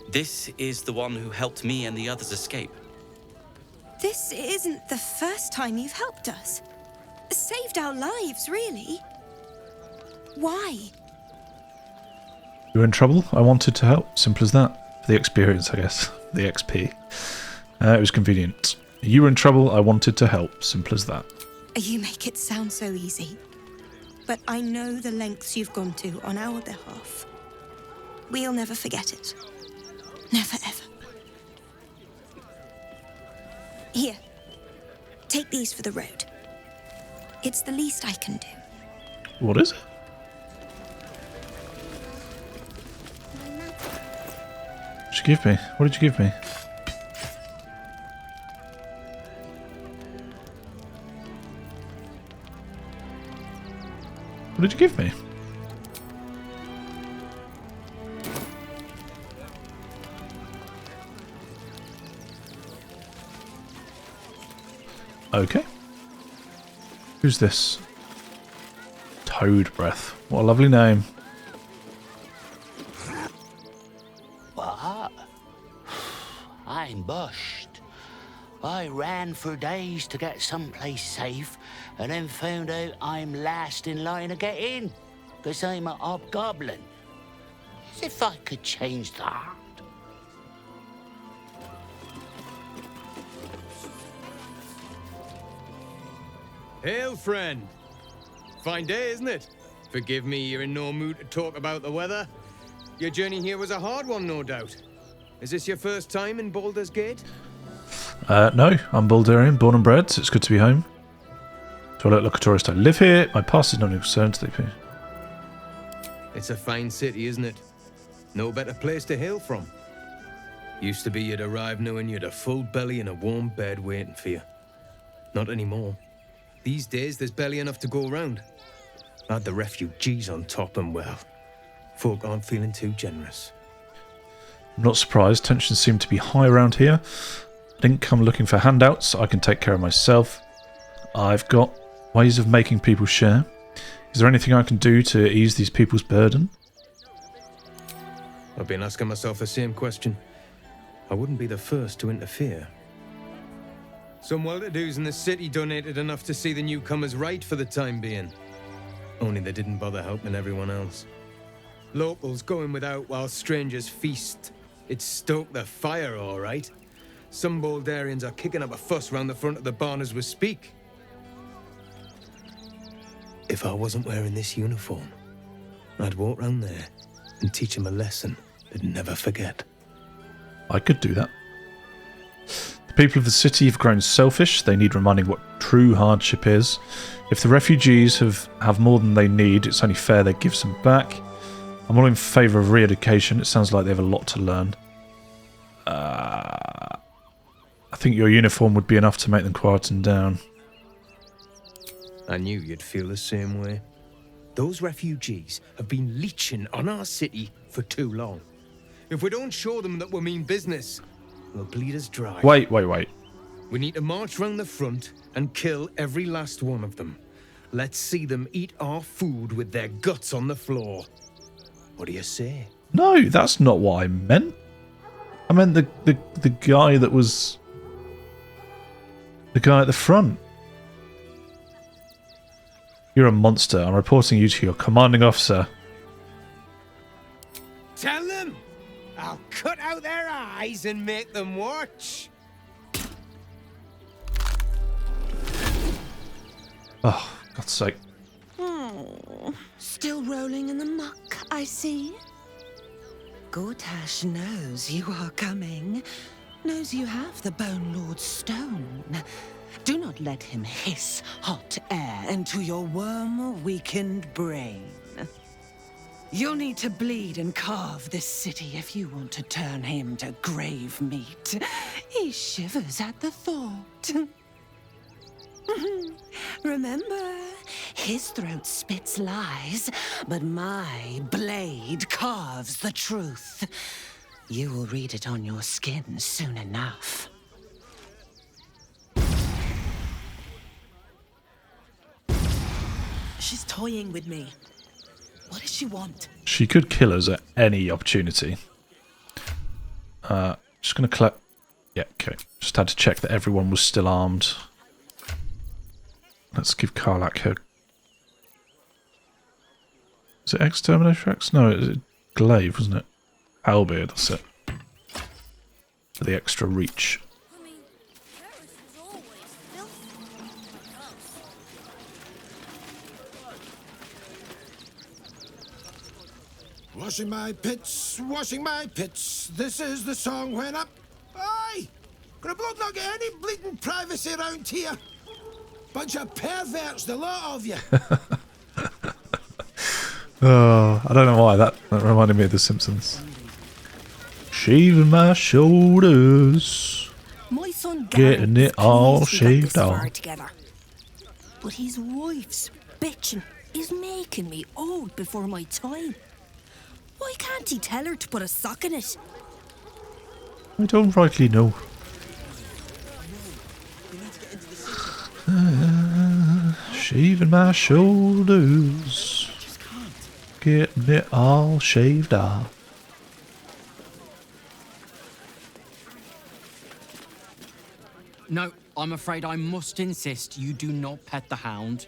this is the one who helped me and the others escape. This isn't the first time you've helped us. Saved our lives, really. Why? You were in trouble? I wanted to help. Simple as that. For the experience, I guess. The XP. It was convenient. You were in trouble, I wanted to help. Simple as that. You make it sound so easy. But I know the lengths you've gone to on our behalf. We'll never forget it. Never, ever. Here. Take these for the road. It's the least I can do. What is it? What did you give me? What did you give me? What did you give me? Okay. Who's this? Toad Breath. What a lovely name. What? I'm bushed. I ran for days to get someplace safe and then found out I'm last in line to get in because I'm a hobgoblin. As if I could change that. Hail, friend. Fine day, isn't it? Forgive me, you're in no mood to talk about the weather. Your journey here was a hard one, no doubt. Is this your first time in Baldur's Gate? No, I'm Baldurian, born and bred, so it's good to be home. Do I look like a tourist? I live here. My past is not concerned to the It's a fine city, isn't it? No better place to hail from. Used to be you'd arrive knowing you'd a full belly and a warm bed waiting for you. Not anymore. These days, there's barely enough to go around. Add the refugees on top and, well, folk aren't feeling too generous. I'm not surprised. Tensions seem to be high around here. I didn't come looking for handouts. I can take care of myself. I've got ways of making people share. Is there anything I can do to ease these people's burden? I've been asking myself the same question. I wouldn't be the first to interfere. Some well-to-dos in the city donated enough to see the newcomers right for the time being. Only they didn't bother helping everyone else. Locals going without while strangers feast. It stoked the fire, all right. Some Baldurians are kicking up a fuss round the front of the barn as we speak. If I wasn't wearing this uniform, I'd walk round there and teach them a lesson they'd never forget. I could do that. The people of the city have grown selfish. They need reminding what true hardship is. If the refugees have more than they need, it's only fair they give some back. I'm all in favour of re-education. It sounds like they have a lot to learn. I think your uniform would be enough to make them quieten down. I knew you'd feel the same way. Those refugees have been leeching on our city for too long. If we don't show them that we mean business, they'll bleed us dry. Wait. We need to march round the front and kill every last one of them. Let's see them eat our food with their guts on the floor. What do you say? No, that's not what I meant. I meant the guy that was... the guy at the front. You're a monster. I'm reporting you to your commanding officer. Tell them! I'll cut out their eyes and make them watch. Oh, God's sake. Oh, still rolling in the muck, I see. Gortash knows you are coming. Knows you have the Bone Lord's stone. Do not let him hiss hot air into your worm-weakened brain. You'll need to bleed and carve this city if you want to turn him to grave meat. He shivers at the thought. Remember, his throat spits lies, but my blade carves the truth. You will read it on your skin soon enough. She's toying with me. What does she want? She could kill us at any opportunity. Just going to collect... Yeah, okay. Just had to check that everyone was still armed. Let's give Karlach her... Is it Exterminator X? No, it was Glaive, wasn't it? Halberd, that's it. For the extra reach. Washing my pits, this is the song when up. Aye! Gonna blood not get any bleeding privacy around here. Bunch of perverts, the lot of you. Oh, I don't know why, that reminded me of The Simpsons. Shaving my shoulders. My son getting it all shaved off. Together. But his wife's bitching is making me old before my time. Why can't he tell her to put a sock in it? I don't rightly know. Shaving my shoulders. Getting it all shaved off. No, I'm afraid I must insist you do not pet the hound.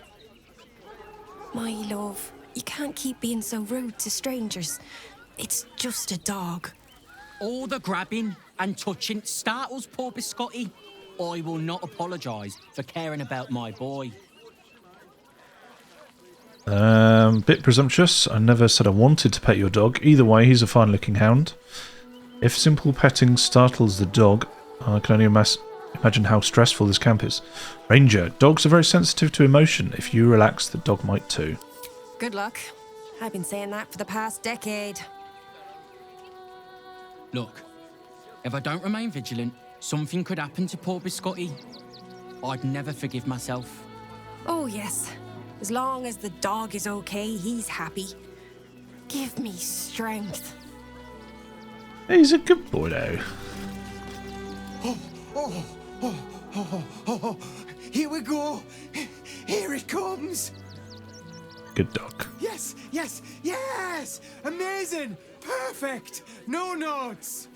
My love, you can't keep being so rude to strangers. It's just a dog. All the grabbing and touching startles poor Biscotti. I will not apologise for caring about my boy. Bit presumptuous. I never said I wanted to pet your dog. Either way, he's a fine-looking hound. If simple petting startles the dog, I can only imagine how stressful this camp is. Ranger, dogs are very sensitive to emotion. If you relax, the dog might too. Good luck. I've been saying that for the past decade. Look, if I don't remain vigilant, something could happen to poor Biscotti. I'd never forgive myself. Oh, yes. As long as the dog is okay, he's happy. Give me strength. He's a good boy, though. Here we go. Here it comes. Good dog. Yes, yes, yes! Amazing! Perfect! No notes!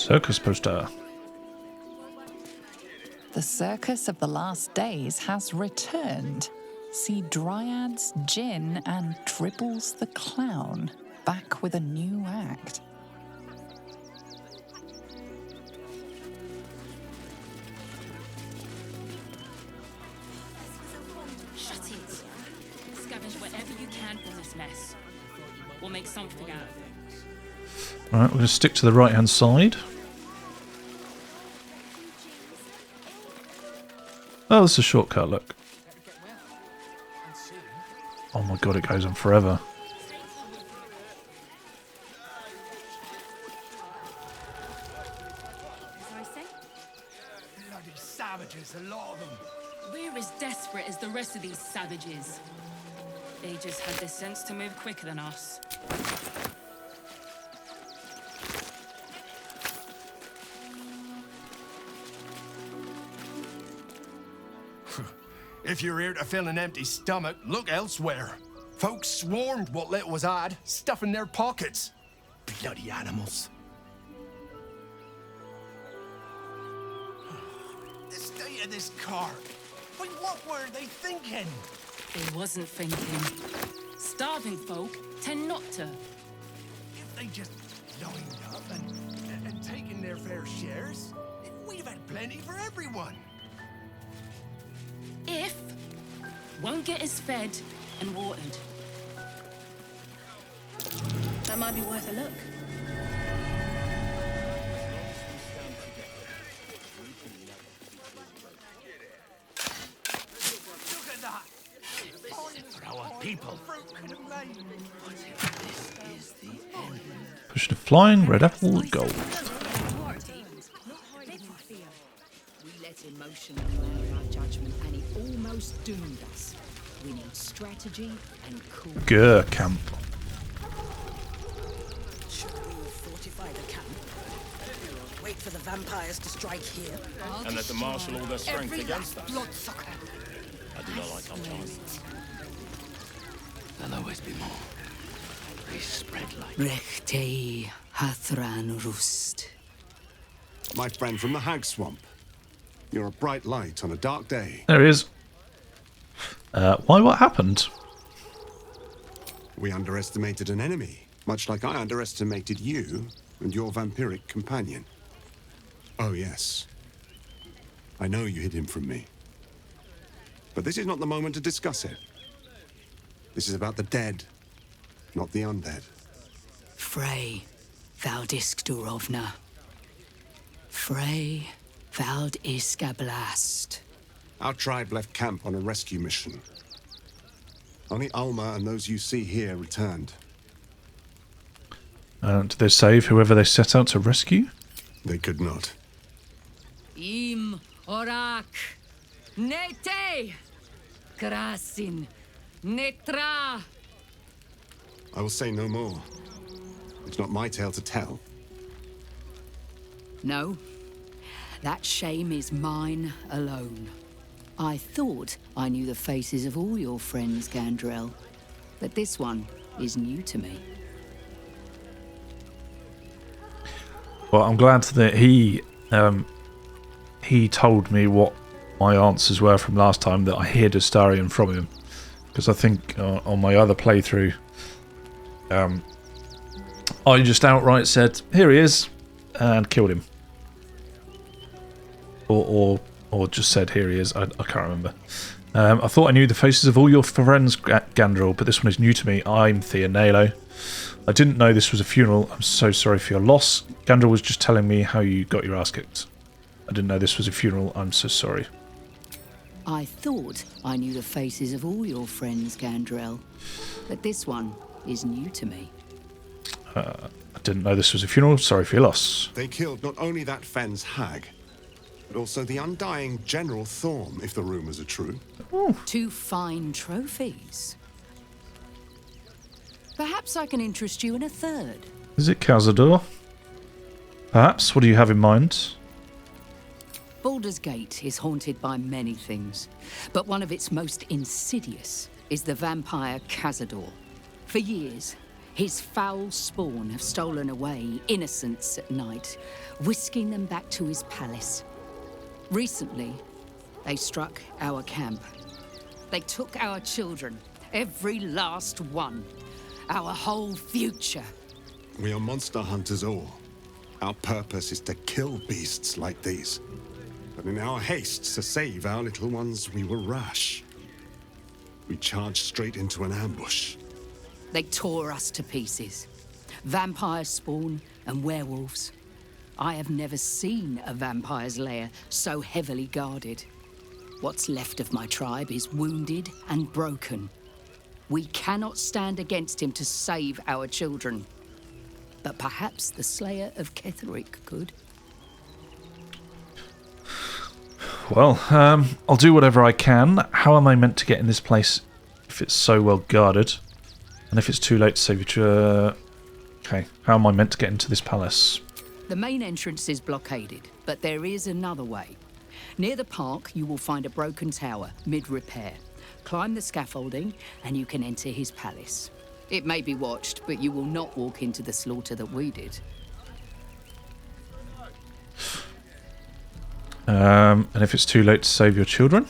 Circus poster. The Circus of the Last Days has returned. See Dryads, Jinn, and Dribbles the Clown back with a new act. Shut it. Scavenge whatever you can from this mess. We'll make something out of it. Alright, we're going to stick to the right-hand side. Oh, this is a shortcut, look. Oh my god, it goes on forever. Bloody savages, a lot of them. We're as desperate as the rest of these savages. They just had the sense to move quicker than us. If you're here to fill an empty stomach, look elsewhere. Folks swarmed what little was had, stuffing their pockets. Bloody animals. The state of this cart. But what were they thinking? They wasn't thinking. Starving folk tend not to. If they just lined up and taken their fair shares, we'd have had plenty for everyone. If won't get us fed and watered. That might be worth a look. Look at that! For our people. Push the flying red apple gold. We let emotion cloud our judgment, and it almost doomed us. We need strategy and cool. Gur Camp. Should we fortify the camp? Wait for the vampires to strike here. And let them marshal all their strength against us. Bloodsucker. I do not like our chances. There'll always be more. They spread like... Rechte Hathran Rust. My friend from the Hag Swamp. You're a bright light on a dark day. There he is. Why, what happened? We underestimated an enemy, much like I underestimated you and your vampiric companion. Oh, yes. I know you hid him from me. But this is not the moment to discuss it. This is about the dead, not the undead. Frey Valdiskdurovna. Frey Valdiskablast. Our tribe left camp on a rescue mission. Only Alma and those you see here returned. Did they save whoever they set out to rescue? They could not. Im orak nete krasin netra. I will say no more. It's not my tale to tell. No, that shame is mine alone. I thought I knew the faces of all your friends, Gandrel, but this one is new to me. Well, I'm glad that he told me what my answers were from last time, that I hid Astarion from him. Because I think on my other playthrough, I just outright said, here he is, and killed him. Or just said, here he is. I can't remember. I thought I knew the faces of all your friends, Gandrel, but this one is new to me. I'm Theonalo. I didn't know this was a funeral. I'm so sorry for your loss. Gandrel was just telling me how you got your ass kicked. I didn't know this was a funeral. I'm so sorry. I thought I knew the faces of all your friends, Gandrel, but this one is new to me. I didn't know this was a funeral. Sorry for your loss. They killed not only that Fen's hag, but also the undying General Thorm, if the rumors are true. Ooh. 2 fine trophies. Perhaps I can interest you in a third. Is it Cazador? Perhaps. What do you have in mind? Baldur's Gate is haunted by many things, but one of its most insidious is the vampire Cazador. For years, His foul spawn have stolen away innocents at night, whisking them back to his palace. Recently, they struck our camp. They took our children, every last one, our whole future. We are monster hunters all. Our purpose is to kill beasts like these. But in our haste to save our little ones, we were rash. We charged straight into an ambush. They tore us to pieces. Vampire spawn and werewolves. I have never seen a vampire's lair so heavily guarded. What's left of my tribe is wounded and broken. We cannot stand against him to save our children. But perhaps the Slayer of Ketheric could. Well, I'll do whatever I can. How am I meant to get in this place if it's so well guarded? And if it's too late to save you... Okay, how am I meant to get into this palace? The main entrance is blockaded, but there is another way. Near the park, you will find a broken tower, mid-repair. Climb the scaffolding, and you can enter his palace. It may be watched, but you will not walk into the slaughter that we did. And if it's too late to save your children?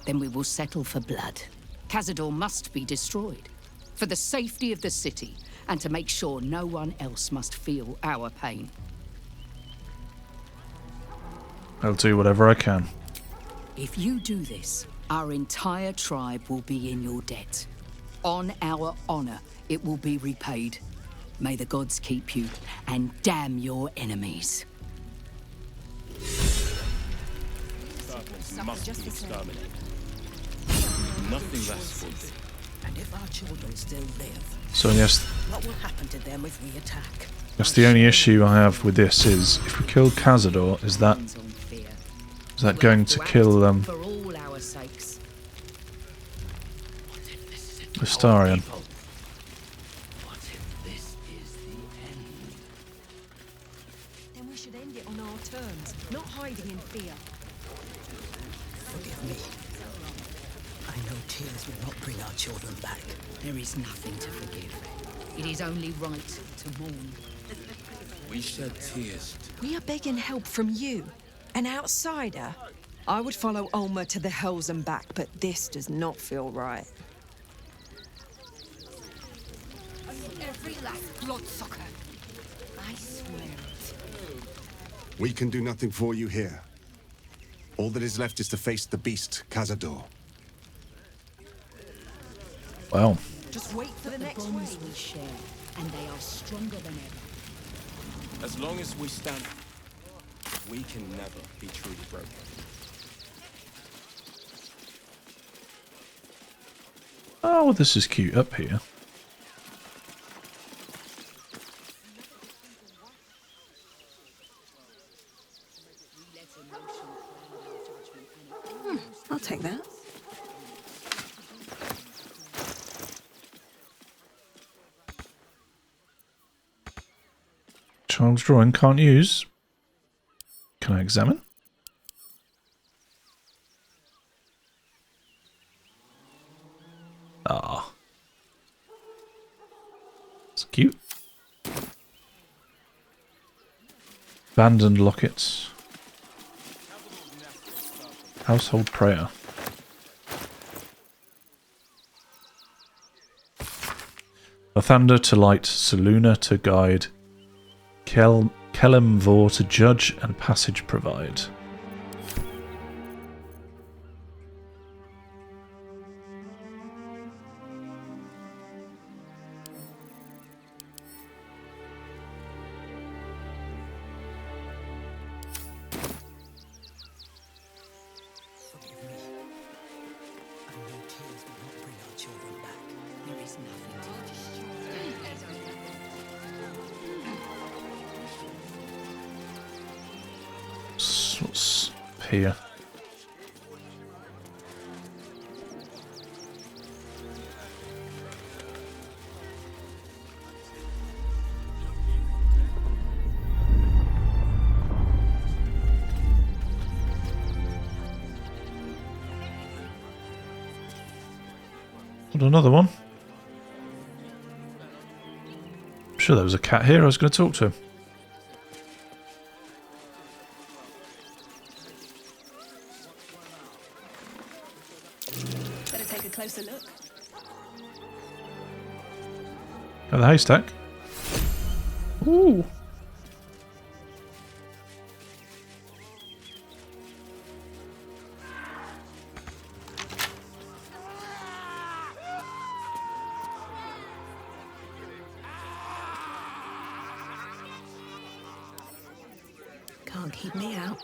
Then we will settle for blood. Cazador must be destroyed. For the safety of the city, and to make sure no one else must feel our pain. I'll do whatever I can. If you do this, our entire tribe will be in your debt. On our honor, it will be repaid. May the gods keep you, and damn your enemies. Must be exterminated. Nothing less will be. And if our children still live, So yes, what will happen to them if we attack? that's the only issue I have with this is if we kill Cazador, is that going to kill For all our sakes. Astarion? Then we should end it on our terms, not hiding in fear. Forgive me. I know tears will not bring our children back. There is nothing to forgive. It is only right to mourn. We shed tears. We are begging help from you, an outsider. I would follow Ulmer to the hells and back, but this does not feel right. Every last bloodsucker. I swear it. We can do nothing for you here. All that is left is to face the beast, Cazador. Wow. Just wait for the next bonds wave. we share, and they are stronger than ever. As long as we stand, we can never be truly broken. Oh, this is cute up here. I'll take that. Child's drawing can't use. Can I examine? Ah. It's cute. Abandoned lockets. Household prayer. Lathander to light, Seluna to guide, Kelemvor to judge and passage provide. What's here? Got another one. Sure, there was a cat here. I was going to talk to him. Better take a closer look. Got the haystack. Ooh. Can't keep me out.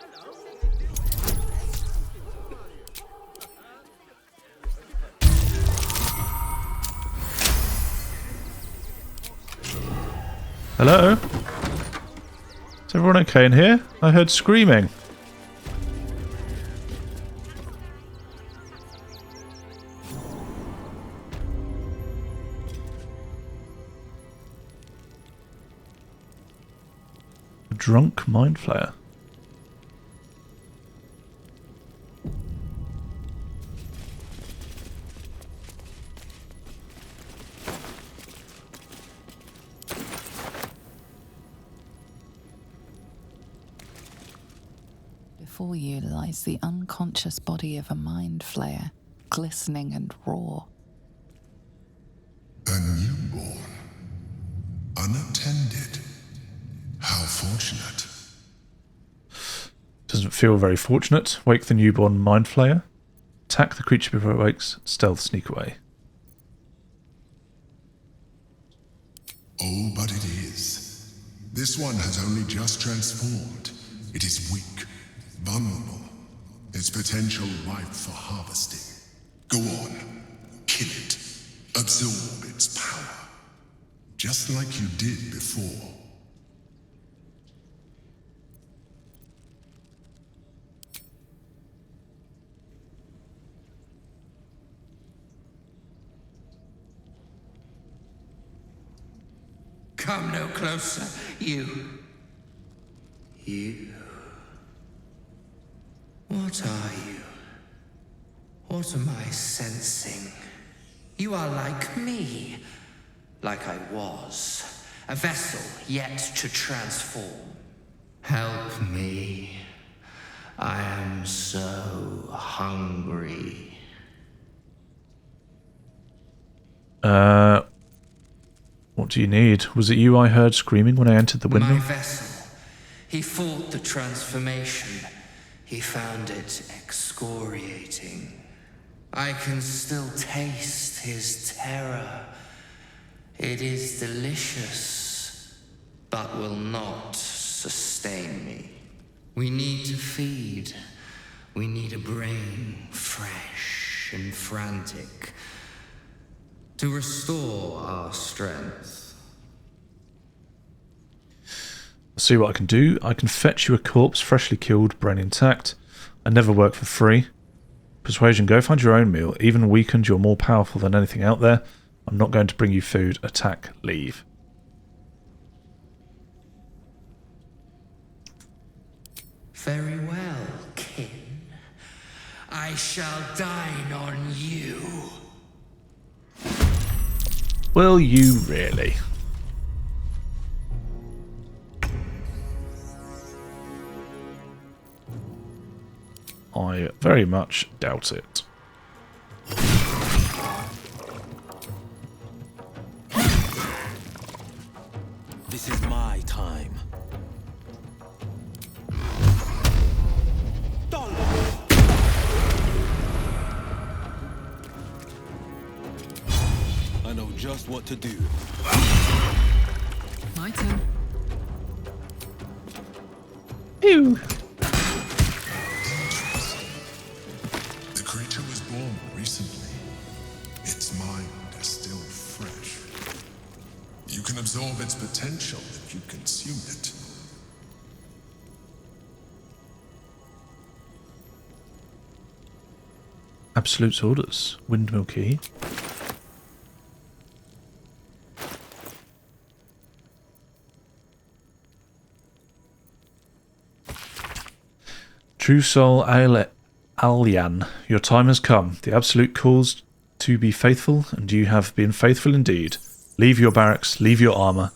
Hello? Is everyone okay in here? I heard screaming. A drunk mind flayer. Before you lies the unconscious body of a mind flayer, glistening and raw. A newborn. Unattended. How fortunate. Doesn't feel very fortunate. Wake the newborn mind flayer. Attack the creature before it wakes. Stealth sneak away. Oh, but it is. This one has only just transformed. It is weak, vulnerable. Its potential ripe for harvesting. Go on. Kill it. Absorb its power. Just like you did before. Come no closer, you. You. What are you? What am I sensing? You are like me. Like I was. A vessel yet to transform. Help me. I am so hungry. What do you need? Was it you I heard screaming when I entered the windmill? My vessel. He fought the transformation. He found it excoriating. I can still taste his terror. It is delicious, but will not sustain me. We need to feed. We need a brain fresh and frantic to restore our strength. I'll see what I can do. I can fetch you a corpse, freshly killed, brain intact. I never work for free. Persuasion, go find your own meal. Even weakened, you're more powerful than anything out there. I'm not going to bring you food. Attack, leave. Very well, kin. I shall dine on you. Will you really? I very much doubt it. This is my time. I know just what to do. My turn. Ew. The creature was born recently. Its mind is still fresh. You can absorb its potential if you consume it. Absolute orders. Windmill key. True soul Alyan, your time has come. The absolute calls to be faithful, and you have been faithful indeed. Leave your barracks, leave your armor,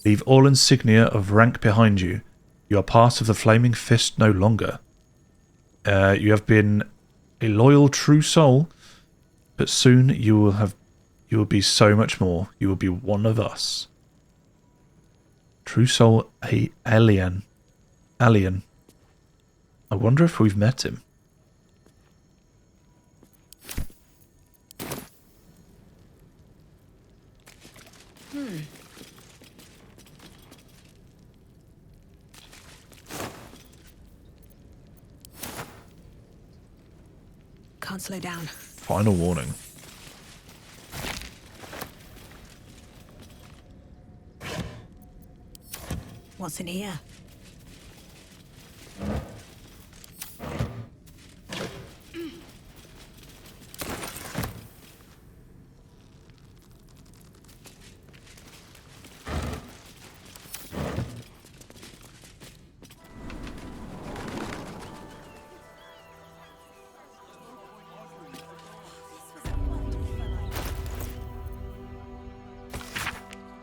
Leave all insignia of rank behind you. You are part of the Flaming Fist no longer. You have been a loyal, true soul, but soon you will be so much more. You will be one of us. True soul, alien. I wonder if we've met him. Can't slow down. Final warning. What's in here?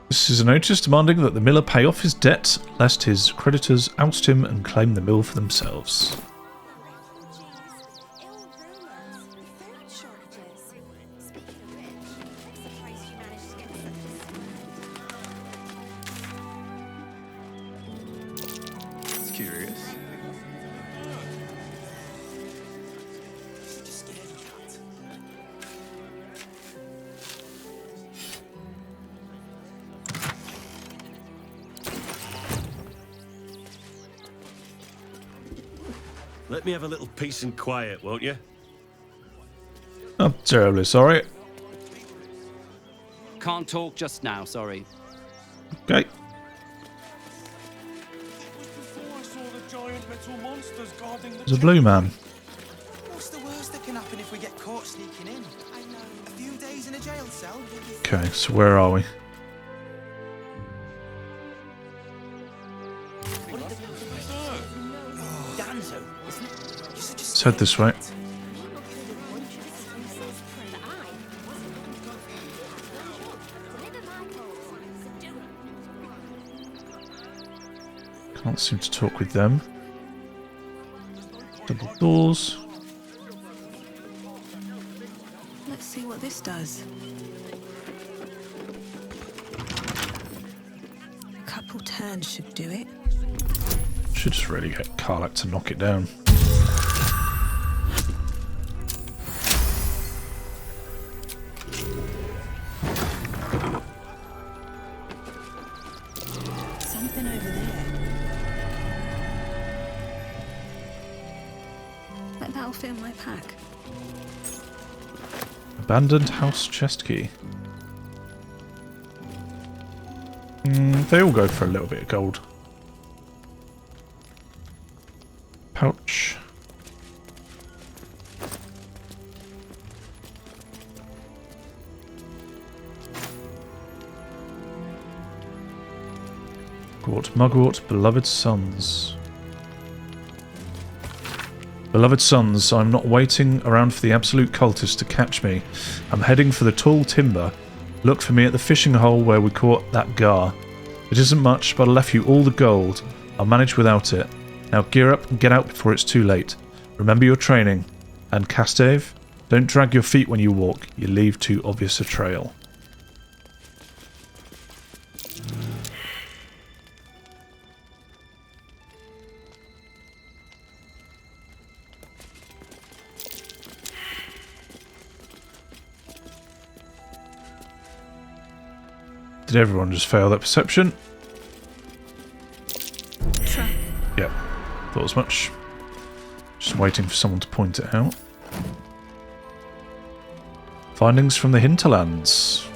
This is a notice demanding that the miller pay off his debt, lest his creditors oust him and claim the mill for themselves. It's curious. Let me have a little peace and quiet, won't you? I'm terribly sorry. Can't talk just now, sorry. Okay. There's a blue man. What's the worst that can happen if we get caught sneaking in? I know. A few days in a jail cell? Okay, so where are we? Let's head this way. Can't seem to talk with them. Double doors. Let's see what this does. A couple turns should do it. Should just really get Karlach to knock it down. Something over there. Bet that'll fit in my pack. Abandoned house chest key. They all go for a little bit of gold. Pouch. Mugwort, beloved sons. Beloved sons, I'm not waiting around for the absolute cultists to catch me. I'm heading for the tall timber. Look for me at the fishing hole where we caught that gar. It isn't much, but I left you all the gold. I'll manage without it. Now gear up and get out before it's too late. Remember your training. And Castave, don't drag your feet when you walk. You leave too obvious a trail. Did everyone just fail that perception? Track. Yep, thought as much. Just waiting for someone to point it out. Findings from the hinterlands.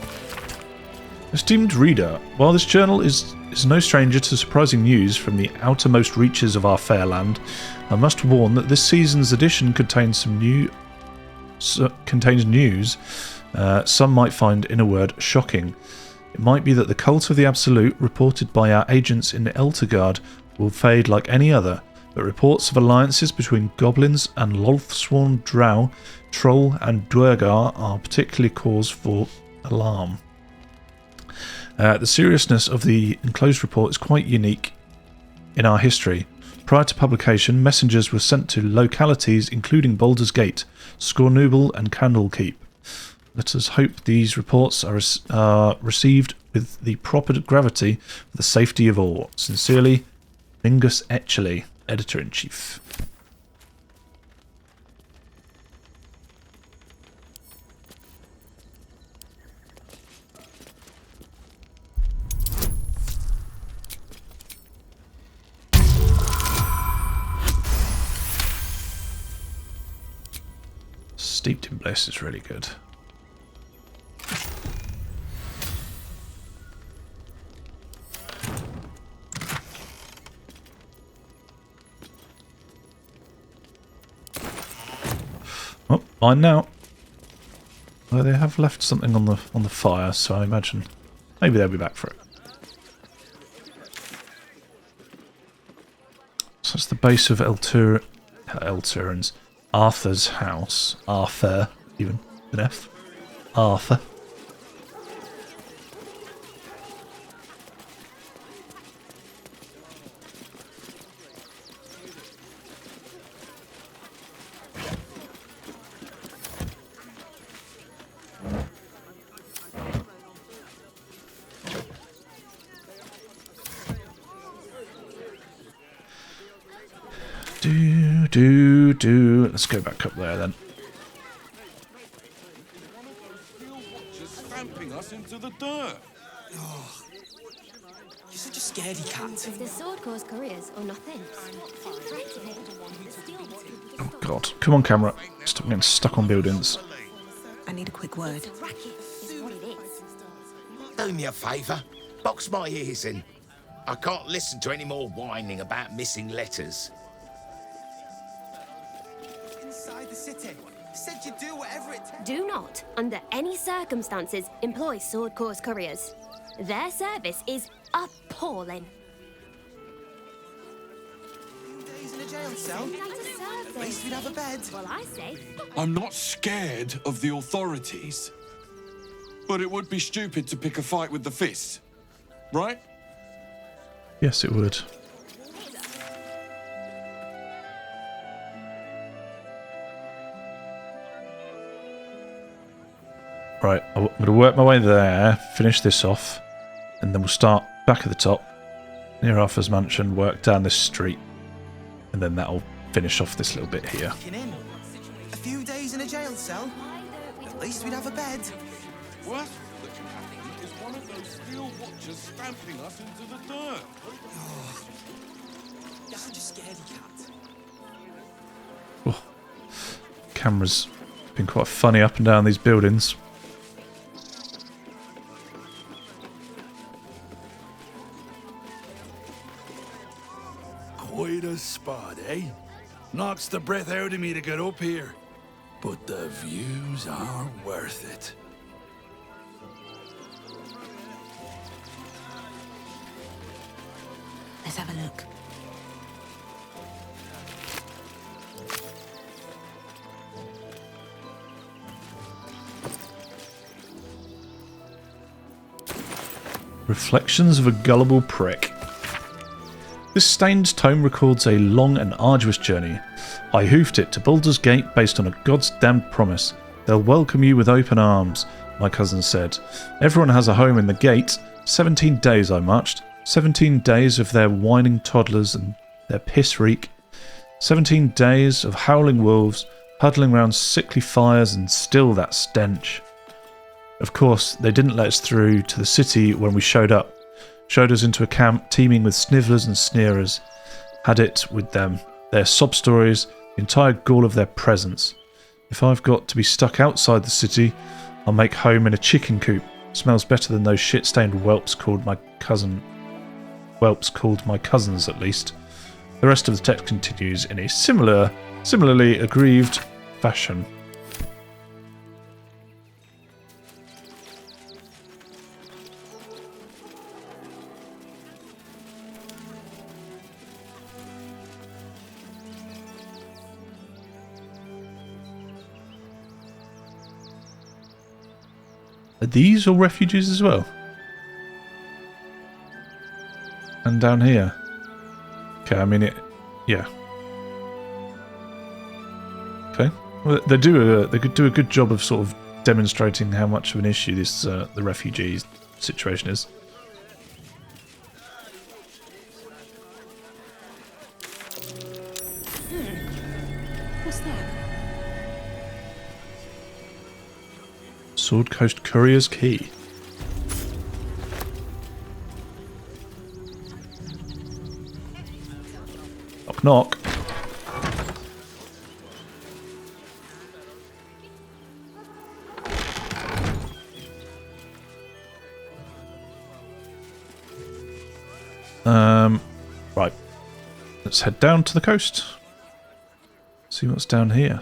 Esteemed reader, while this journal is no stranger to surprising news from the outermost reaches of our fair land, I must warn that this season's edition contains news some might find, in a word, shocking. It might be that the cult of the Absolute, reported by our agents in Eltergard, will fade like any other, but reports of alliances between goblins and Lothsworn Drow, Troll and Duergar are particularly cause for alarm. The seriousness of the enclosed report is quite unique in our history. Prior to publication, messengers were sent to localities including Baldur's Gate, Scornooble and Candlekeep. Let us hope these reports are received with the proper gravity for the safety of all. Sincerely, Mingus Etchley, Editor-in-Chief. Steeped in Bliss is really good. Oh, mine now. Well, they have left something on the fire, so I imagine maybe they'll be back for it. So that's the base of Elturin's Arthur's house. Arthur, even an F. Arthur. Let's go back up there then. Stamping us into the dirt. Oh, you're such a scaredy cat. If the sword cause careers or nothing. Oh god. Come on, camera. Stop getting stuck on buildings. I need a quick word. Do me a favour. Box my ears in. I can't listen to any more whining about missing letters. Inside the city. Said you'd do whatever it takes. Do not, under any circumstances, employ sword course couriers. Their service is appalling. Days in a jail cell. At least we'd have a bed. Well, I say. I'm not scared of the authorities, but it would be stupid to pick a fight with the fist, right? Yes, it would. Right, I'm going to work my way there, finish this off, and then we'll start back at the top, near Arthur's mansion, work down this street, and then that'll finish off this little bit here. A few days in a jail cell. At least we'd have a bed. Worst that can happen is one of those steel watchers stamping us into the dirt. Oh, you're such a scaredy cat. Oh. Camera's been quite funny up and down these buildings. Quite a spot, eh? Knocks the breath out of me to get up here. But the views are worth it. Let's have a look. Reflections of a Gullible Prick. This stained tome records a long and arduous journey. I hoofed it to Baldur's Gate based on a god's damned promise. They'll welcome you with open arms, my cousin said. Everyone has a home in the gate. 17 days I marched. 17 days of their whining toddlers and their piss reek. 17 days of howling wolves, huddling round sickly fires and still that stench. Of course, they didn't let us through to the city when we showed up. Showed us into a camp teeming with snivellers and sneerers. Had it with them, their sob stories, the entire gall of their presence. If I've got to be stuck outside the city, I'll make home in a chicken coop. Smells better than those shit-stained whelps called my cousin. Whelps called my cousins, at least. The rest of the text continues in a similarly aggrieved fashion. Are these all refugees as well? And down here. Okay, I mean it. Yeah. Okay. Well, they could do a good job of sort of demonstrating how much of an issue this the refugee situation is. What's that? Sword Coast Courier's Key. Knock knock. Right. Let's head down to the coast. See what's down here.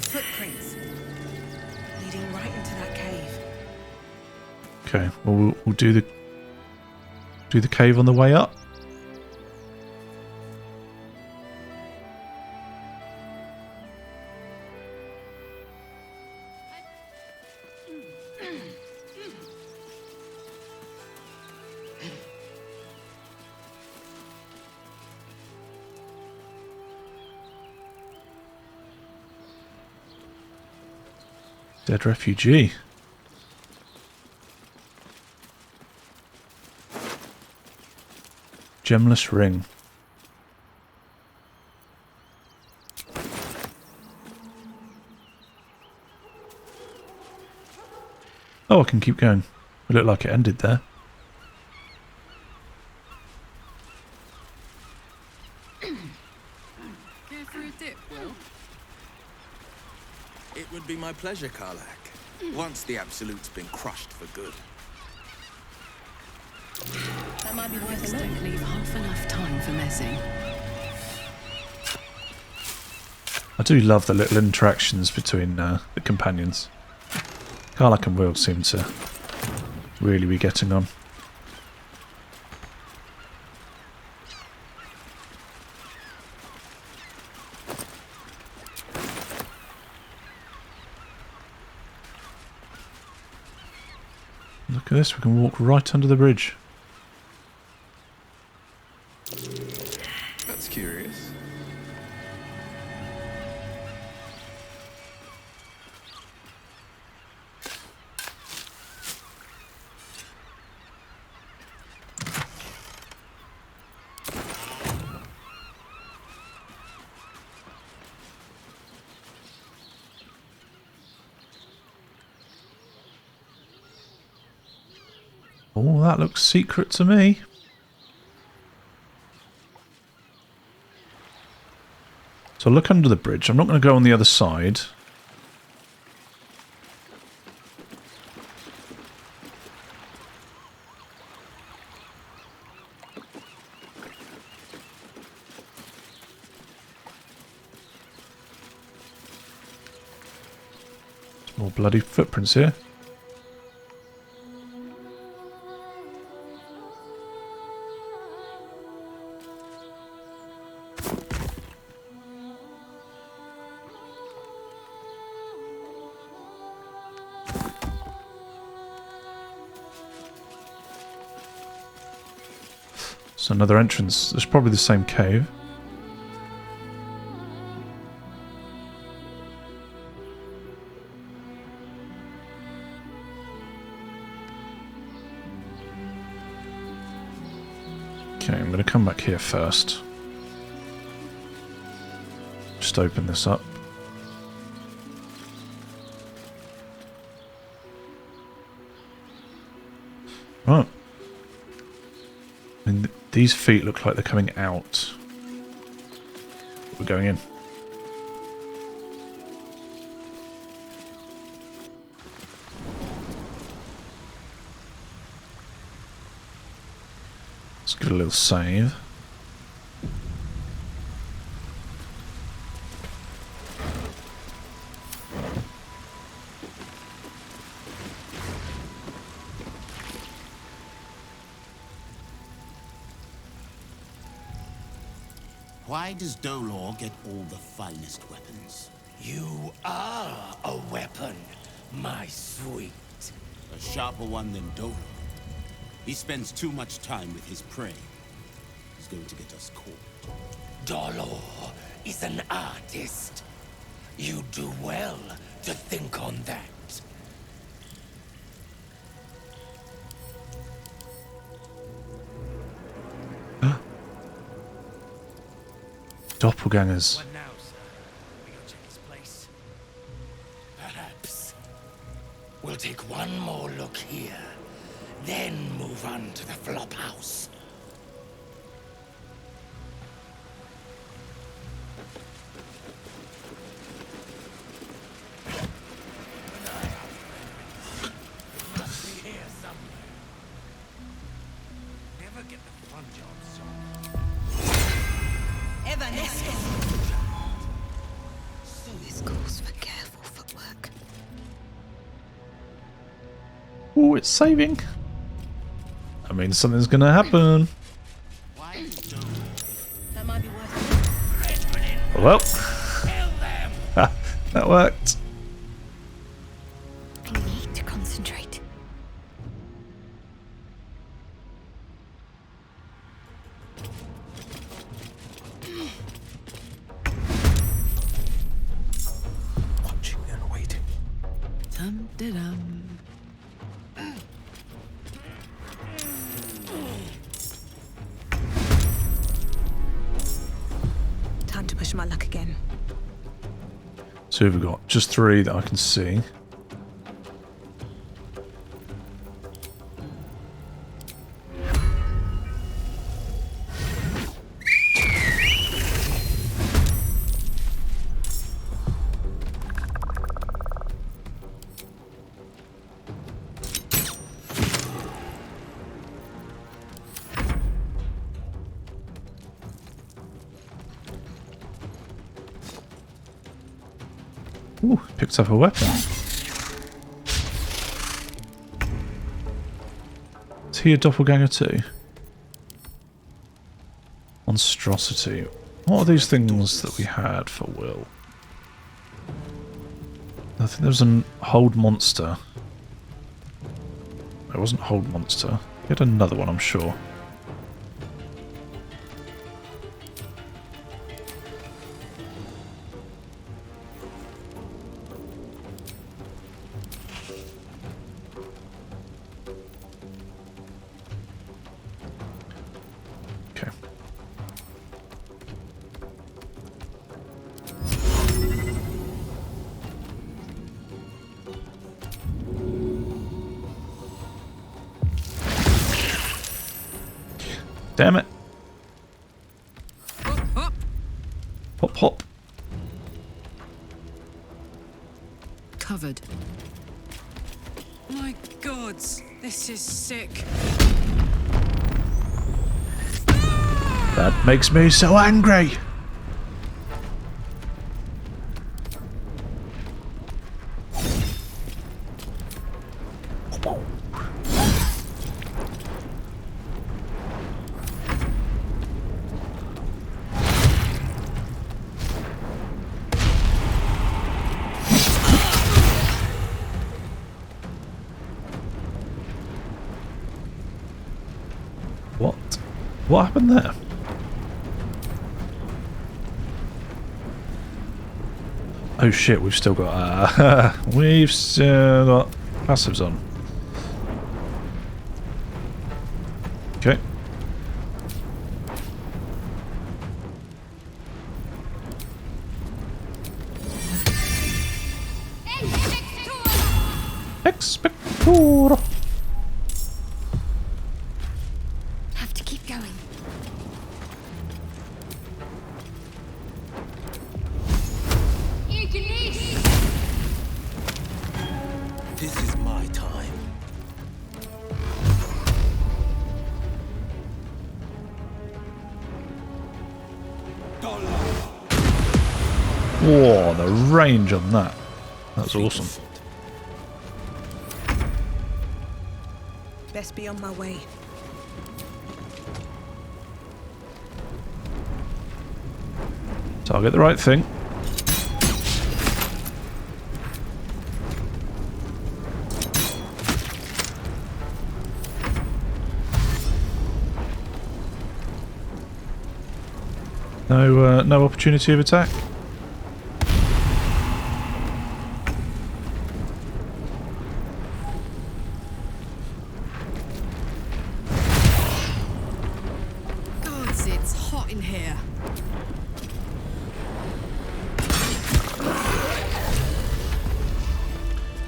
Footprints leading right into that cave. Okay, well we'll do the cave on the way up. Dead refugee. Gemless ring. Oh, I can keep going. It looked like it ended there. Care for a dip, Wyll? It would be my pleasure, karlach. Once the Absolute's been crushed for good. That might be worth Just a look. don't leave half enough time for messing. I do love the little interactions between the companions. Karlach and Wyll seem to really be getting on. Look at this, we can walk right under the bridge. That's curious. Oh, that looks secret to me. So look under the bridge. I'm not going to go on the other side. There's more bloody footprints here. So another entrance. It's probably the same cave. Okay, I'm going to come back here first. Just open this up. Right. I mean, these feet look like they're coming out. We're going in. Let's get a little save. Why does Dolor get all the finest weapons? You are a weapon, my sweet. A sharper one than Dolor. He spends too much time with his prey. He's going to get us caught. Dolor is an artist. You do well to think on that. Doppelgangers. What now, sir? We go check this place. Perhaps. We'll take one more look here, then move on to the flop house. This calls for careful footwork. Oh, it's saving. I mean, something's gonna happen. That might be worth it. Well, that worked. I need to concentrate. Watching and waiting. Dum-de-dum. Time to push my luck again. So we've got just 3 that I can see. Ooh, picked up a weapon. Is he a doppelganger too? Monstrosity. What are these things that we had for Wyll? I think there was a hold monster. It wasn't hold monster. We had another one, I'm sure. Damn it. Hop, hop. Covered. My gods, this is sick. That makes me so angry. What happened there? Oh shit, we've still got passives on. Okay. Expector. Have to keep going. This is my time. Whoa, the range on that. That's awesome. Best be on my way. Target the right thing. No opportunity of attack. Gods, it's hot in here.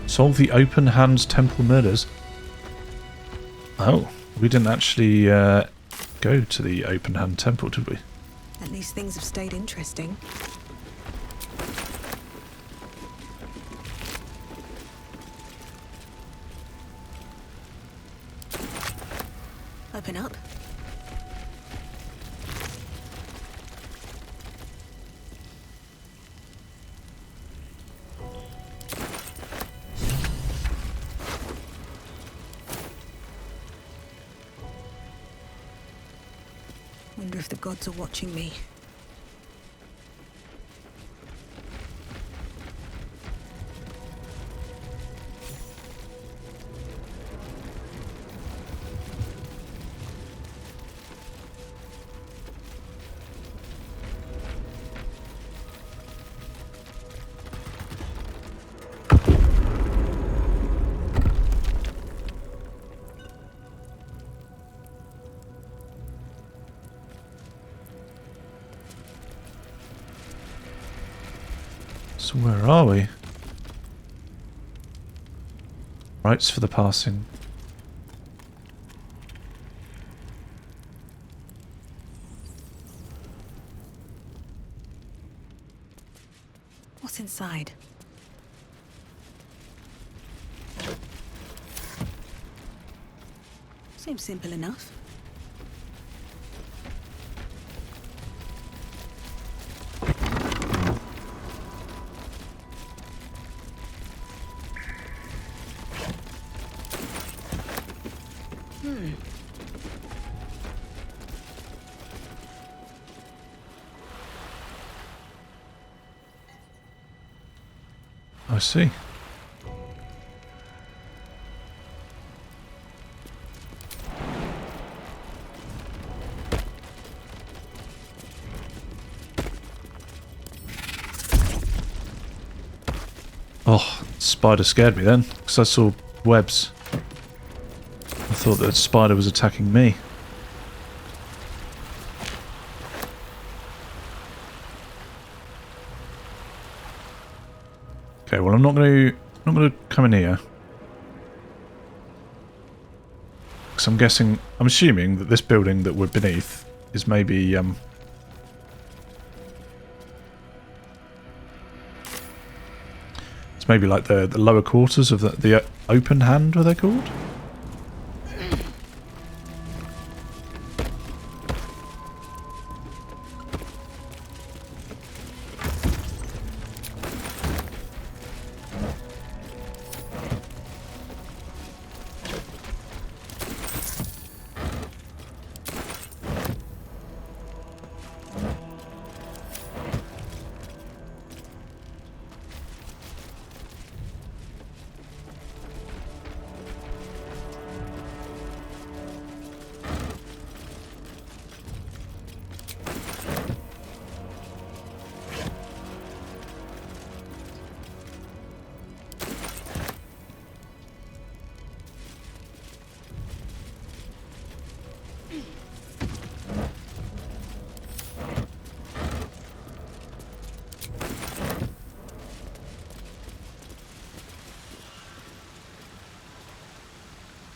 Solve the open hand temple murders. Oh, we didn't actually go to the open hand temple, did we? At least things have stayed interesting. Open up. Wonder if the gods are watching me. So where are we? Rites for the passing. What's inside? Seems simple enough. I see. Oh, spider scared me then, because I saw webs. I thought that spider was attacking me. Okay, well I'm not going to come in here. Because I'm assuming that this building that we're beneath is maybe it's maybe like the lower quarters of the open hand, were they called?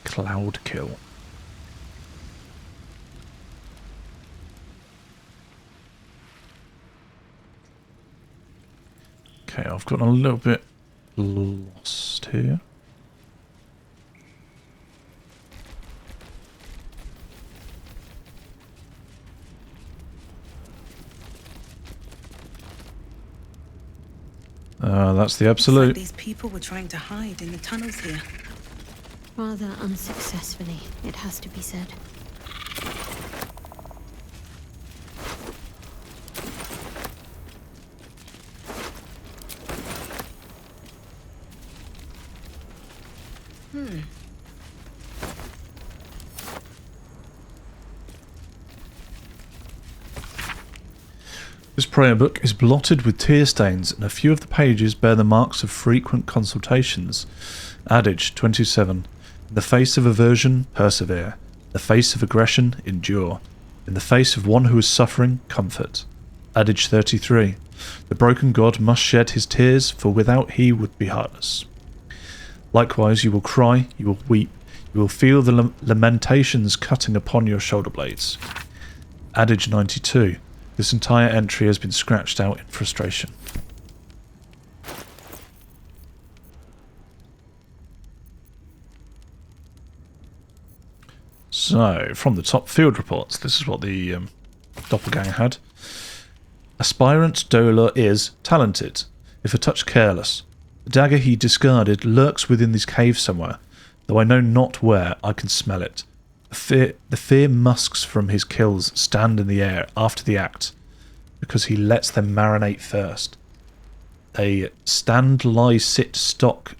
Cloud kill. Okay, I've gotten a little bit lost here. That's the absolute. Like these people were trying to hide in the tunnels here. Rather unsuccessfully, it has to be said. This prayer book is blotted with tear stains, and a few of the pages bear the marks of frequent consultations. Adage 27. In the face of aversion, persevere. In the face of aggression, endure. In the face of one who is suffering, comfort. Adage 33. The broken god must shed his tears, for without he would be heartless. Likewise, you will cry, you will weep, you will feel the lamentations cutting upon your shoulder blades. Adage 92. This entire entry has been scratched out in frustration. So, from the top, field reports. This is what the doppelganger had. Aspirant Dolor is talented, if a touch careless. The dagger he discarded lurks within this cave somewhere, though I know not where. I can smell it. The fear musks from his kills stand in the air after the act, because he lets them marinate first. They stand, lie, sit, stock.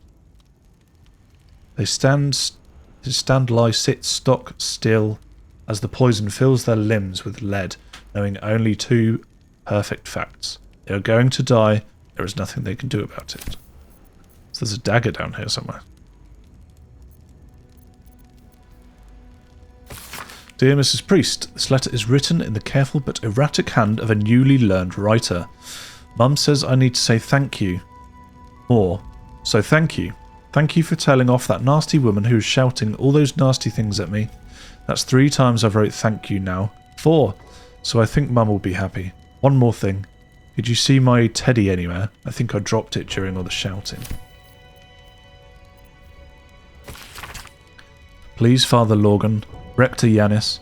They stand, lie, sit, stock still, as the poison fills their limbs with lead, knowing only two perfect facts. They are going to die. There is nothing they can do about it. So there's a dagger down here somewhere. Dear Mrs. Priest, this letter is written in the careful but erratic hand of a newly learned writer. Mum says I need to say thank you. More. So thank you. Thank you for telling off that nasty woman who was shouting all those nasty things at me. That's 3 times I've wrote thank you now. 4. So I think Mum will be happy. One more thing. Did you see my teddy anywhere? I think I dropped it during all the shouting. Please, Father Lorgan, Rector Yanis,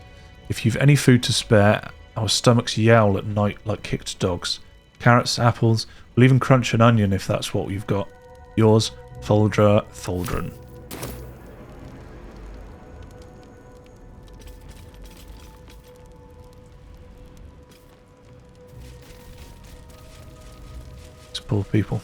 if you've any food to spare, our stomachs yowl at night like kicked dogs. Carrots, apples, we'll even crunch an onion if that's what you've got. Yours, Foldra Foldren. It's poor people.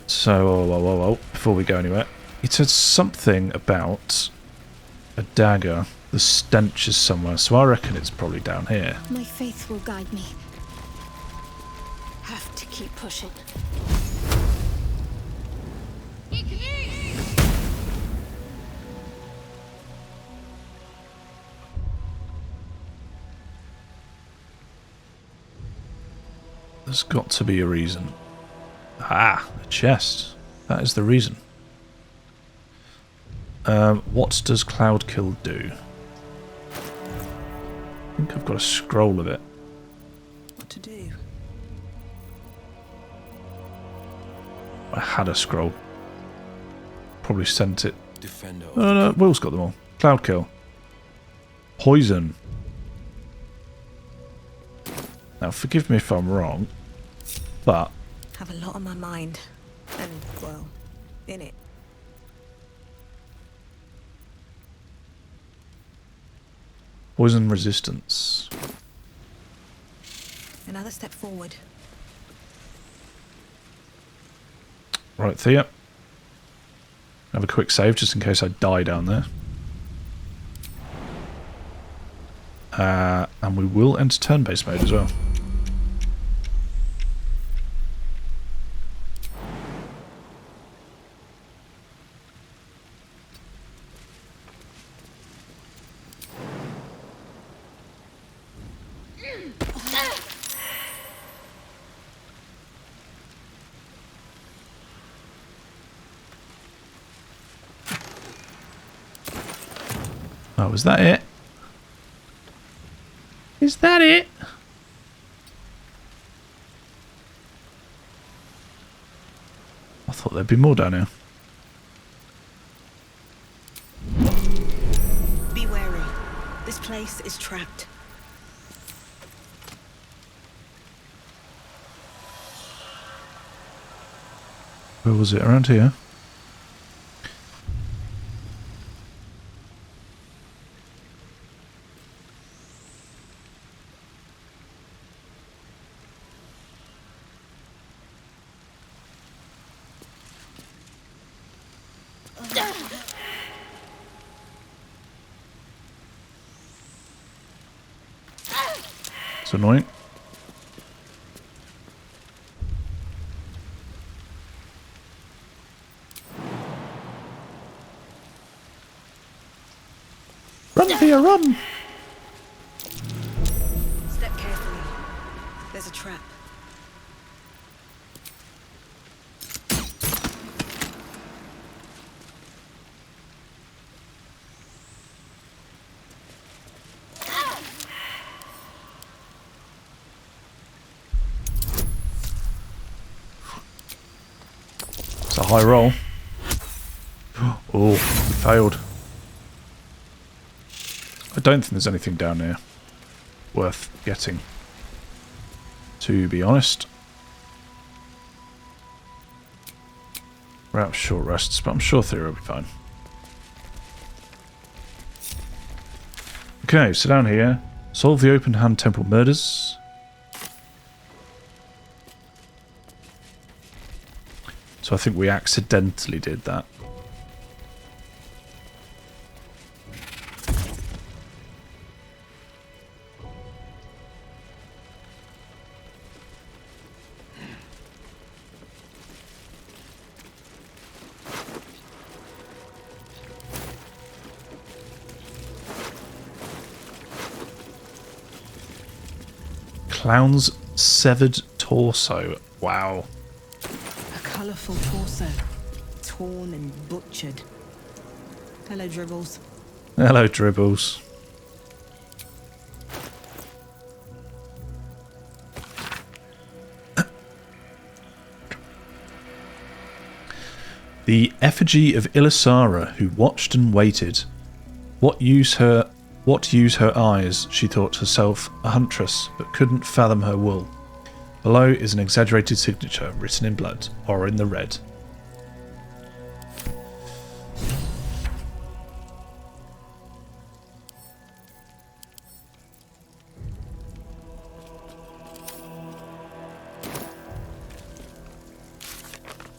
So, before we go anywhere, it said something about a dagger. The stench is somewhere, so I reckon it's probably down here. My faith will guide me. Have to keep pushing. There's got to be a reason. Ah, a chest. That is the reason. What does Cloud Kill do? I think I've got a scroll of it. What to do? I had a scroll. Probably sent it. Defender. Oh no, Will's got them all. Cloud Kill. Poison. Now, forgive me if I'm wrong, but Have a lot on my mind, and well, in it. poison resistance. Another step forward. Right, Thea. Have a quick save just in case I die down there. And we will enter turn-based mode as well. Oh, is that it? Is that it? I thought there'd be more down here. Be wary. This place is trapped. Where was it? Around here? It's annoying. Run, Thea, run! Step carefully. There's a trap. It's a high roll. Oh, we failed. I don't think there's anything down here worth getting, to be honest. We're out of short rests, but I'm sure Thea will be fine. Okay, so down here, solve the open hand temple murders. So I think we accidentally did that. Clown's severed torso. Wow. A colourful torso. Torn and butchered. Hello, Dribbles. Hello, Dribbles. The effigy of Ilisara, who watched and waited. What use her eyes, she thought herself, a huntress, but couldn't fathom her wool. Below is an exaggerated signature, written in blood, or in the red.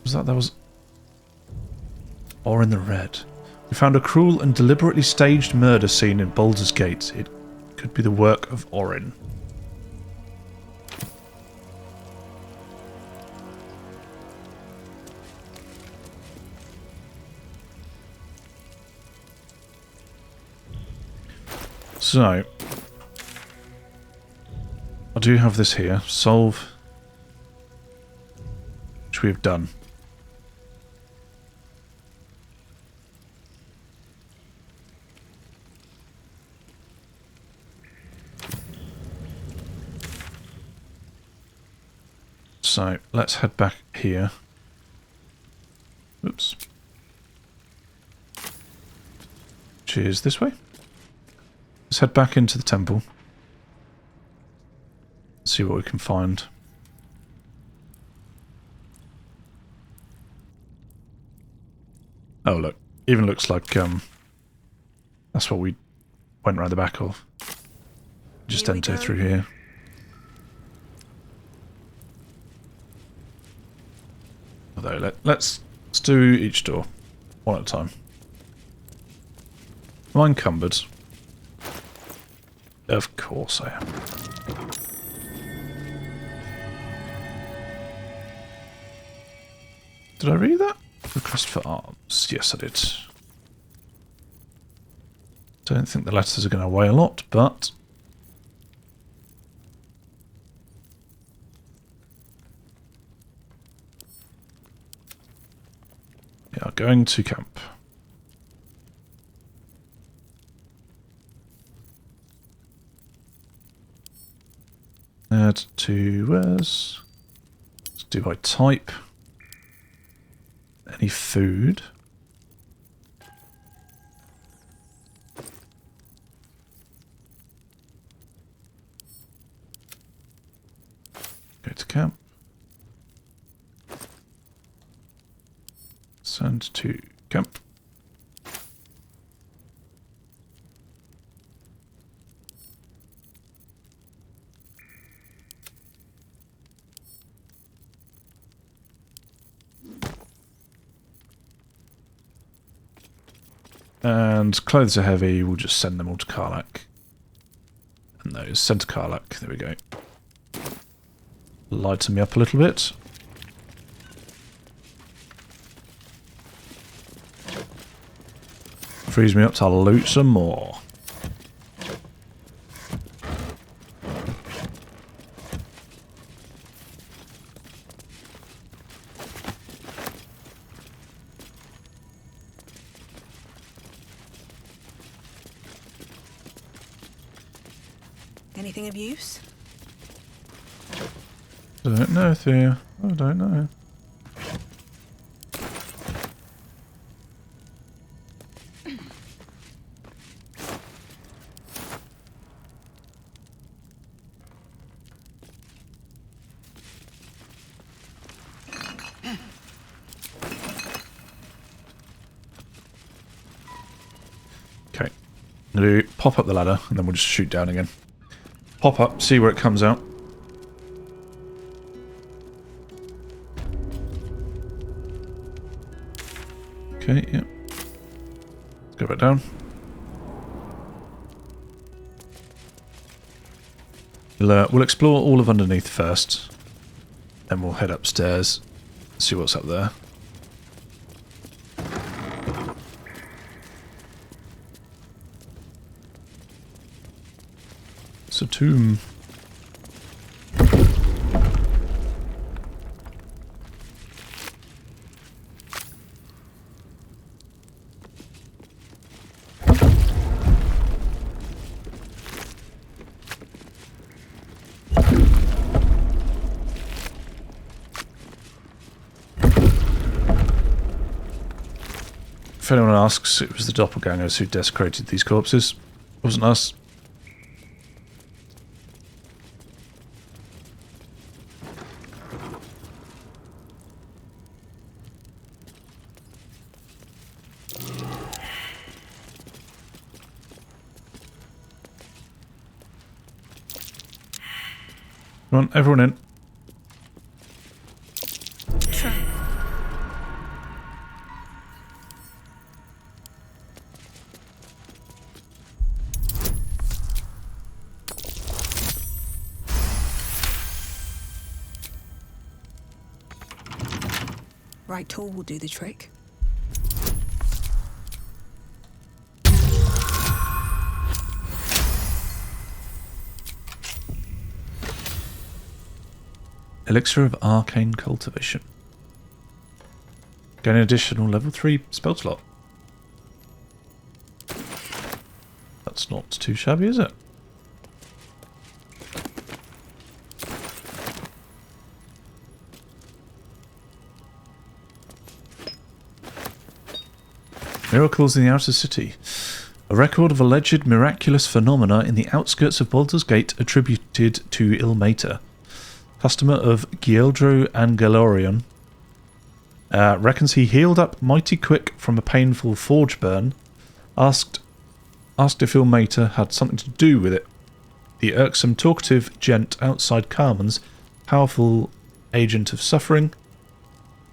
That was... Or in the red. We found a cruel and deliberately staged murder scene in Baldur's Gate. It could be the work of Orin. So, I do have this here. Solve, which we have done. So, let's head back here. Oops. Which is this way. Let's head back into the temple. See what we can find. Oh look, even looks like that's what we went round the back of. Just enter through here. Although let's do each door one at a time. Am I encumbered? Of course I am. Did I read that? Request for arms. Yes, I did. Don't think the letters are going to weigh a lot, but... Yeah, going to camp. Add to where's... Let's do by type. Any food? Go to camp. Send to camp. And clothes are heavy, we'll just send them all to Karlach. And those. Centre karlach. There we go. Lighten me up a little bit. Frees me up to loot some more. Anything of use? Don't know, Thea. I don't know. Okay. I'm going to pop up the ladder and then we'll just shoot down again. Pop up, see where it comes out. Okay, yeah. Let's go back down. We'll explore all of underneath first. Then we'll head upstairs, see what's up there. It's a tomb. If anyone asks, it was the doppelgangers who desecrated these corpses. It wasn't us. Come on, everyone in. Right tool will do the trick. Elixir of Arcane Cultivation. Gain an additional level 3 spell slot. That's not too shabby, is it? Miracles in the Outer City. A record of alleged miraculous phenomena in the outskirts of Baldur's Gate attributed to Ilmater. Customer of Gieldro and Galorion, reckons he healed up mighty quick from a painful forge burn. Asked if Ilmater had something to do with it. The irksome talkative gent outside Carmen's, powerful agent of suffering.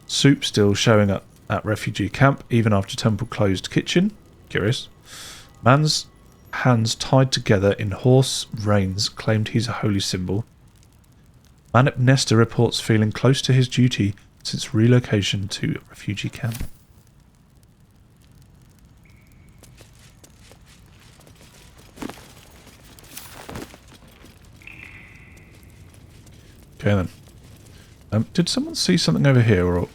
Soup still showing up at refugee camp even after temple closed kitchen. Curious. Man's hands tied together in horse reins claimed he's a holy symbol. Manip Nestor reports feeling close to his duty since relocation to refugee camp. Okay then. Did someone see something over here, or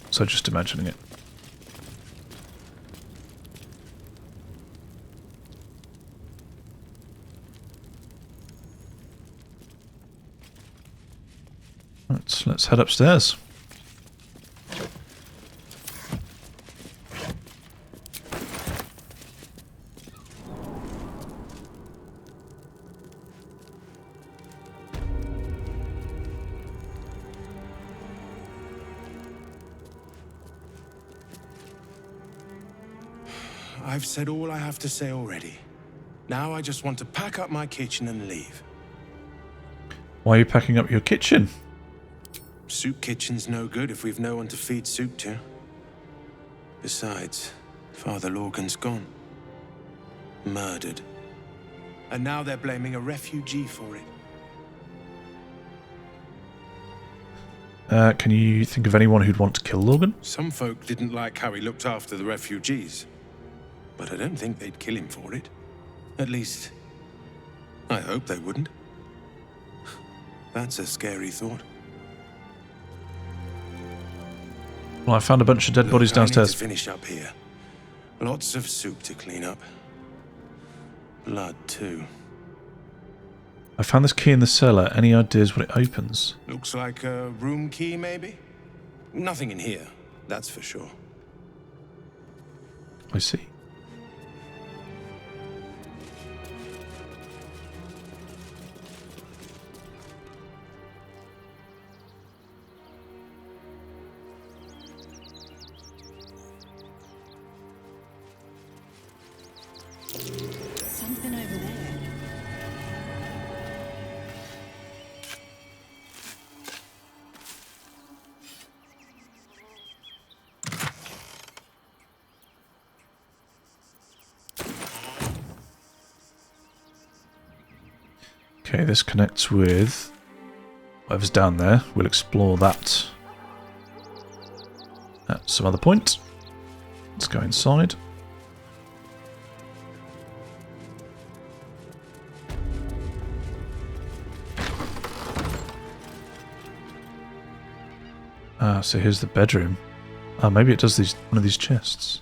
was I just imagining it? Let's head upstairs. I've said all I have to say already. Now I just want to pack up my kitchen and leave. Why are you packing up your kitchen? Soup kitchen's no good if we've no one to feed soup to. Besides, Father Lorgan's gone. Murdered. And now they're blaming a refugee for it. Can you think of anyone who'd want to kill Logan? Some folk didn't like how he looked after the refugees, but I don't think they'd kill him for it. At least, I hope they wouldn't. That's a scary thought. Well, I found a bunch of dead bodies downstairs. I need to finish up here. Lots of soup to clean up. Blood, too. I found this key in the cellar. Any ideas what it opens? Looks like a room key, maybe? Nothing in here, that's for sure. I see. Something over there. Okay, this connects with whatever's down there. We'll explore that at some other point. Let's go inside. So here's the bedroom. Maybe it does one of these chests.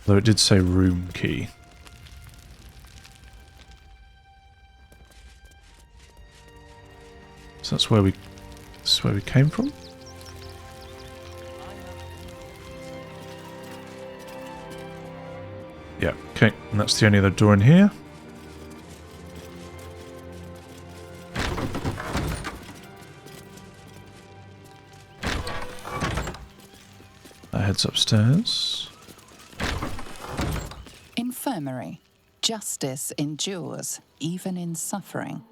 Though it did say room key. So that's where we came from? Yeah, okay. And that's the only other door in here. That heads upstairs. Infirmary. Justice endures, even in suffering.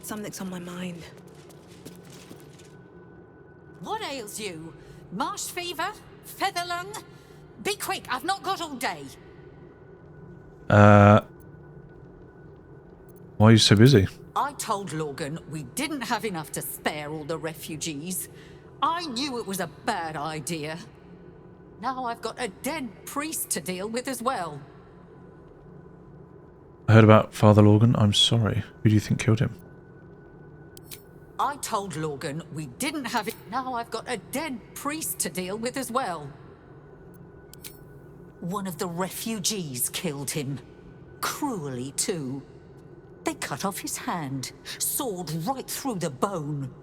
Something's on my mind. What ails you? Marsh fever? Feather lung? Be quick, I've not got all day. Why are you so busy? I told Logan we didn't have enough to spare all the refugees. I knew it was a bad idea. Now I've got a dead priest to deal with as well. I heard about Father Logan. I'm sorry. Who do you think killed him? I told Logan we didn't have it. Now I've got a dead priest to deal with as well. One of the refugees killed him. Cruelly, too. They cut off his hand, sawed right through the bone.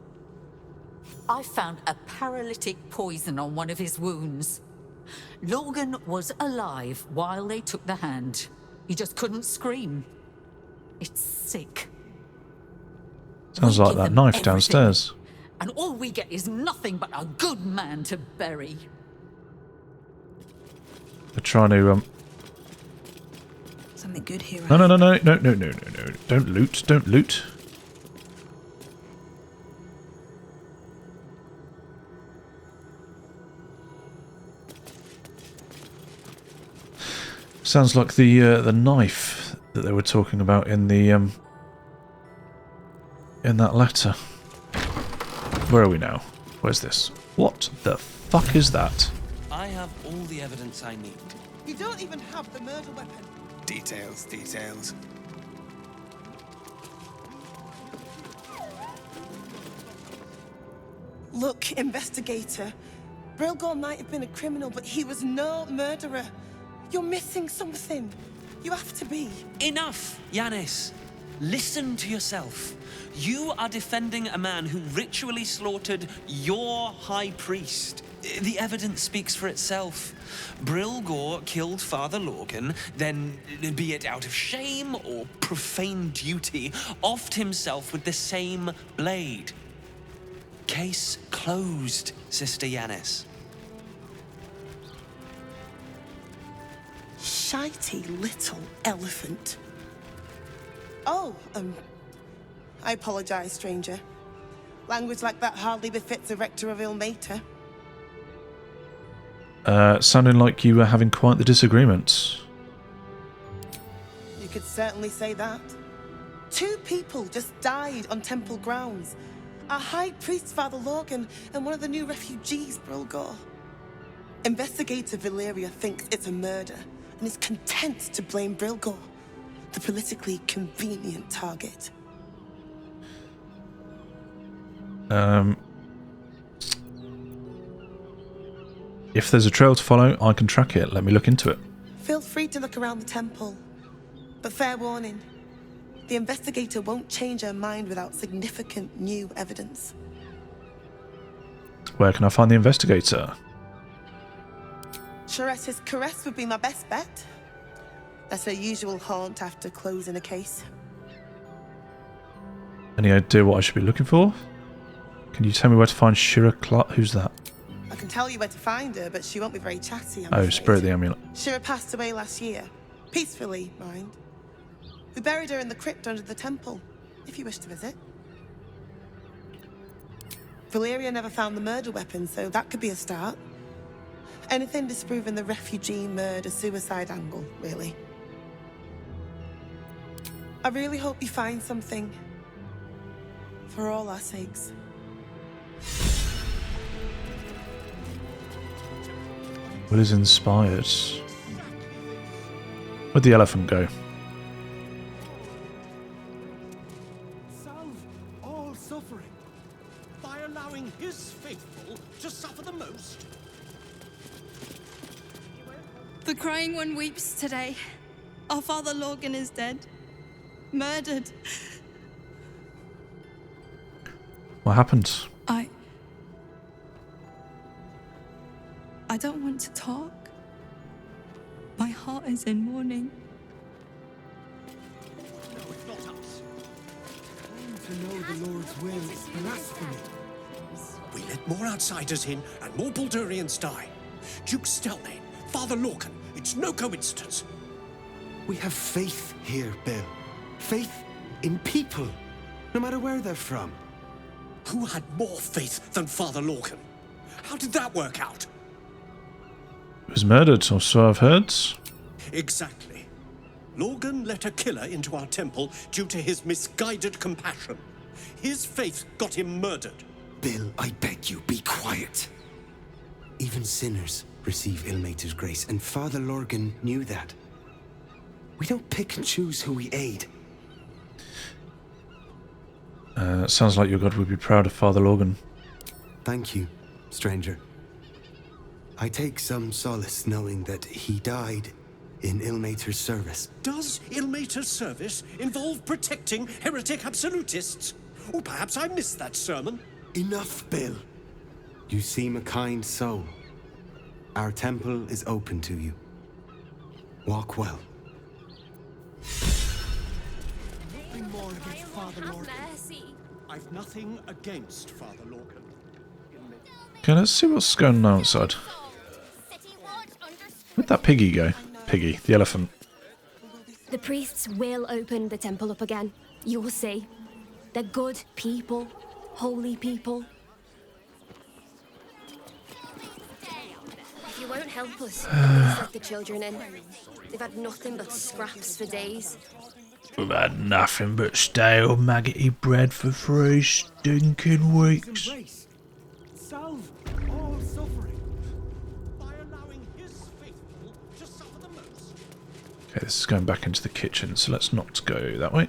I found a paralytic poison on one of his wounds. Logan was alive while they took the hand. He just couldn't scream. It's sick. Sounds like that knife downstairs. And all we get is nothing but a good man to bury. They're trying to Something good here. No. Don't loot. Sounds like the knife that they were talking about in the in that letter. Where are we now? Where's this? What the fuck is that? I have all the evidence I need. You don't even have the murder weapon. Details. Look, investigator. Brilgor might have been a criminal, but he was no murderer. You're missing something. You have to be. Enough, Yanis. Listen to yourself. You are defending a man who ritually slaughtered your high priest. The evidence speaks for itself. Brilgor killed Father Logan, then, be it out of shame or profane duty, offed himself with the same blade. Case closed. closed, Sister Yanis. Shitey little elephant. Oh, I apologize, stranger. Language like that hardly befits a rector of Ilmater. Sounding like you were having quite the disagreements. You could certainly say that. 2 people just died on temple grounds. Our High Priest, Father Logan, and one of the new refugees, Drogher. Investigator Valeria thinks it's a murder, and is content to blame Drogher, the politically convenient target. If there's a trail to follow, I can track it. Let me look into it. Feel free to look around the temple. But fair warning, the investigator won't change her mind without significant new evidence. Where can I find the investigator? Chares's caress would be my best bet. That's her usual haunt after closing a case. Any idea what I should be looking for? Can you tell me where to find Shira Clark? Who's that? I can tell you where to find her, but she won't be very chatty, I'm Oh, afraid. Spirit the Amulet. Shira passed away last year. Peacefully, mind. We buried her in the crypt under the temple, if you wish to visit. Valeria never found the murder weapon, so that could be a start. Anything disproving the refugee murder-suicide angle, really. I really hope you find something. For all our sakes. Will is inspired. Where'd the elephant go? Salve all suffering by allowing his faithful to suffer the most. The crying one weeps today. Our father Logan is dead. Murdered. What happened? I don't want to talk. My heart is in mourning. No, it's not us. To know the Lord's will is blasphemy. We let more outsiders in and more Baldurians die. Duke Stelmane, Father Logan, it's no coincidence. We have faith here, Bill. Faith in people, no matter where they're from. Who had more faith than Father Logan? How did that work out? He was murdered, or so I've heard. Exactly. Logan let a killer into our temple due to his misguided compassion. His faith got him murdered. Bill, I beg you, be quiet. Even sinners receive Ilmater's grace, and Father Logan knew that. We don't pick and choose who we aid. Sounds like your god would be proud of Father Logan. Thank you, stranger. I take some solace knowing that he died in Ilmater's service. Does Ilmater's service involve protecting heretic absolutists? Or perhaps I missed that sermon. Enough, Bill. You seem a kind soul. Our temple is open to you. Walk well. Nothing more against Father Logan. I've nothing against Father Logan. Okay, let's see what's going on outside. Where'd that piggy go? Piggy, the elephant. The priests will open the temple up again. You'll see. They're good people. Holy people. If you won't help us, please let the children in. They've had nothing but scraps for days. We've had nothing but stale, maggoty bread for 3 stinking weeks. Salve all suffering by allowing his faithful to suffer the most. Okay, this is going back into the kitchen, so let's not go that way.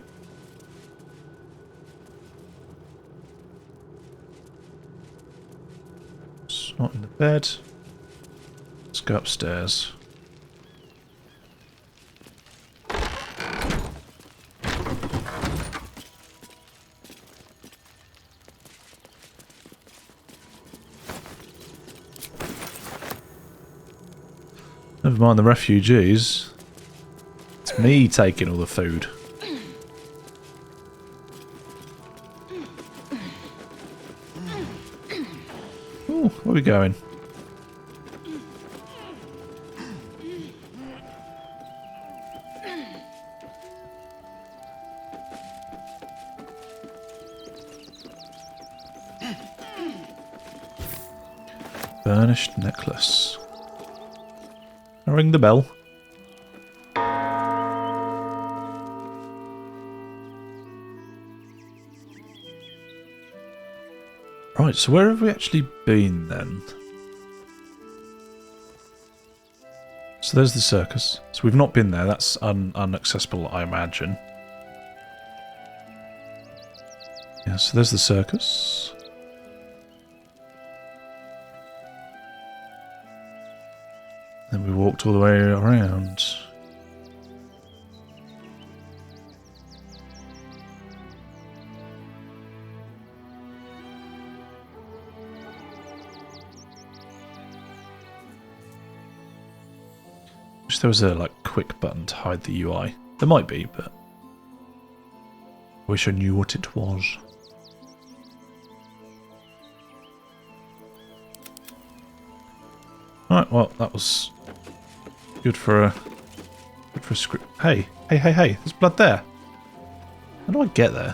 It's not in the bed. Let's go upstairs. Never mind the refugees. It's me taking all the food. Ooh, where are we going? Burnished necklace. I ring the bell. Right, so where have we actually been then? So there's the circus. So we've not been there. That's unaccessible, I imagine. Yeah, so there's the circus. Then we walked all the way around. Wish there was a like quick button to hide the UI. There might be, but I wish I knew what it was. Alright, well that was good for a script. Hey, there's blood there. How do I get there?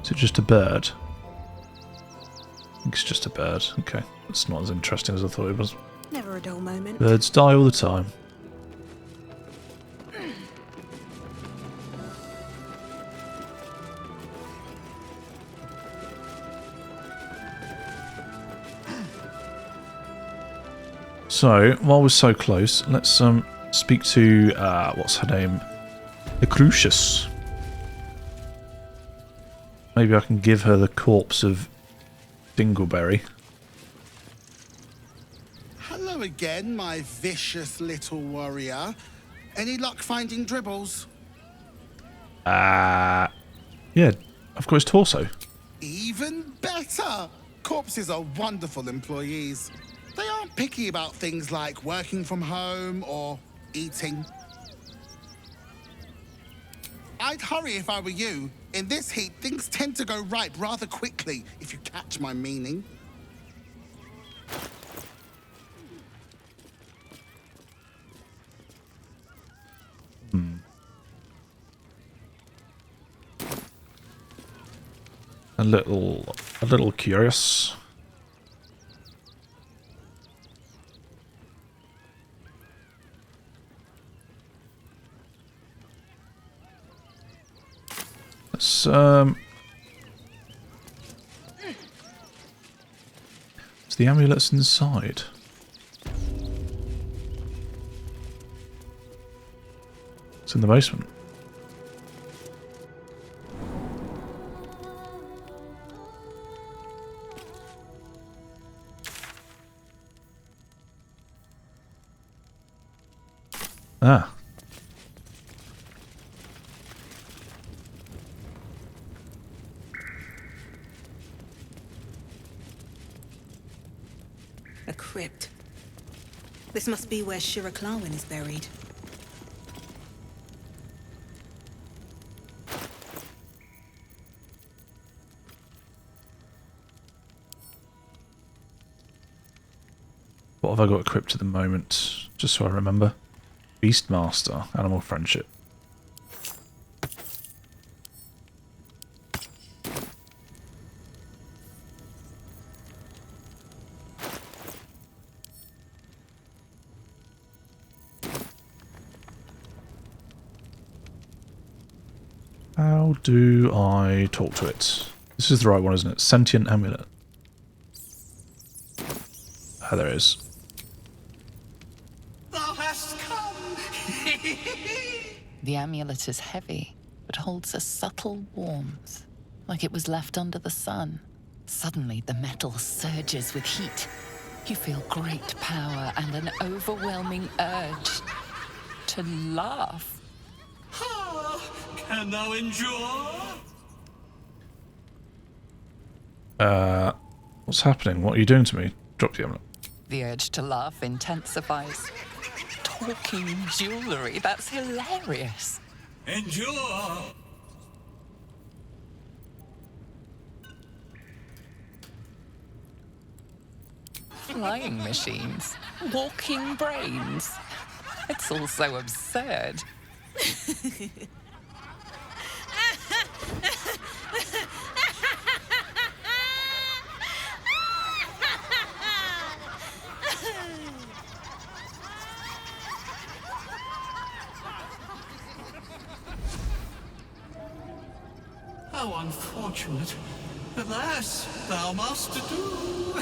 Is it just a bird? I think it's just a bird. Okay, that's not as interesting as I thought it was. Never a dull moment. Birds die all the time. So, while we're so close, let's speak to, what's her name? Crucius. Maybe I can give her the corpse of Dingleberry. Hello again, my vicious little warrior. Any luck finding Dribbles? Yeah, I've got his torso. Even better! Corpses are wonderful employees. They aren't picky about things like working from home or eating. I'd hurry if I were you. In this heat, things tend to go ripe rather quickly, if you catch my meaning. A little curious. So the amulet's inside. It's in the basement. Ah. A crypt. This must be where Shiraklawan is buried. What have I got equipped at the moment? Just so I remember. Beastmaster, animal friendship. How do I talk to it? This is the right one, isn't it? Sentient amulet. Ah, there it is. Thou hast come! The amulet is heavy, but holds a subtle warmth, like it was left under the sun. Suddenly, the metal surges with heat. You feel great power and an overwhelming urge to laugh. Can thou endure? What's happening? What are you doing to me? Drop the amulet. The urge to laugh intensifies. walking jewellery. That's hilarious. Endure! Flying machines. Walking brains. It's all so absurd. How unfortunate. Alas, thou must do.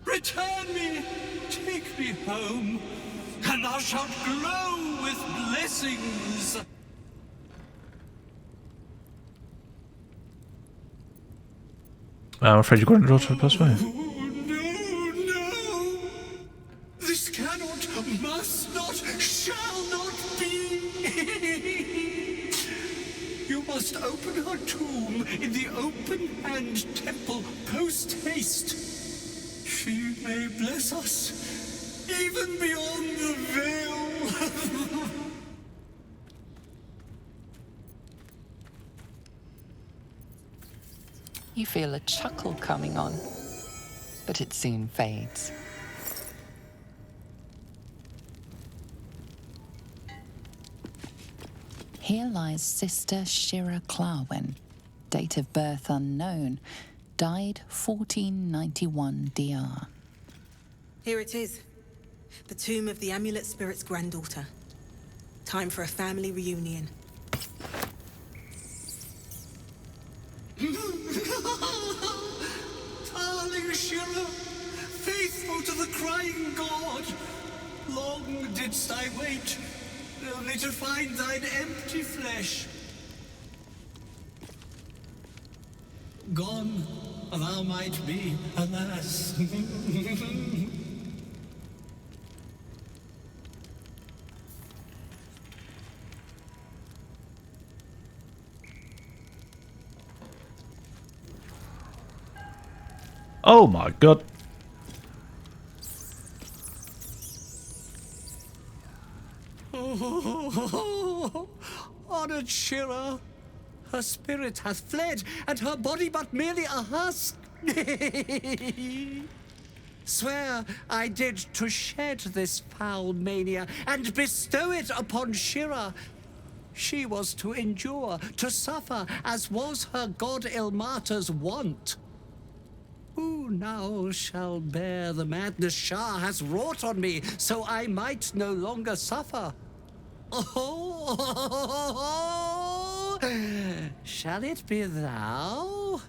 Return me, take me home, and thou shalt glow with blessings. I'm afraid you've got to draw to a plus way. This cannot, must not, shall not be. You must open her tomb in the open-hand temple post-haste. She may bless us, even beyond the veil. You feel a chuckle coming on, but it soon fades. Here lies Sister Shira Clawin, date of birth unknown, died 1491 DR. Here it is. The tomb of the Amulet Spirit's granddaughter. Time for a family reunion. Darling Shira, faithful to the crying god, long didst I wait, only to find thine empty flesh. Gone thou might be, alas. Oh my god. Honored Shira, her spirit hath fled, and her body but merely a husk. Swear I did to shed this foul mania, and bestow it upon Shira. She was to endure, to suffer, as was her god Ilmater's wont. Who now shall bear the madness Shar has wrought on me, so I might no longer suffer? Oh, shall it be thou?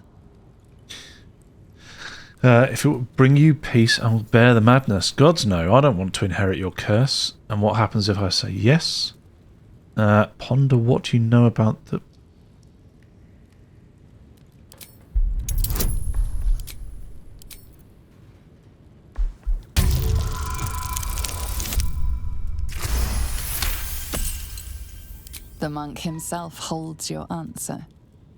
If it will bring you peace, I will bear the madness. Gods no, I don't want to inherit your curse. And what happens if I say yes? Ponder what you know about the... The monk himself holds your answer.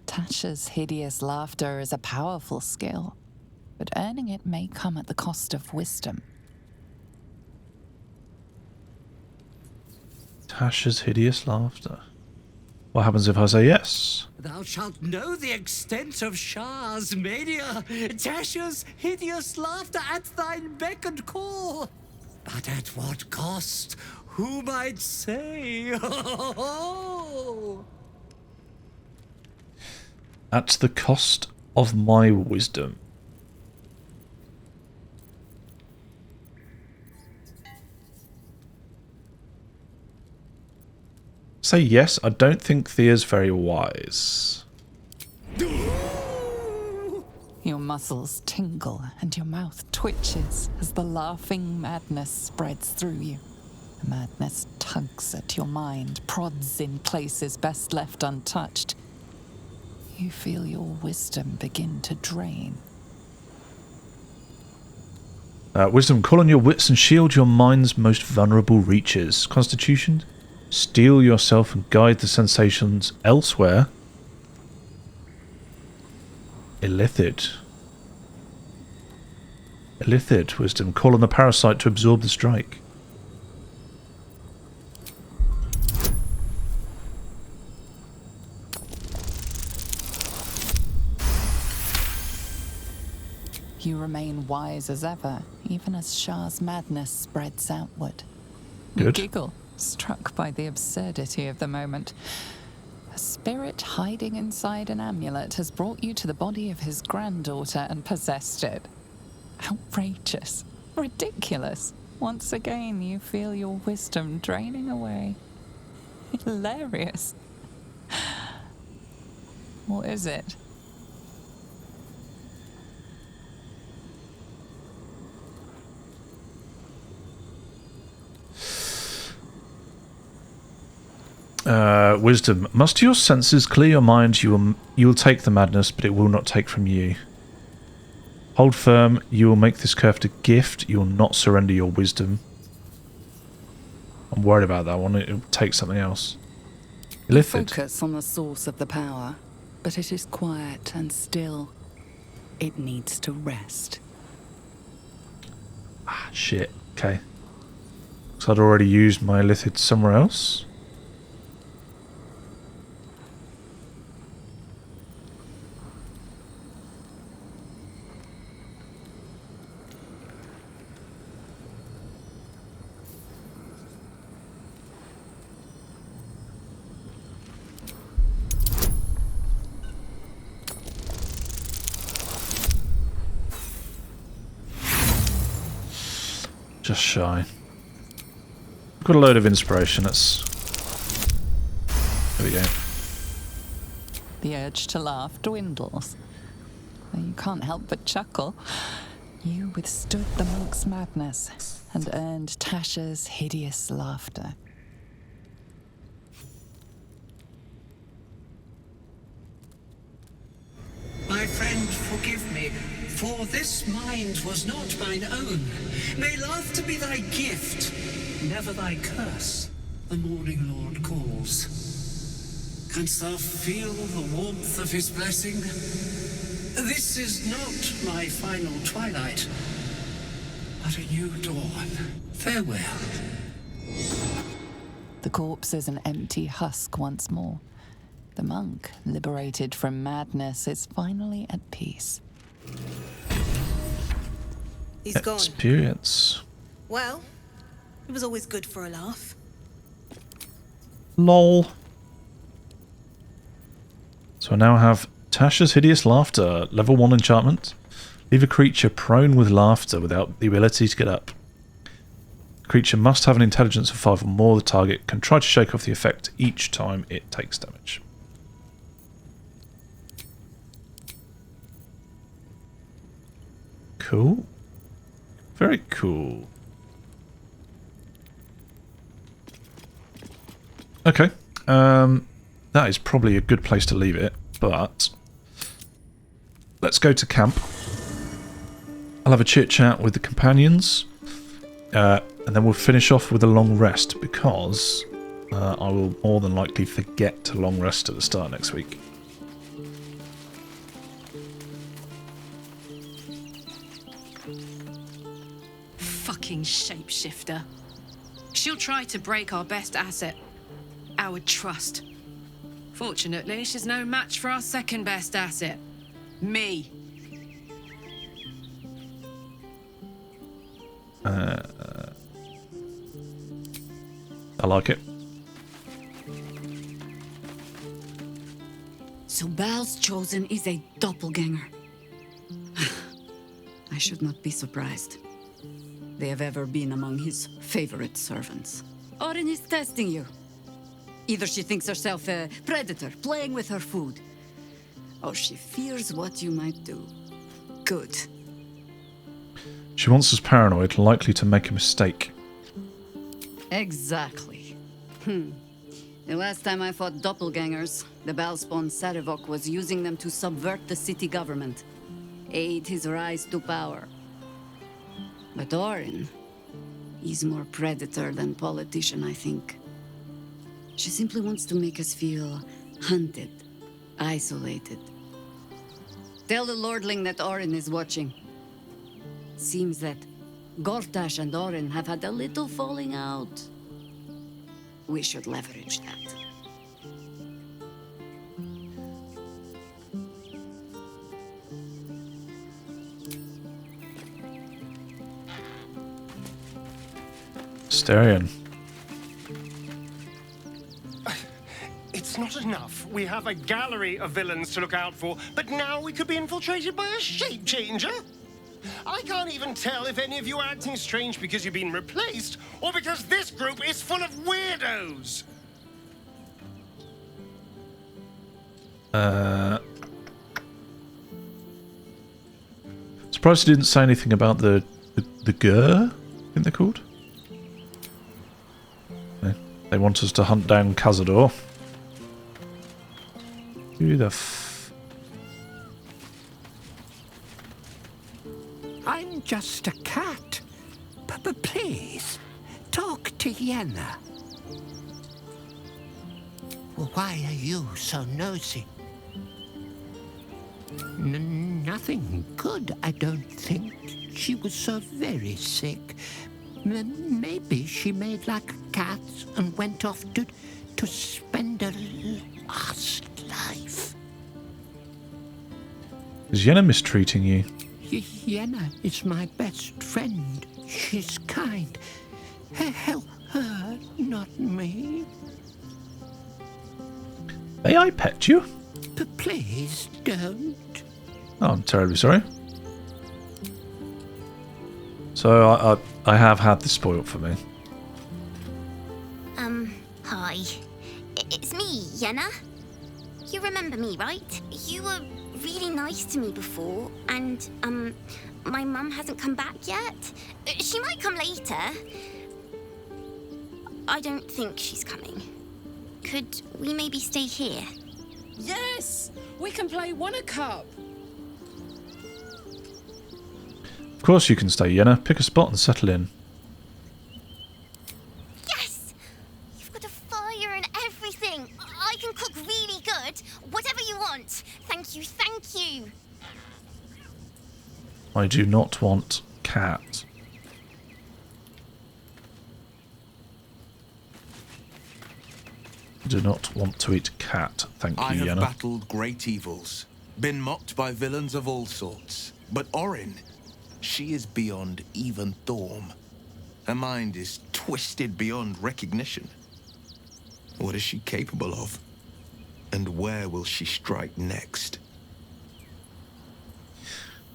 Tasha's hideous laughter is a powerful skill, but earning it may come at the cost of wisdom. Tasha's hideous laughter. What happens if I say yes? Thou shalt know the extent of Shar's mania, Tasha's hideous laughter at thine beck and call. But at what cost? Who might say? At the cost of my wisdom. Say yes, I don't think Thea's very wise. Your muscles tingle and your mouth twitches as the laughing madness spreads through you. The madness tugs at your mind, prods in places best left untouched. You feel your wisdom begin to drain. Wisdom, call on your wits and shield your mind's most vulnerable reaches. Constitution, steel yourself and guide the sensations elsewhere. Illithid. Illithid wisdom. Call on the parasite to absorb the strike. You remain wise as ever, even as Shar's madness spreads outward. You Good. giggle, struck by the absurdity of the moment. A spirit hiding inside an amulet has brought you to the body of his granddaughter and possessed it. Outrageous. Ridiculous. Once again, you feel your wisdom draining away. Hilarious. What is it? Wisdom. Must your senses clear your mind, you will take the madness, but it will not take from you. Hold firm, you will make this curve a gift, you will not surrender your wisdom. I'm worried about that one, it will take something else. Illithid. Focus on the source of the power, but it is quiet and still. It needs to rest. Ah, shit. Okay. So I'd already used my Illithid somewhere else. Just shy. Got a load of inspiration. There we go. The urge to laugh dwindles. Though you can't help but chuckle. You withstood the monk's madness and earned Tasha's hideous laughter. My friend, forgive me, for this mind was not mine own. May laughter be thy gift, never thy curse. The morning lord calls. Canst thou feel the warmth of his blessing? This is not my final twilight, but a new dawn. Farewell. The corpse is an empty husk once more. The monk, liberated from madness, is finally at peace. He's gone. Experience. Well, it was always good for a laugh. Lol. So I now have Tasha's Hideous Laughter, level 1 enchantment. Leave a creature prone with laughter without the ability to get up. The creature must have an intelligence of 5 or more. The target can try to shake off the effect each time it takes damage. Cool. Very cool. Okay. That is probably a good place to leave it, but let's go to camp. I'll have a chit chat with the companions, and then we'll finish off with a long rest because I will more than likely forget to long rest at the start next week. Fucking shapeshifter. She'll try to break our best asset, our trust. Fortunately, she's no match for our second best asset, me. I like it. So Bal's chosen is a doppelganger. I should not be surprised. They have ever been among his favorite servants. Orin is testing you. Either she thinks herself a predator, playing with her food, or she fears what you might do. Good. She wants us paranoid, likely to make a mistake. Exactly. The last time I fought doppelgangers, the Balspawn Sarevok was using them to subvert the city government, aid his rise to power. But Orin, he's more predator than politician, I think. She simply wants to make us feel hunted, isolated. Tell the Lordling that Orin is watching. Seems that Gortash and Orin have had a little falling out. We should leverage that. Astarion. It's not enough. We have a gallery of villains to look out for, but now we could be infiltrated by a shape changer? I can't even tell if any of you are acting strange because you've been replaced, or because this group is full of weirdos. Surprised he didn't say anything about the Gur, I think they're called. They want us to hunt down Cazador. Who the I'm just a cat. But please, talk to Yenna. Why are you so nosy? Nothing good, I don't think. She was so very sick. Maybe she made like a cat and went off to spend her last life. Is Yenna mistreating you? Yenna is my best friend. She's kind. Help her, not me. May I pet you? Please don't. Oh, I'm terribly sorry. So I have had this spoiled for me. Hi. It's me, Yenna. You remember me, right? You were really nice to me before, and, my mum hasn't come back yet. She might come later. I don't think she's coming. Could we maybe stay here? Yes! We can play One-a-Cup! Of course you can stay, Yenna. Pick a spot and settle in. Yes! You've got a fire and everything. I can cook really good. Whatever you want. Thank you, thank you. I do not want cat. I do not want to eat cat. Thank you, I have Yenna. battled great evils, been mocked by villains of all sorts. But Orin, she is beyond even Thorm. Her mind is twisted beyond recognition. What is she capable of? And where will she strike next?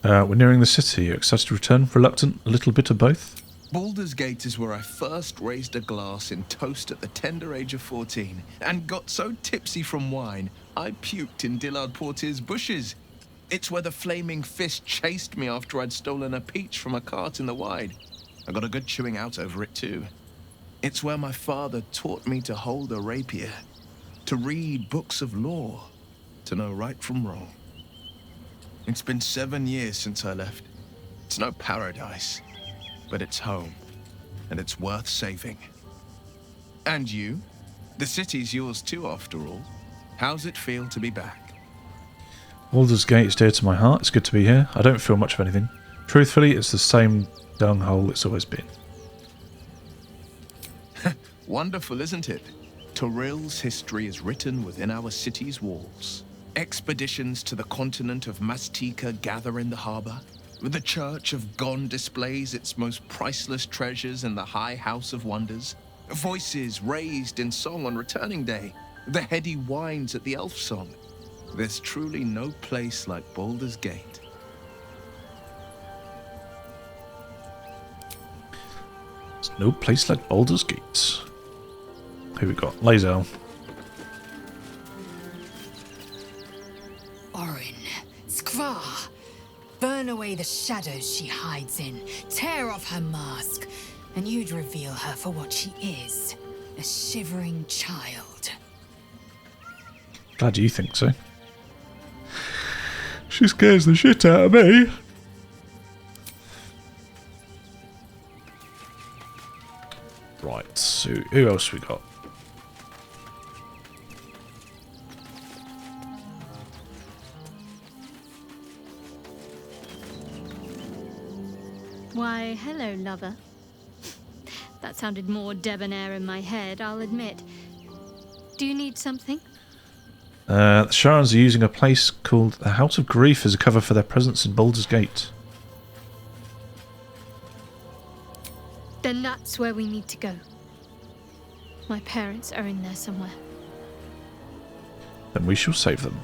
We're nearing the city. You're excited to return? Reluctant? A little bit of both? Baldur's Gate is where I first raised a glass in toast at the tender age of 14, and got so tipsy from wine, I puked in Dillard Portier's bushes. It's where the flaming fist chased me after I'd stolen a peach from a cart in the Wide. I got a good chewing out over it too. It's where my father taught me to hold a rapier, to read books of lore, to know right from wrong. It's been 7 years since I left. It's no paradise, but it's home, and it's worth saving. And you? The city's yours too, after all. How's it feel to be back? Baldur's Gate is dear to my heart. It's good to be here. I don't feel much of anything. Truthfully, it's the same dung hole it's always been. Wonderful, isn't it? Torril's history is written within our city's walls. Expeditions to the continent of Mastika gather in the harbor. The Church of Gon displays its most priceless treasures in the High House of Wonders. Voices raised in song on Returning Day. The heady wines at the Elf Song. There's truly no place like Baldur's Gate. There's no place like Baldur's Gate. Here we got lae'zel. Orin, Skvar, burn away the shadows she hides in, tear off her mask, and you'd reveal her for what she is, a shivering child. Glad you think so. She scares the shit out of me. Right, so who else we got? Why, hello, lover. That sounded more debonair in my head, I'll admit. Do you need something? The Sharans are using a place called the House of Grief as a cover for their presence in Baldur's Gate. Then that's where we need to go. My parents are in there somewhere. Then we shall save them.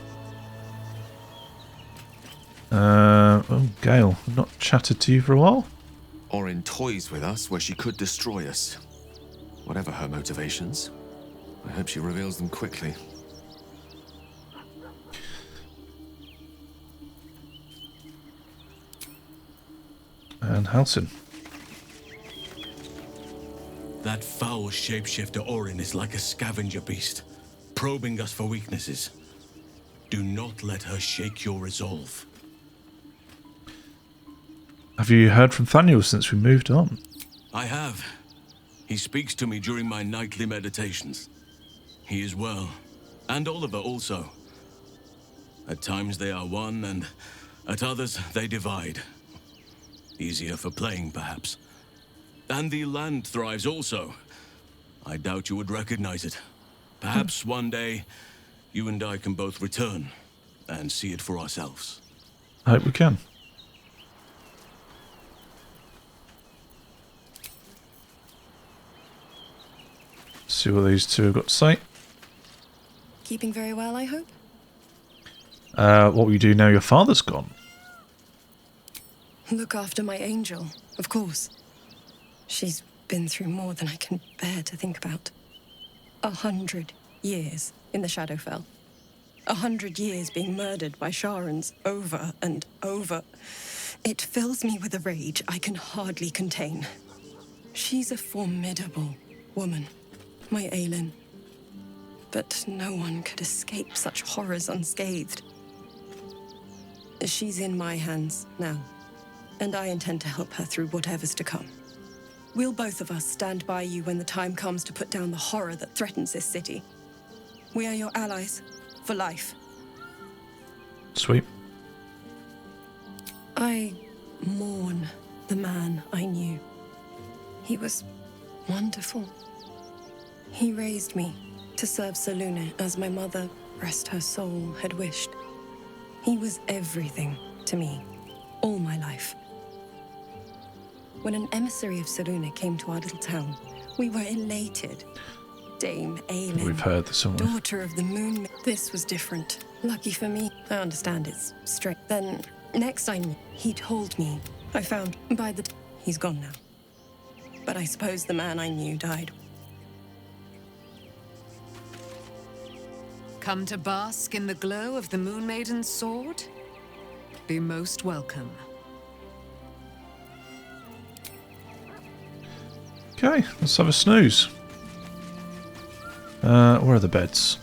Oh, Gale, I've not chatted to you for a while. Orin toys with us where she could destroy us. Whatever her motivations, I hope she reveals them quickly. And Halsin. That foul shapeshifter Orin is like a scavenger beast, probing us for weaknesses. Do not let her shake your resolve. Have you heard from Thaniel since we moved on? I have. He speaks to me during my nightly meditations. He is well, and Oliver also. At times they are one, and at others they divide. Easier for playing, perhaps. And the land thrives also. I doubt you would recognize it. Perhaps one day, you and I can both return and see it for ourselves. I hope we can. See what these two have got to say. Keeping very well, I hope? What will you do now your father's gone? Look after my angel, of course. She's been through more than I can bear to think about. 100 years in the Shadowfell. 100 years being murdered by Sharans over and over. It fills me with a rage I can hardly contain. She's a formidable woman, my Aelin. But no one could escape such horrors unscathed. She's in my hands now, and I intend to help her through whatever's to come. We'll both of us stand by you when the time comes to put down the horror that threatens this city. We are your allies for life. Sweet. I mourn the man I knew. He was wonderful. He raised me to serve Selûne as my mother, rest her soul, had wished. He was everything to me, all my life. When an emissary of Selûne came to our little town, we were elated. Dame Aelin, We've heard this somewhere. daughter of the moon. This was different. Lucky for me, I understand it's straight. Then, next time, he told me. I found by the... He's gone now. But I suppose the man I knew died. Come to bask in the glow of the Moon Maiden's sword? Be most welcome. Okay, let's have a snooze. Where are the beds?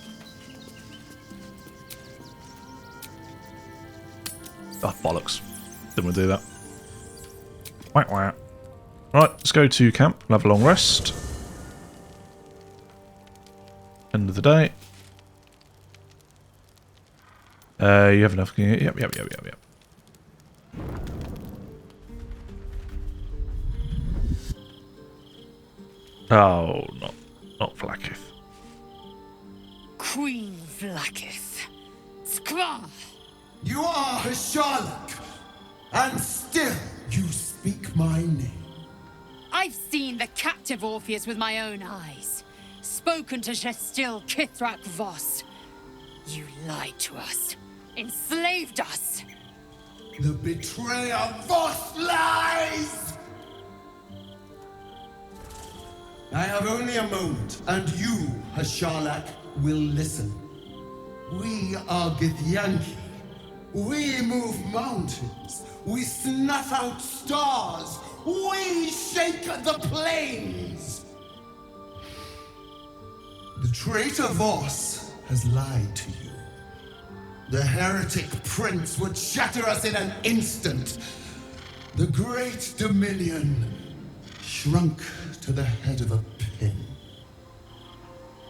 Oh, bollocks. Didn't want to do that. Whack whack. Right, let's go to camp. We'll have a long rest. End of the day. You have enough. Yep. Oh, not Vlaakith. Queen Vlaakith. Skra! You are a Charlotte, and still you speak my name. I've seen the captive Orpheus with my own eyes. Spoken to Gestil Kithrak Voss. You lied to us. Enslaved us. The betrayer Voss lies! I have only a moment, and you, Hashalak, will listen. We are Githyanki. We move mountains. We snuff out stars. We shake the plains. The traitor Voss has lied to you. The heretic prince would shatter us in an instant. The great Dominion shrunk to the head of a pin.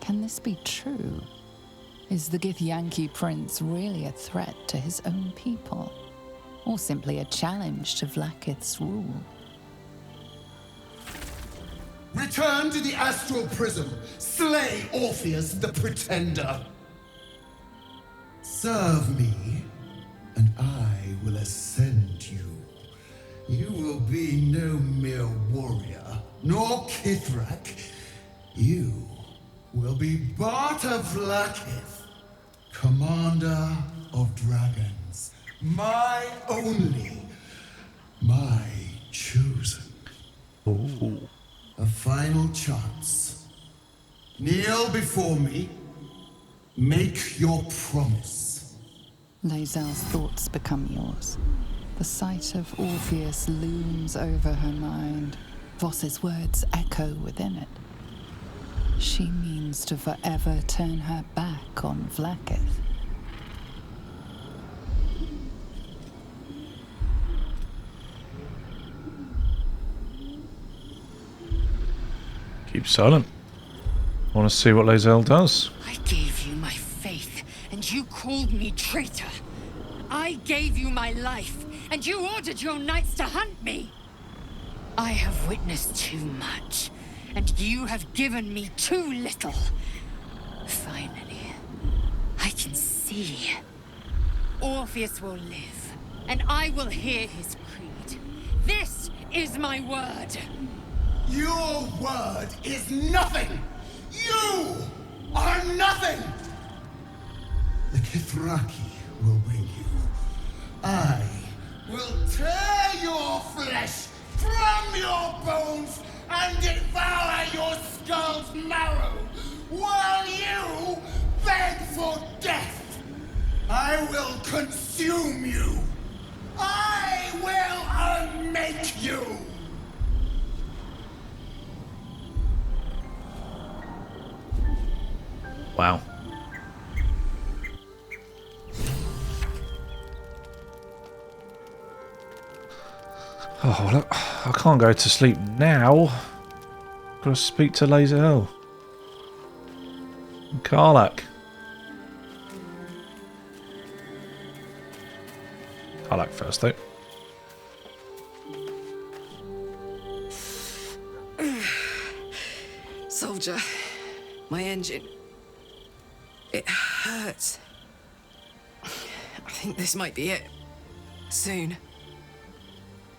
Can this be true? Is the Githyanki prince really a threat to his own people? Or simply a challenge to Vlaakith's rule? Return to the astral prism. Slay Orpheus the Pretender. Serve me, and I will ascend you. You will be no mere warrior, nor Kithrak. You will be Barta Vlaakith, commander of dragons. My only, my chosen. Ooh. A final chance. Kneel before me. Make your promise. Lae'zel's thoughts become yours. The sight of Orpheus looms over her mind. Voss's words echo within it. She means to forever turn her back on Vlaakith. Keep silent. I want to see what lae'zel does. I gave you my faith, and you called me traitor. I gave you my life, and you ordered your knights to hunt me. I have witnessed too much, and you have given me too little. Finally, I can see. Orpheus will live, and I will hear his creed. This is my word. Your word is nothing! You are nothing! The Kithraki will bring you. I will tear your flesh from your bones and devour your skull's marrow while you beg for death. I will consume you. I will unmake you. Wow. Oh, look, I can't go to sleep now. Gotta speak to lae'zel. And karlach. Karlach first, though. Soldier, my engine. It hurts. I think this might be it. Soon.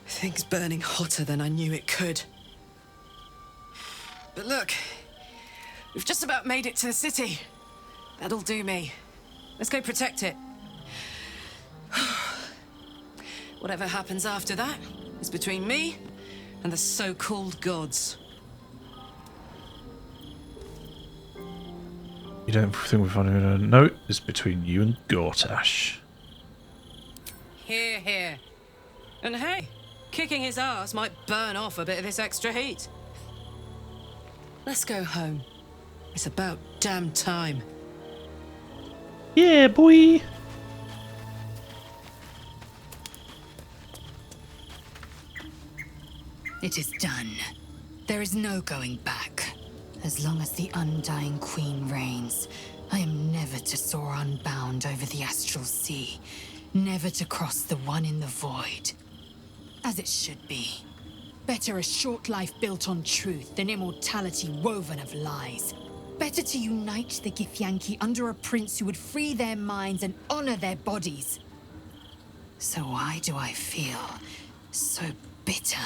Things burning hotter than I knew it could. But look, we've just about made it to the city. That'll do me. Let's go protect it. Whatever happens after that is between me and the so-called gods. You don't think we're finding a note? It's between you and Gortash. Hear, hear. And hey, kicking his ass might burn off a bit of this extra heat. Let's go home. It's about damn time. Yeah, boy. It is done. There is no going back. As long as the Undying Queen reigns, I am never to soar unbound over the astral sea, never to cross the one in the void. As it should be. Better a short life built on truth than immortality woven of lies. Better to unite the Githyanki under a prince who would free their minds and honor their bodies. So why do I feel so bitter?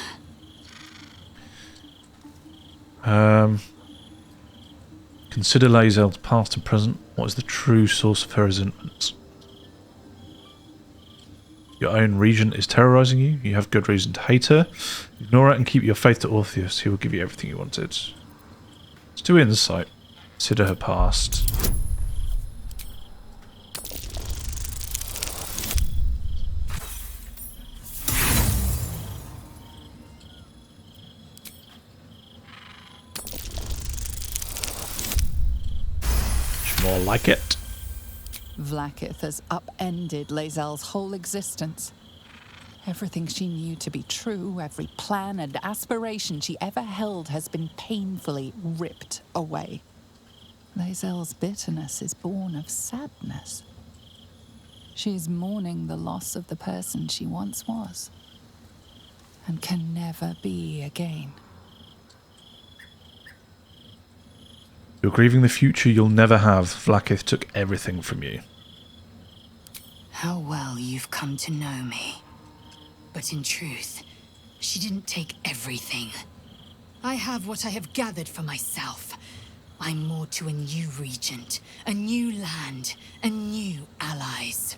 Consider lae'zel's past and present. What is the true source of her resentment? Your own regent is terrorizing you. You have good reason to hate her. Ignore it and keep your faith to Orpheus. He will give you everything you wanted. Let's do insight. Consider her past. More like it. Vlaakith has upended lae'zel's whole existence. Everything she knew to be true, every plan and aspiration she ever held has been painfully ripped away. Lae'zel's bitterness is born of sadness. She is mourning the loss of the person she once was, and can never be again. You're grieving the future you'll never have. Vlaakith took everything from you. How well you've come to know me. But in truth, she didn't take everything. I have what I have gathered for myself. I'm more to a new regent, a new land, and new allies.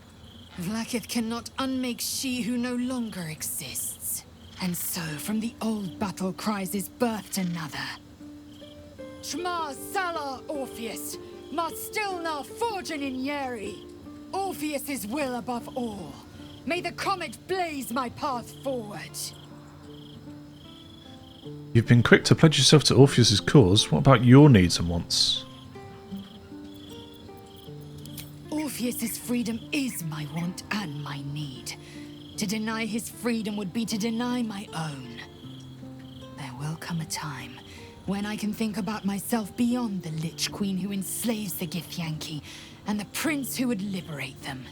Vlaakith cannot unmake she who no longer exists. And so, from the old battle cries is birthed another. Shma Salar Orpheus, Ma Stilna Fortune in Yeri. Orpheus's will above all. May the comet blaze my path forward. You've been quick to pledge yourself to Orpheus's cause. What about your needs and wants? Orpheus's freedom is my want and my need. To deny his freedom would be to deny my own. There will come a time when I can think about myself beyond the Lich Queen who enslaves the Githyanki and the prince who would liberate them.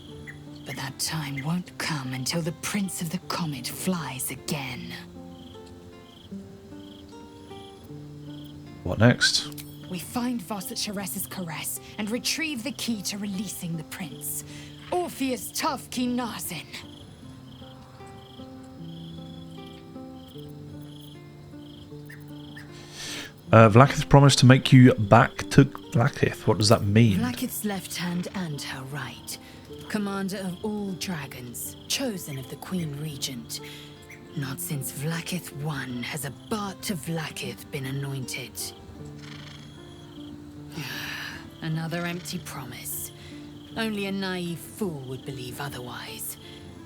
But that time won't come until the Prince of the Comet flies again. What next? We find Voss at Sharess's caress and retrieve the key to releasing the prince. Orpheus Tough Kinazin. Vlaakith promised to make you back to Vlaakith. What does that mean? Vlaakith's left hand and her right. Commander of all dragons, chosen of the Queen Regent. Not since Vlaakith I has a Bart to Vlaakith been anointed. Another empty promise. Only a naive fool would believe otherwise.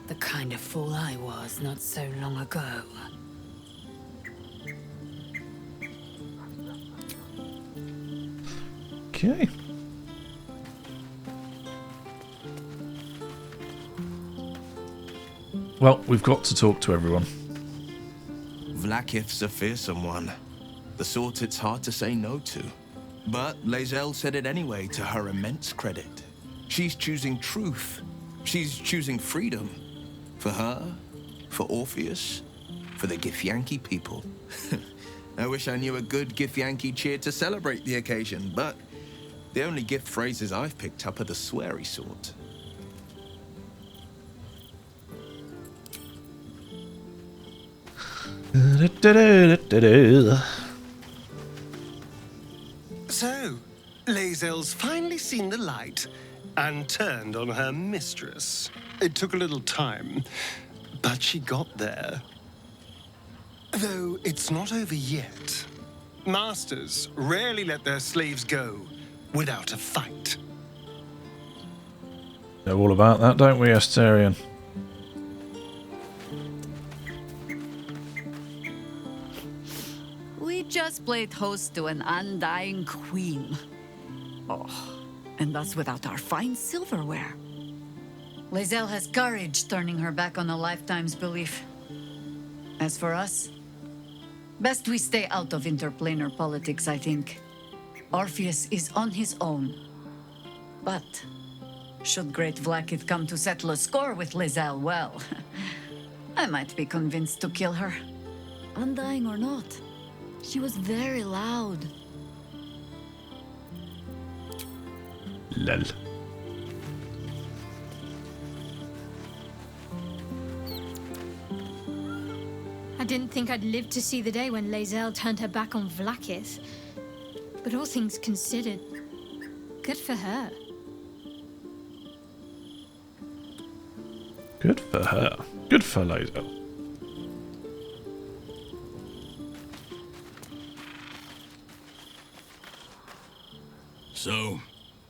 The kind of fool I was not so long ago. Okay. Well, we've got to talk to everyone. Vlaakith's a fearsome one. The sort it's hard to say no to. But lae'zel said it anyway, to her immense credit. She's choosing truth. She's choosing freedom. For her, for Orpheus, for the Githyanki people. I wish I knew a good Githyanki cheer to celebrate the occasion, but the only gift phrases I've picked up are the sweary sort. So, lae'zel's finally seen the light and turned on her mistress. It took a little time, but she got there. Though it's not over yet. Masters rarely let their slaves go without a fight. Know all about that, don't we, Astarion? We just played host to an undying queen. Oh, and that's without our fine silverware. lae'zel has courage turning her back on a lifetime's belief. As for us, best we stay out of interplanar politics, I think. Orpheus is on his own. But should great Vlaakith come to settle a score with lae'zel, well, I might be convinced to kill her. Undying or not, she was very loud. Lol. I didn't think I'd live to see the day when lae'zel turned her back on Vlaakith. But all things considered, good for her. Good for her. Good for lae'zel. So,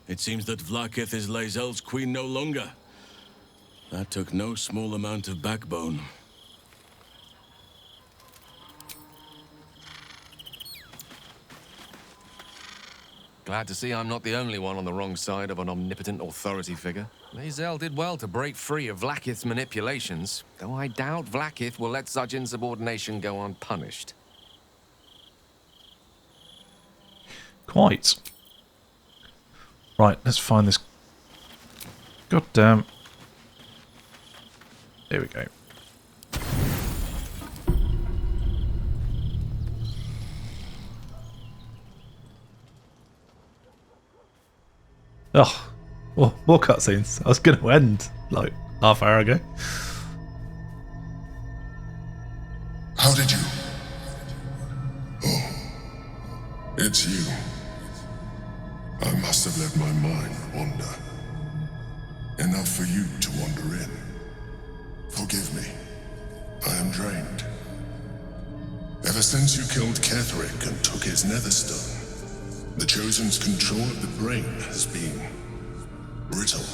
it seems that Vlaakith is lae'zel's queen no longer. That took no small amount of backbone. Glad to see I'm not the only one on the wrong side of an omnipotent authority figure. lae'zel did well to break free of Vlaakith's manipulations, though I doubt Vlaakith will let such insubordination go unpunished. Quite. Right, let's find this. Goddamn. There we go. Oh, well, more cutscenes. I was going to end like half hour ago. How did you? Oh, it's you. I must have let my mind wander. Enough for you to wander in. Forgive me. I am drained. Ever since you killed Ketheric and took his netherstone, the Chosen's control of the brain has been brittle.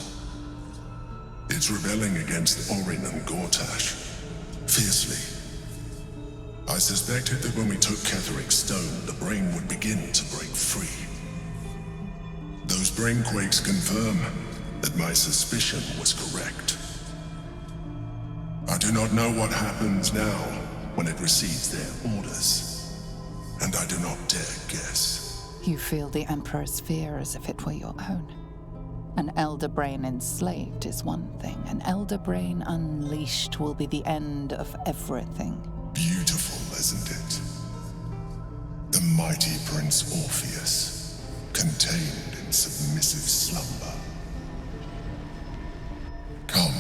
It's rebelling against Orin and Gortash fiercely. I suspected that when we took Ketheric's stone, the brain would begin to break free. Those brain quakes confirm that my suspicion was correct. I do not know what happens now when it receives their orders, and I do not dare guess. You feel the Emperor's fear as if it were your own. An elder brain enslaved is one thing. An elder brain unleashed will be the end of everything. Beautiful, isn't it? The mighty Prince Orpheus, contained in submissive slumber. Come.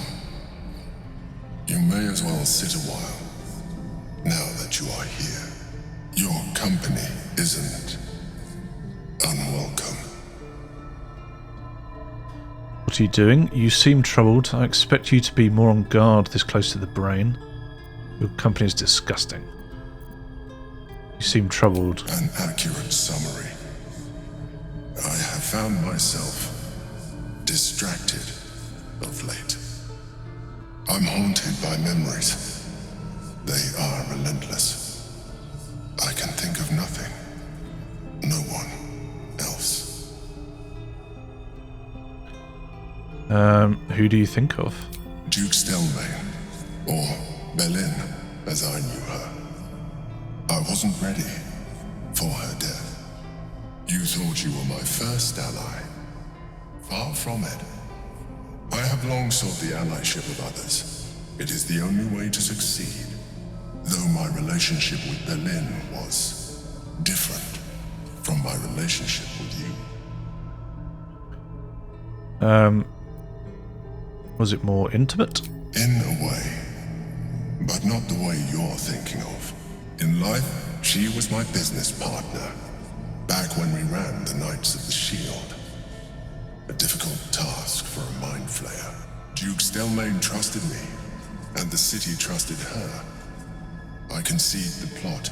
You may as well sit a while, now that you are here. Your company isn't unwelcome. What are you doing? You seem troubled. I expect you to be more on guard this close to the brain. Your company is disgusting. You seem troubled. An accurate summary. I have found myself distracted of late. I'm haunted by memories. They are relentless. I can think of nothing. No one else. Who do you think of? Duke Stelmane, or Belin, as I knew her. I wasn't ready for her death. You thought you were my first ally. Far from it. I have long sought the allyship of others. It is the only way to succeed. Though my relationship with Belin was different from my relationship with you. Was it more intimate? In a way, but not the way you're thinking of. In life, she was my business partner, back when we ran the Knights of the Shield. A difficult task for a mind flayer. Duke Stelmane trusted me, and the city trusted her. I conceived the plot,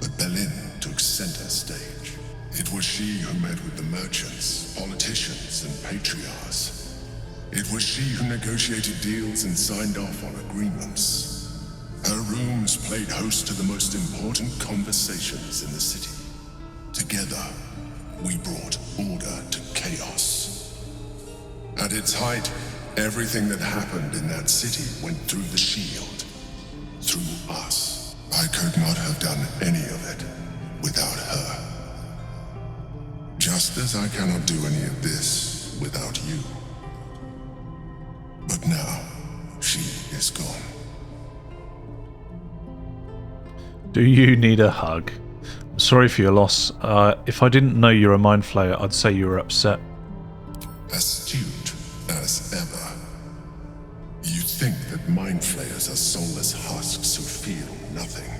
but Belin took center stage. It was she who met with the merchants, politicians, and patriarchs. It was she who negotiated deals and signed off on agreements. Her rooms played host to the most important conversations in the city. Together, we brought order to chaos. At its height, everything that happened in that city went through the shield. Through us. I could not have done any of it without her. Just as I cannot do any of this without you. But now, she is gone. Do you need a hug? I'm sorry for your loss. If I didn't know you're a mind flayer, I'd say you were upset. Astute as ever. You think that mind flayers are soulless husks who feel nothing.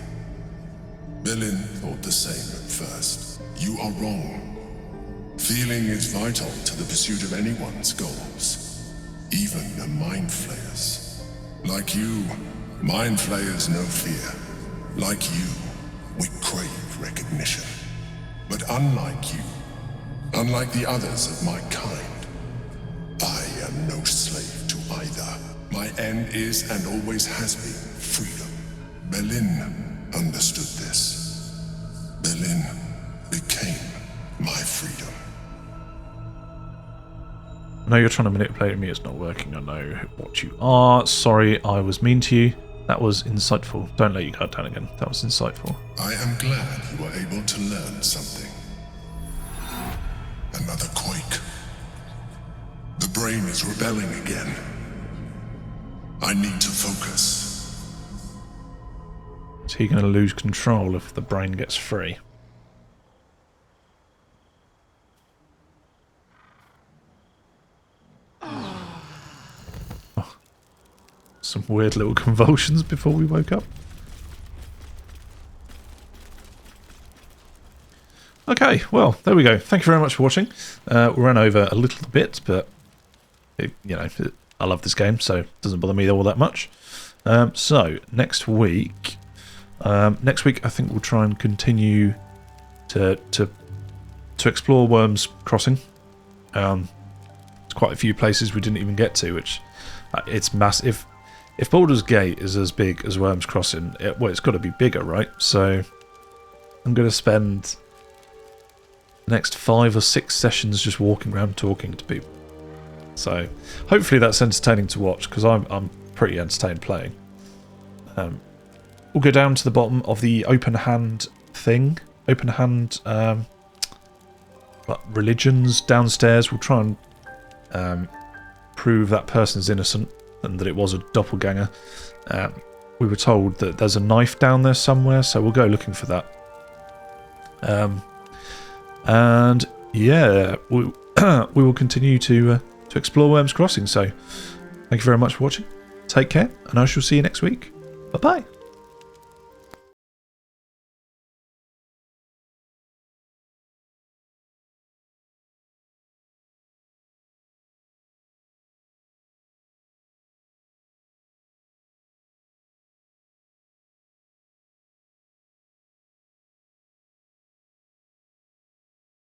Belin thought the same at first. You are wrong. Feeling is vital to the pursuit of anyone's goals. Even the mind flayers. Like you, mind flayers know fear. Like you, we crave recognition. But unlike you, unlike the others of my kind, I am no slave to either. My end is and always has been freedom. Belin understood this. Belin became my freedom. I know you're trying to manipulate me, it's not working, I know what you are. Sorry, I was mean to you. That was insightful. Don't let your guard down again. That was insightful. I am glad you were able to learn something. Another quake. The brain is rebelling again. I need to focus. Is he going to lose control if the brain gets free? some weird little convulsions before we woke up. Okay, well, there we go. Thank you very much for watching. We ran over a little bit, but I love this game, so it doesn't bother me all that much. So next week, I think we'll try and continue to explore Wyrm's Crossing. There's quite a few places we didn't even get to, which it's massive. If Baldur's Gate is as big as Wyrm's Crossing, it's got to be bigger, right? So I'm going to spend the next 5 or 6 sessions just walking around talking to people. So hopefully that's entertaining to watch, because I'm pretty entertained playing. We'll go down to the bottom of the open hand thing. Open hand religions downstairs. We'll try and prove that person's innocent and that it was a doppelganger. We were told that there's a knife down there somewhere, so we'll go looking for that. And yeah, we will continue to explore Wyrm's Crossing. So thank you very much for watching. Take care, and I shall see you next week. Bye-bye.